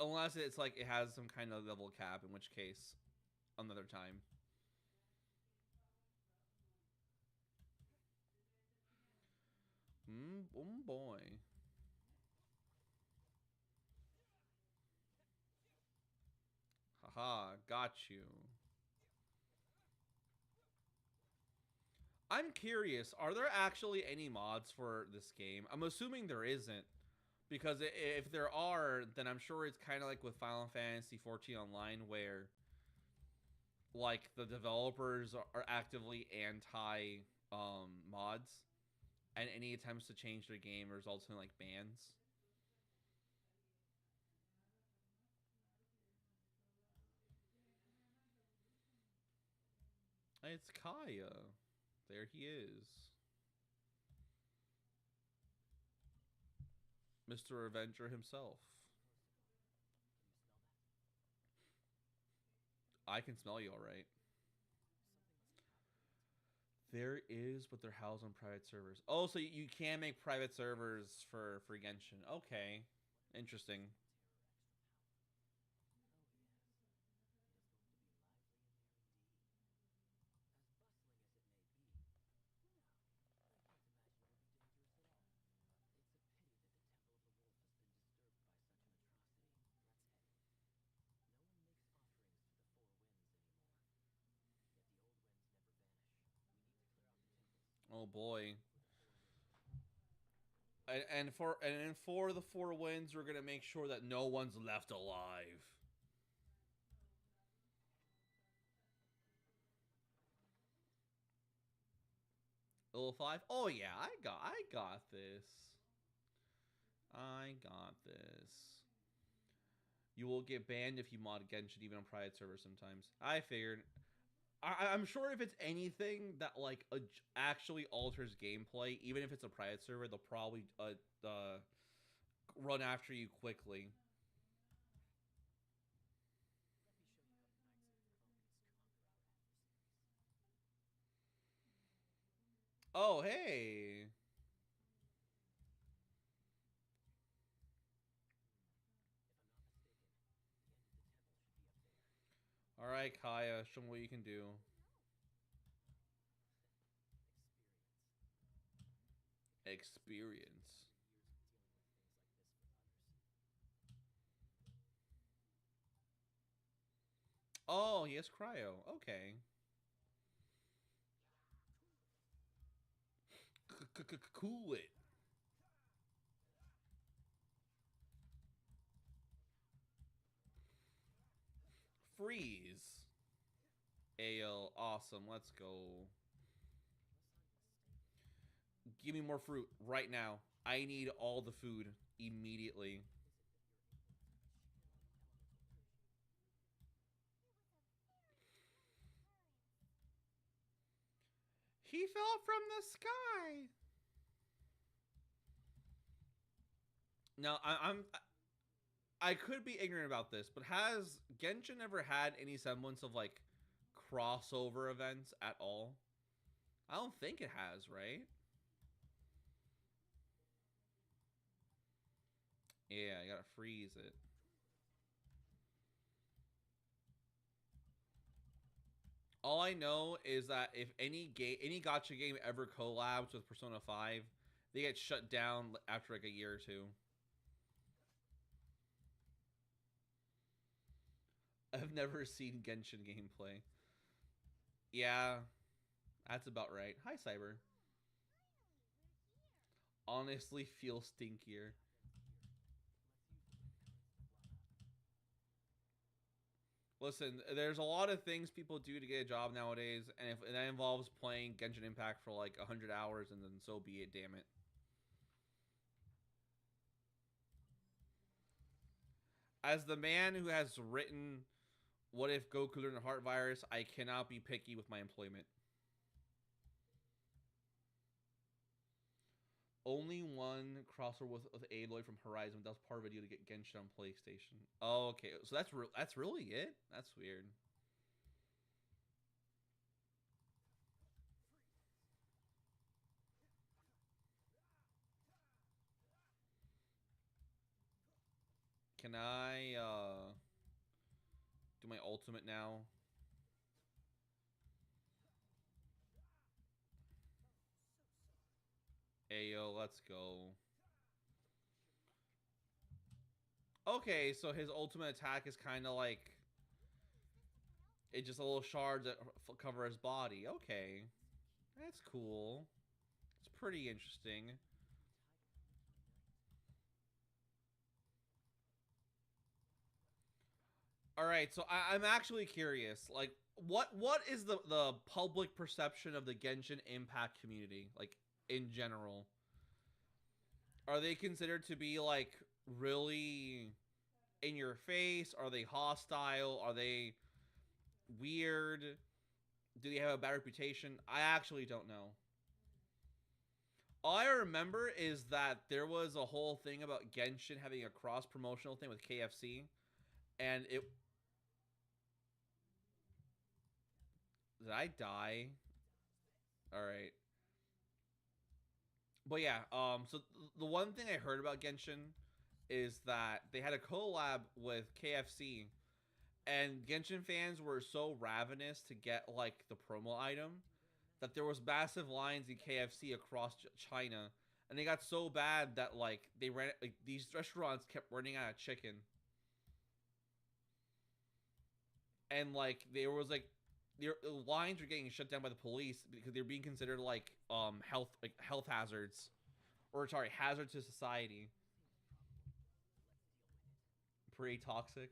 Unless it's like it has some kind of level cap, in which case another time. Oh boy. Haha, got you. I'm curious, are there actually any mods for this game? I'm assuming there isn't. Because if there are, then I'm sure it's kind of like with Final Fantasy 14 Online, where like the developers are actively anti mods, and any attempts to change their game results in like bans. It's Kaya. There he is. Mr. Avenger himself. I can smell you alright. There is, but they're housed on private servers. Oh, so you can make private servers for Genshin. Okay. Interesting. Oh boy. And for the four wins, we're gonna make sure that no one's left alive. Level 5? Oh yeah, I got this. I got this. You will get banned if you mod Genshin even on private servers sometimes. I figured. I'm sure if it's anything that like actually alters gameplay, even if it's a private server, they'll probably run after you quickly. Oh, hey. All right, Kaya, show me what you can do. Experience. Oh, he has cryo. Okay. Cool it. Freeze. Ale. Awesome. Let's go. Give me more fruit right now. I need all the food immediately. He fell from the sky. Now, I could be ignorant about this, but has Genshin ever had any semblance of like crossover events at all? I don't think it has, right? Yeah, I gotta freeze it. All I know is that if any gacha game ever collabs with Persona 5, they get shut down after like a year or two. I've never seen Genshin gameplay. Yeah, that's about right. Hi, Cyber. Honestly, feel stinkier. Listen, there's a lot of things people do to get a job nowadays, and if that involves playing Genshin Impact for like 100 hours, and then so be it, damn it. As the man who has written What If Goku Learned the Heart Virus, I cannot be picky with my employment. Only one crossover with Aloy from Horizon. That was part of a deal to get Genshin on PlayStation. Oh, okay. So that's really it? That's weird. Can I do my ultimate now? Ayo, let's go. Okay, so his ultimate attack is kind of like it's just a little shard that cover his body. Okay, that's cool. It's pretty interesting. All right, so I'm actually curious. Like, what is the public perception of the Genshin Impact community, like in general? Are they considered to be like really in your face? Are they hostile? Are they weird? Do they have a bad reputation? I actually don't know. All I remember is that there was a whole thing about Genshin having a cross promotional thing with KFC, and it. Did I die? All right. But yeah, so the one thing I heard about Genshin is that they had a collab with KFC, and Genshin fans were so ravenous to get like the promo item that there was massive lines in KFC across China, and they got so bad that like they ran like these restaurants kept running out of chicken, and like there was like their lines were getting shut down by the police because they're being considered like health hazards, or sorry, hazard to society. Pretty toxic.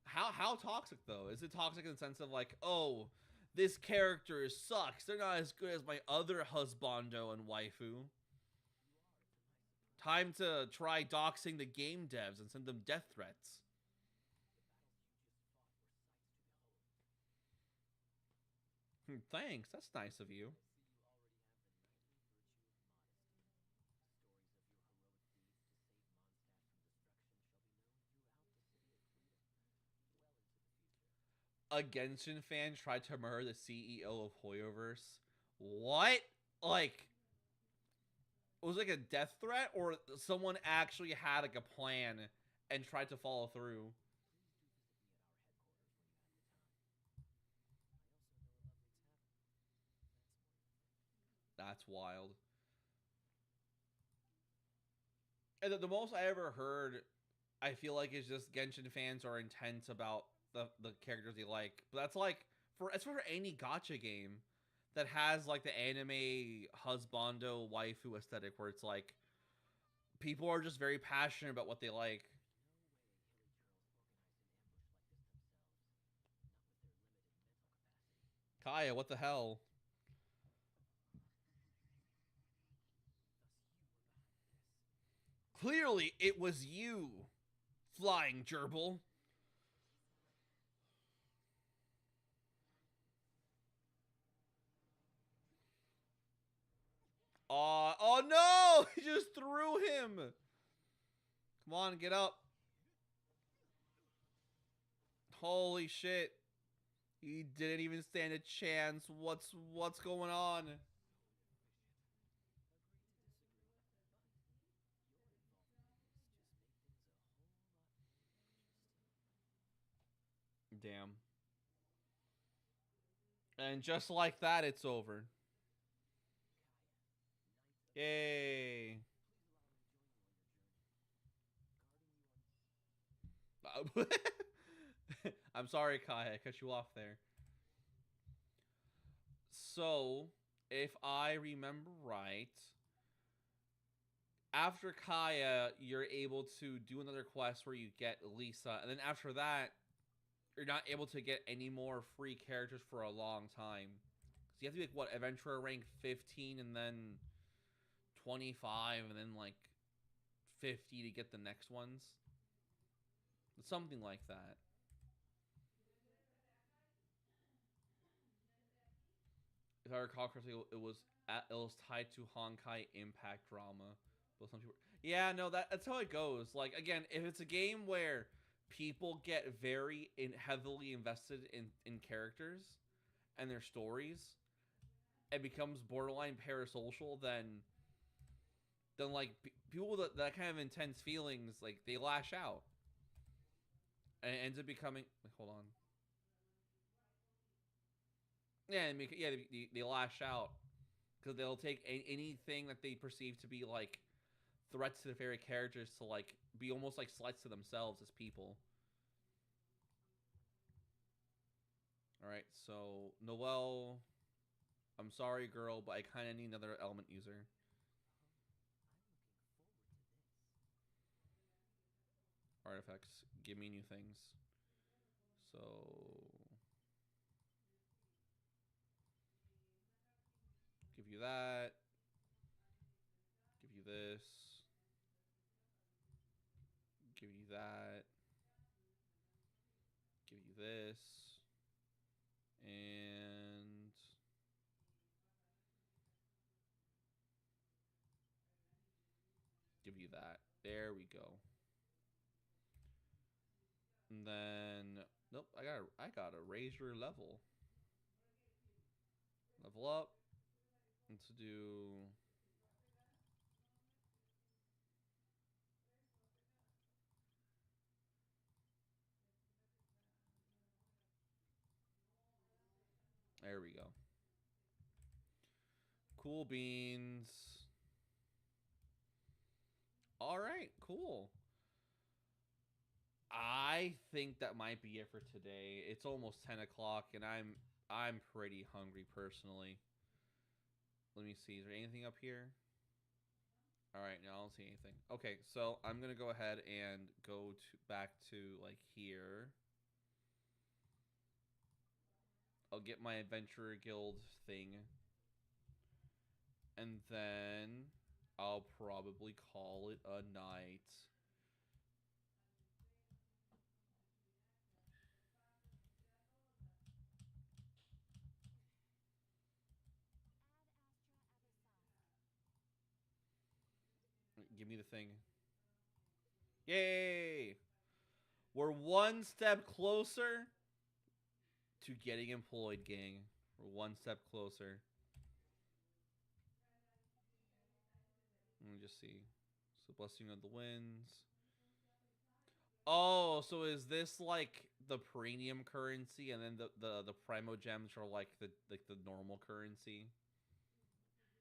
How toxic though? Is it toxic in the sense of like, oh, this character sucks. They're not as good as my other husbando and waifu. Time to try doxing the game devs and send them death threats. Thanks, that's nice of you. A Genshin fan tried to murder the CEO of Hoyoverse. What? Like, it was like a death threat, or someone actually had like a plan and tried to follow through? That's wild. And the most I ever heard, I feel like, is just Genshin fans are intense about the characters they like. But that's like for any gacha game that has like the anime husbando waifu aesthetic, where it's like people are just very passionate about what they like. Kaya, what the hell? Clearly, it was you, flying gerbil. Oh no! He just threw him. Come on, get up. Holy shit. He didn't even stand a chance. What's going on? Damn. And just like that, it's over. Yay. I'm sorry, Kai. I cut you off there. So, if I remember right, after Kaya, you're able to do another quest where you get Lisa, and then after that, you're not able to get any more free characters for a long time. So you have to be like, what, adventurer rank 15 and then 25 and then like 50 to get the next ones. Something like that. If I recall correctly, it was tied to Honkai Impact drama. But some people, yeah, no, that's how it goes. Like again, if it's a game where people get very heavily invested in characters and their stories, it becomes borderline parasocial. Then like people with that kind of intense feelings, like they lash out, and it ends up becoming. Like, hold on. Yeah, yeah, they lash out because they'll take anything that they perceive to be like threats to their favorite characters to like be almost like slights to themselves as people. All right, so Noelle, I'm sorry, girl, but I kind of need another element user. Artifacts, give me new things. So give you that. Give you this. Give you that. Give you this. And give you that. There we go. And then nope, I gotta raise your level. Level up. Let's do there we go. Cool beans. Alright, cool. I think that might be it for today. It's almost 10 o'clock and I'm pretty hungry personally. Let me see. Is there anything up here? Alright, no, I don't see anything. Okay, so I'm gonna go ahead and go back to like here. I'll get my Adventurer Guild thing. And then I'll probably call it a night. Give me the thing. Yay! We're one step closer to getting employed, gang. We're one step closer. Let me just see. So, Blessing of the Winds. Oh, so is this like the premium currency, and then the primo gems are like the normal currency?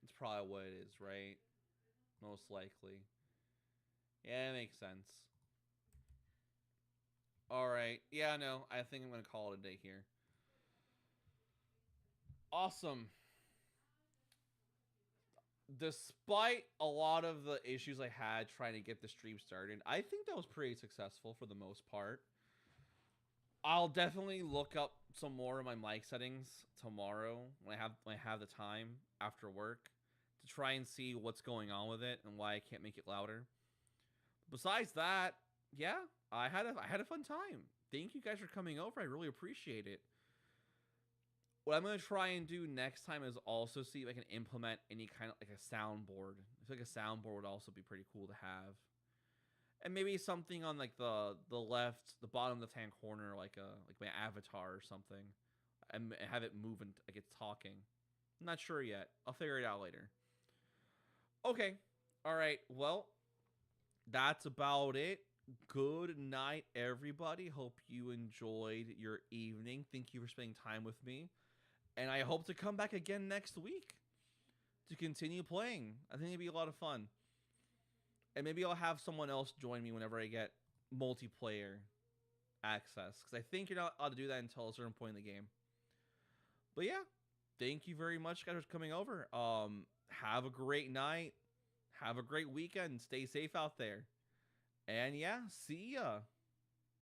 It's probably what it is, right? Most likely. Yeah, it makes sense. Alright. Yeah, no. I think I'm going to call it a day here. Awesome. Despite a lot of the issues I had trying to get the stream started, I think that was pretty successful for the most part. I'll definitely look up some more of my mic settings tomorrow when I have the time after work to try and see what's going on with it and why I can't make it louder. Besides that, yeah, I had a fun time. Thank you guys for coming over. I really appreciate it. What I'm going to try and do next time is also see if I can implement any kind of like a soundboard. I feel like a soundboard would also be pretty cool to have. And maybe something on like the left, the bottom left hand corner, like my avatar or something. And have it move and like it's talking. I'm not sure yet. I'll figure it out later. Okay. All right. Well, that's about it. Good night, everybody. Hope you enjoyed your evening. Thank you for spending time with me. And I hope to come back again next week to continue playing. I think it'd be a lot of fun. And maybe I'll have someone else join me whenever I get multiplayer access. Because I think you're not allowed to do that until a certain point in the game. But yeah, thank you very much, guys, for coming over. Have a great night. Have a great weekend. Stay safe out there. And yeah, see ya.